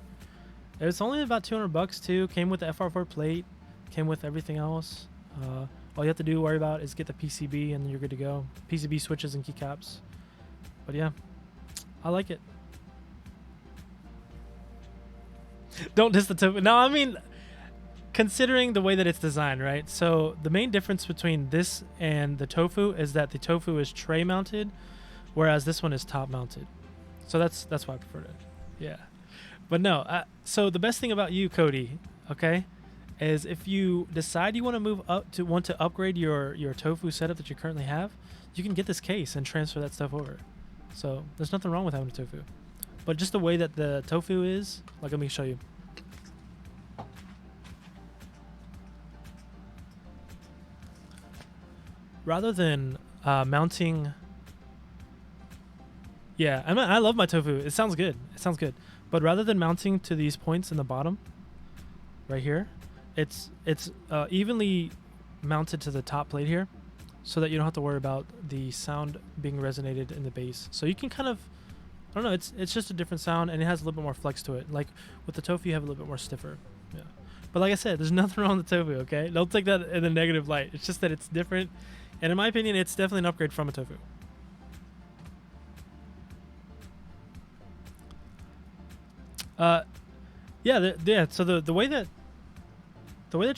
It's only about $200 too. Came with the FR4 plate. Came with everything else. All you have to worry about is get the PCB and you're good to go. PCB switches and keycaps. But yeah, I like it. Don't diss the Tofu. No, I mean, considering the way that it's designed, right? So the main difference between this and the Tofu is that the Tofu is tray mounted, whereas this one is top mounted. So that's why I prefer it. Yeah. But no, so the best thing about you, Cody, okay, is if you decide you want to upgrade your Tofu setup that you currently have, you can get this case and transfer that stuff over. So there's nothing wrong with having a Tofu. But just the way that the Tofu is, like, let me show you. Rather than mounting... Yeah, I love my Tofu. It sounds good. It sounds good. But rather than mounting to these points in the bottom, right here, it's evenly mounted to the top plate here, so that you don't have to worry about the sound being resonated in the bass. So you can kind of, I don't know, it's just a different sound, and it has a little bit more flex to it. Like with the Tofu, you have a little bit more stiffer. Yeah. But like I said, there's nothing wrong with the Tofu, okay? Don't take that in a negative light. It's just that it's different, and in my opinion, it's definitely an upgrade from a Tofu. Yeah. So the way that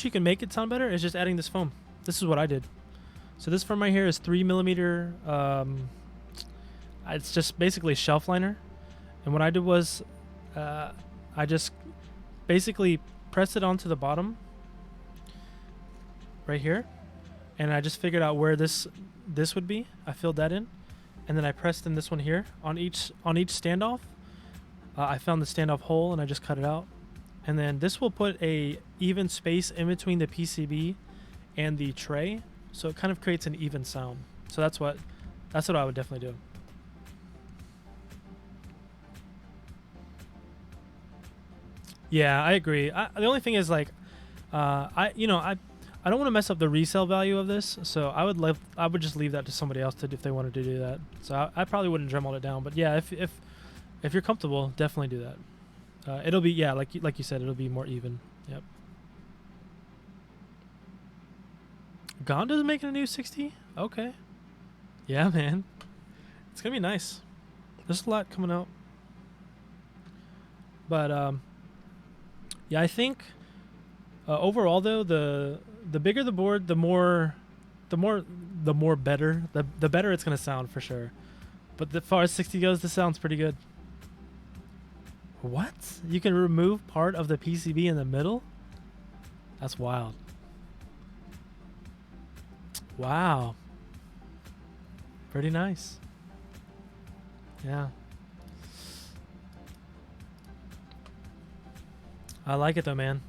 you can make it sound better is just adding this foam. This is what I did. So this foam right here is 3mm. It's just basically shelf liner, and what I did was, I just basically pressed it onto the bottom, right here, and I just figured out where this would be. I filled that in, and then I pressed in this one here on each standoff. I found the standoff hole and I just cut it out, and then this will put a even space in between the PCB and the tray, so it kind of creates an even sound. So that's what I would definitely do. Yeah, I agree. The only thing is like, I don't want to mess up the resale value of this, so I would just leave that to somebody else to if they wanted to do that. So I probably wouldn't Dremel it down, but yeah, if you're comfortable, definitely do that. It'll be like you said, it'll be more even. Yep. Gonda's making a new 60. Okay. Yeah, man. It's gonna be nice. There's a lot coming out. But yeah, I think overall though, the bigger the board, the more better. The better it's gonna sound for sure. But as far as 60 goes, this sounds pretty good. What? You can remove part of the PCB in the middle? That's wild. Wow. Pretty nice. Yeah. I like it though, man.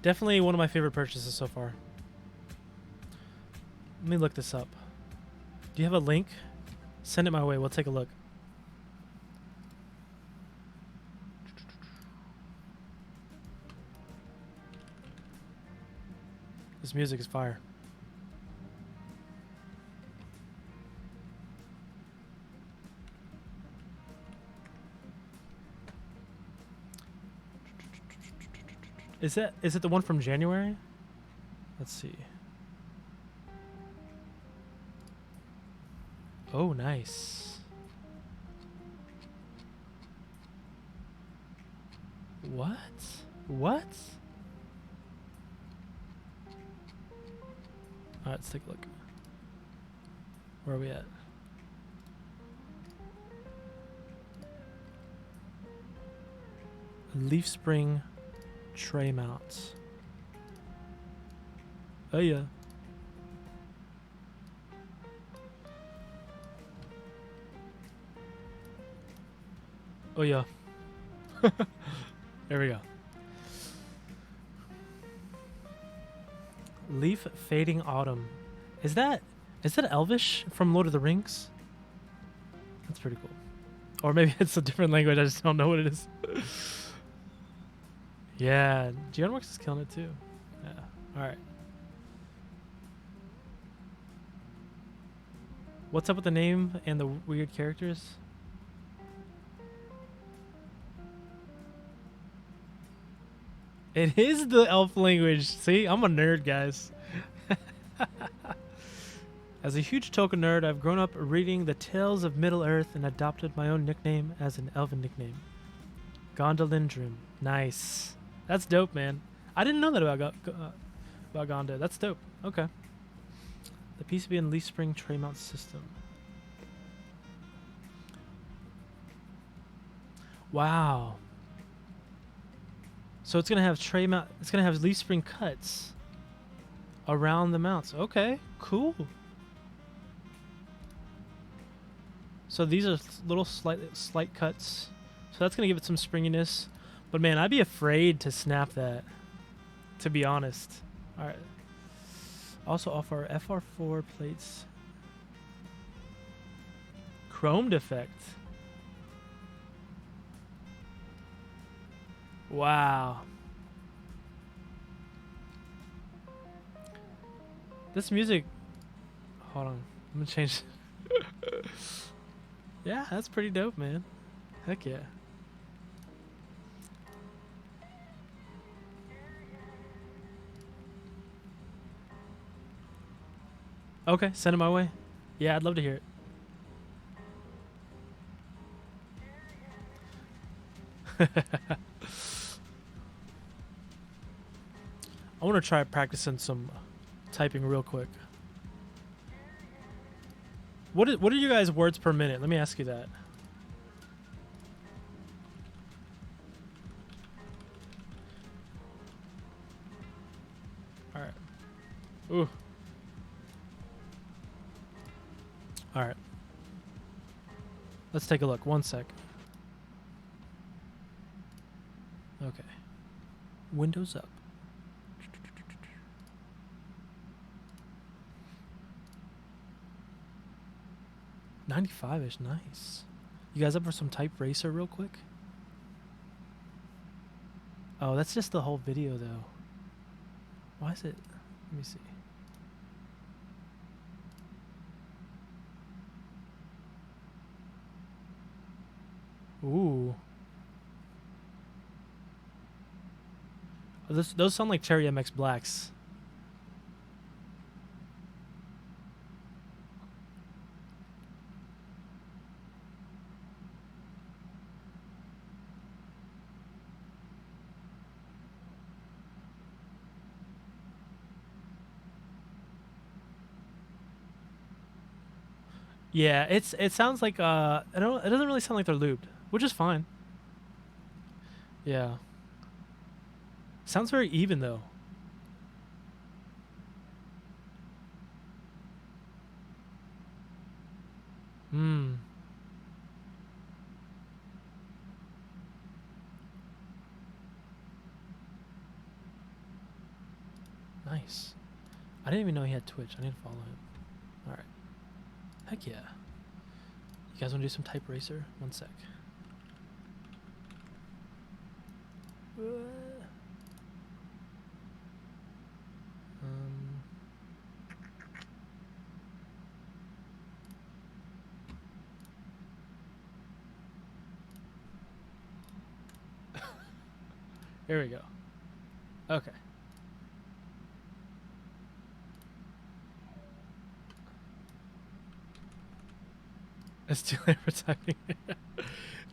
Definitely one of my favorite purchases so far. Let me look this up. Do you have a link? Send it my way. We'll take a look. This music is fire. Is it the one from January? Let's see. Oh, nice. What? What? All right, let's take a look. Where are we at? Leaf spring tray mounts. Oh yeah. Oh yeah. There we go. Leaf fading autumn. Is that Elvish from Lord of the Rings? That's pretty cool. Or maybe it's a different language. I just don't know what it is. Yeah, Geonworks is killing it too. Yeah. All right. What's up with the name and the weird characters? It is the elf language. See, I'm a nerd, guys. As a huge Tolkien nerd, I've grown up reading the Tales of Middle-earth and adopted my own nickname as an elven nickname. Gondolindrim. Nice. That's dope, man. I didn't know that about Gonda. That's dope. Okay. The PCB and leaf spring tray mount system. Wow. So it's gonna have tray mount. It's gonna have leaf spring cuts around the mounts. Okay, cool. So these are little slight cuts. So that's gonna give it some springiness. But man, I'd be afraid to snap that, to be honest. All right. Also offer FR4 plates. Chromed effect. Wow. This music. Hold on. I'm gonna change. Yeah, that's pretty dope, man. Heck yeah. Okay, send it my way. Yeah, I'd love to hear it. I want to try practicing some typing real quick. What are you guys' words per minute? Let me ask you that. All right. Ooh. All right. Let's take a look. 1 sec. Okay. Windows up. $95-ish, nice. You guys up for some Type Racer real quick? Oh, that's just the whole video though. Why is it? Let me see. Ooh. Oh, those sound like Cherry MX Blacks. Yeah, it sounds like it doesn't really sound like they're lubed, which is fine. Yeah. Sounds very even though. Hmm. Nice. I didn't even know he had Twitch. I need to follow him. All right. Heck yeah. You guys want to do some Type Racer? One sec. Here we go. Okay. It's too late for typing.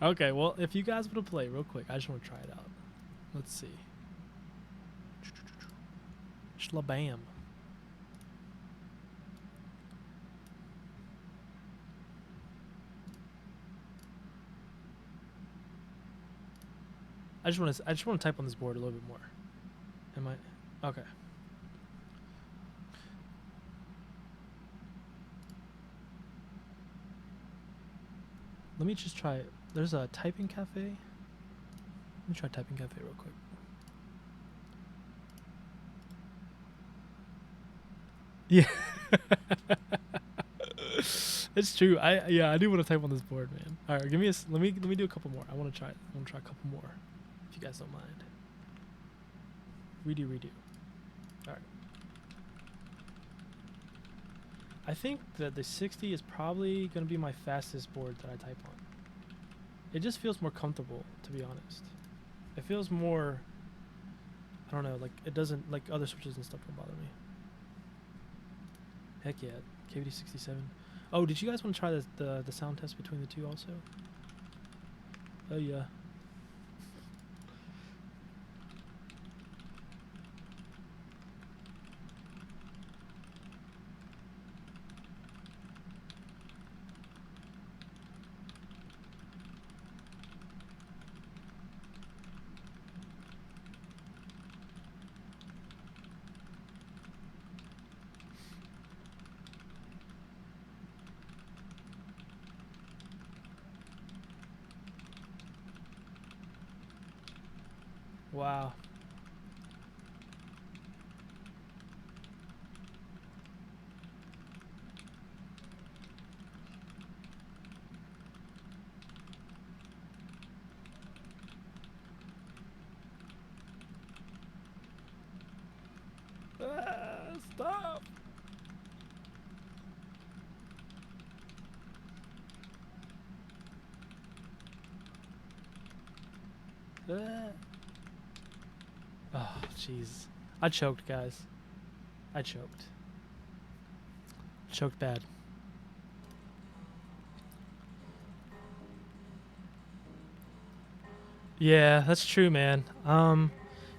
Okay, well, if you guys want to play real quick, I just want to try it out. Let's see. Shlabam. I just want to type on this board a little bit more. Am I? Okay. Let me just try. There's a typing cafe. Let me try typing cafe real quick. Yeah. It's true. I do want to type on this board, man. All right, give me let me do a couple more. I want to try it. I want to try a couple more. If you guys don't mind. Redo. All right. I think that the 60 is probably going to be my fastest board that I type on. It just feels more comfortable, to be honest. It feels more, I don't know, like it doesn't, like other switches and stuff don't bother me. Heck yeah, KVD67. Oh, did you guys want to try the sound test between the two also? Oh yeah. Wow. Stop. Oh, jeez. I choked, guys. I choked. Choked bad. Yeah, that's true, man.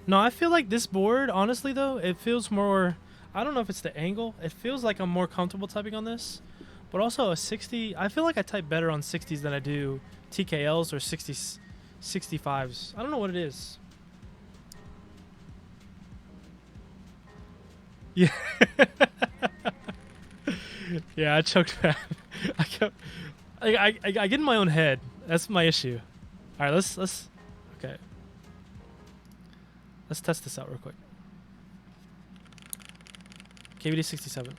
No, I feel like this board, honestly, though, it feels more... I don't know if it's the angle. It feels like I'm more comfortable typing on this. But also a 60... I feel like I type better on 60s than I do TKLs or 65s. I don't know what it is. Yeah. Yeah, I choked bad. I get in my own head. That's my issue. All right, let's okay. Let's test this out real quick. KVD 67.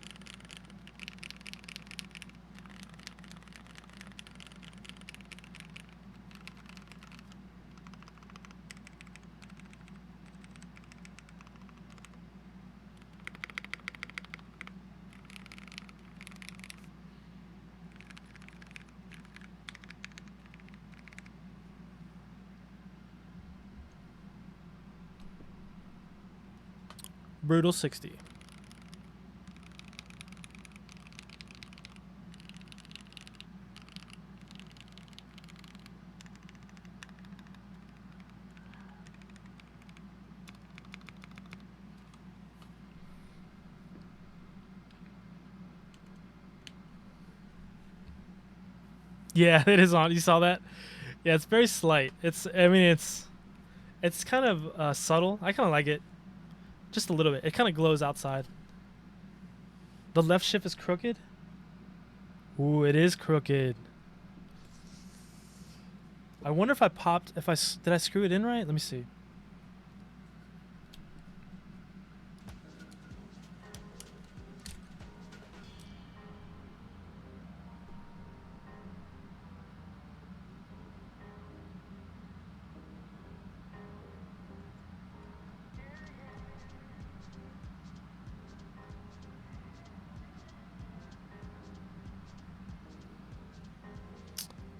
Brutal 60. Yeah, it is on. You saw that? Yeah, it's very slight. I mean, it's kind of subtle. I kind of like it. Just a little bit. It kind of glows outside. The left shift is crooked. Ooh, it is crooked. I wonder if I popped. Did I screw it in right? Let me see.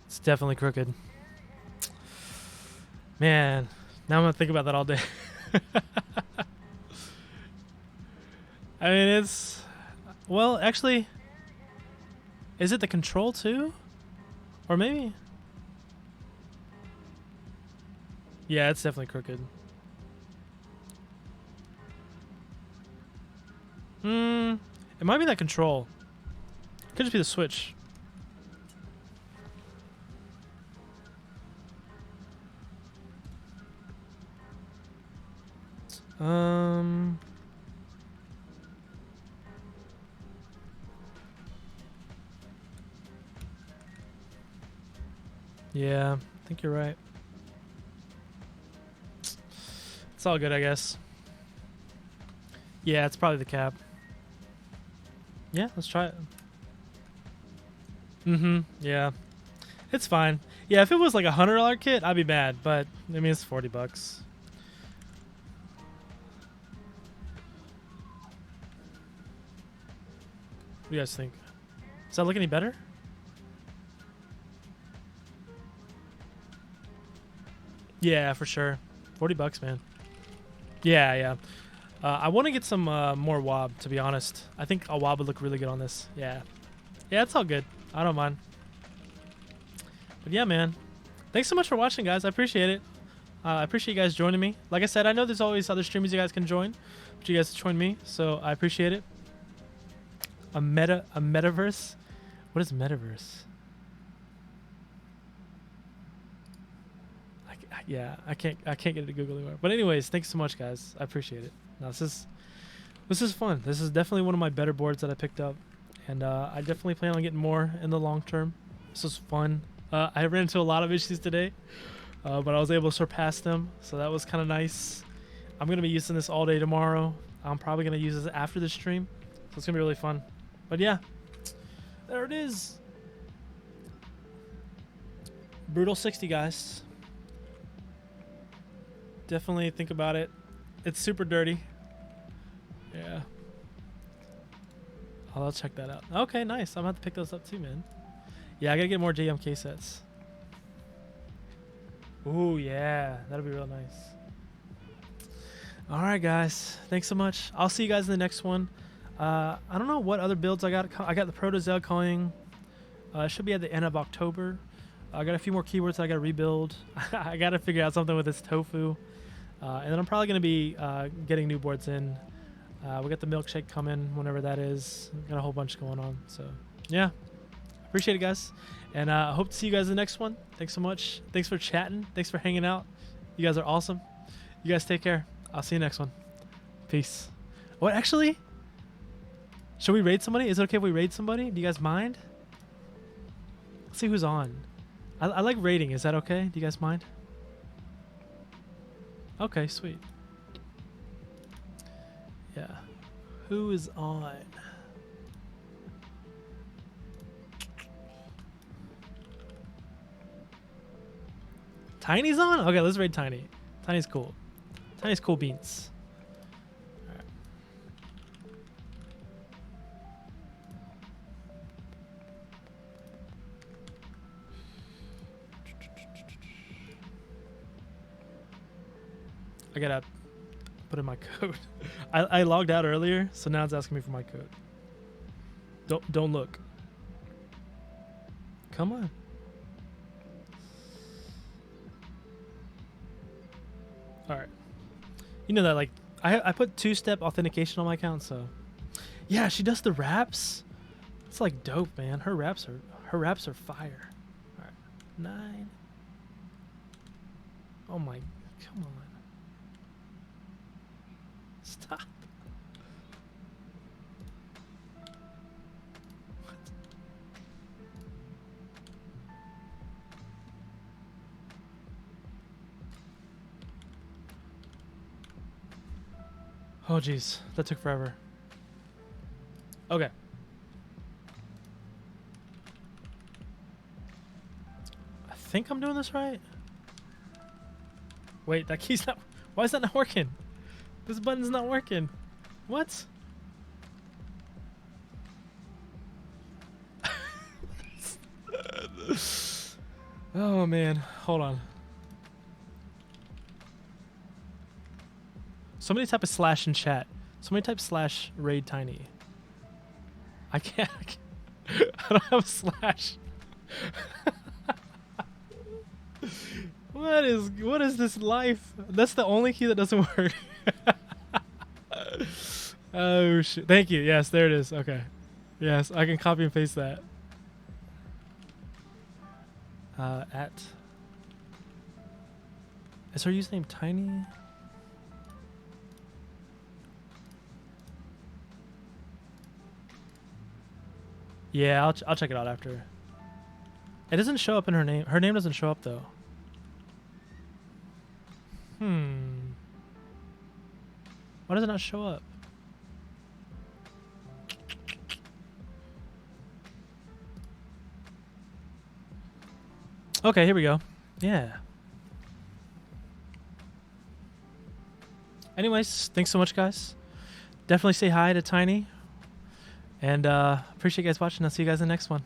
It's definitely crooked. Man, now I'm gonna think about that all day. I mean, well, actually, is it the control too? Or maybe? Yeah, it's definitely crooked. It might be that control. Could just be the switch. Yeah, I think you're right. It's all good, I guess. Yeah, it's probably the cap. Yeah, let's try it. Yeah. It's fine. Yeah, if it was like $100 kit, I'd be mad, but I mean it's $40. What do you guys think? Does that look any better? Yeah, for sure. $40, man. Yeah, yeah. I want to get some more wob, to be honest. I think a wob would look really good on this. Yeah. Yeah, it's all good. I don't mind. But yeah, man. Thanks so much for watching, guys. I appreciate it. I appreciate you guys joining me. Like I said, I know there's always other streamers you guys can join, but you guys join me, so I appreciate it. A metaverse? What is metaverse? Yeah, I can't get it to Google anymore. But anyways, thanks so much, guys. I appreciate it. Now this is fun. This is definitely one of my better boards that I picked up, and I definitely plan on getting more in the long term. This was fun. I ran into a lot of issues today, but I was able to surpass them, so that was kind of nice. I'm gonna be using this all day tomorrow. I'm probably gonna use this after the stream, so it's gonna be really fun. But yeah, there it is. Brutal 60, guys. Definitely think about it. It's super dirty. Yeah. I'll check that out. Okay, nice. I'm gonna have to pick those up too, man. Yeah, I gotta get more JMK sets. Ooh, yeah. That'll be real nice. Alright, guys. Thanks so much. I'll see you guys in the next one. I don't know what other builds I got. I got the Proto-Zel coming. It should be at the end of October. I got a few more keywords I gotta rebuild. I gotta figure out something with this tofu. And then I'm probably going to be getting new boards in. We got the milkshake coming whenever that is. Got a whole bunch going on. So, yeah. Appreciate it, guys. And I hope to see you guys in the next one. Thanks so much. Thanks for chatting. Thanks for hanging out. You guys are awesome. You guys take care. I'll see you next one. Peace. What, actually? Should we raid somebody? Is it okay if we raid somebody? Do you guys mind? Let's see who's on. I like raiding. Is that okay? Do you guys mind? Okay, sweet. Yeah. Who is on? Tiny's on? Okay, let's raid Tiny. Tiny's cool. Tiny's cool beans. All right. I gotta put in my code. I logged out earlier, so now it's asking me for my code. Don't look. Come on. All right. You know that, like, I put two-step authentication on my account, so yeah, she does the raps. It's like dope, man. Her raps are fire. All right, 9. Oh my, come on. Stop. What? Oh jeez, that took forever. Okay. I think I'm doing this right. Wait, that key's not. Why is that not working? This button's not working. What? Oh man, hold on. Somebody type a slash in chat. Somebody type slash raid Tiny. I can't. I don't have a slash. What is this life? That's the only key that doesn't work. Oh shit. Thank you. Yes, there it is. Okay. Yes, I can copy and paste that. Is her username Tiny? Yeah, I'll check it out after. It doesn't show up in her name. Her name doesn't show up though. Why does it not show up? Okay, here we go. Yeah. Anyways, thanks so much, guys. Definitely say hi to Tiny. And appreciate you guys watching. I'll see you guys in the next one.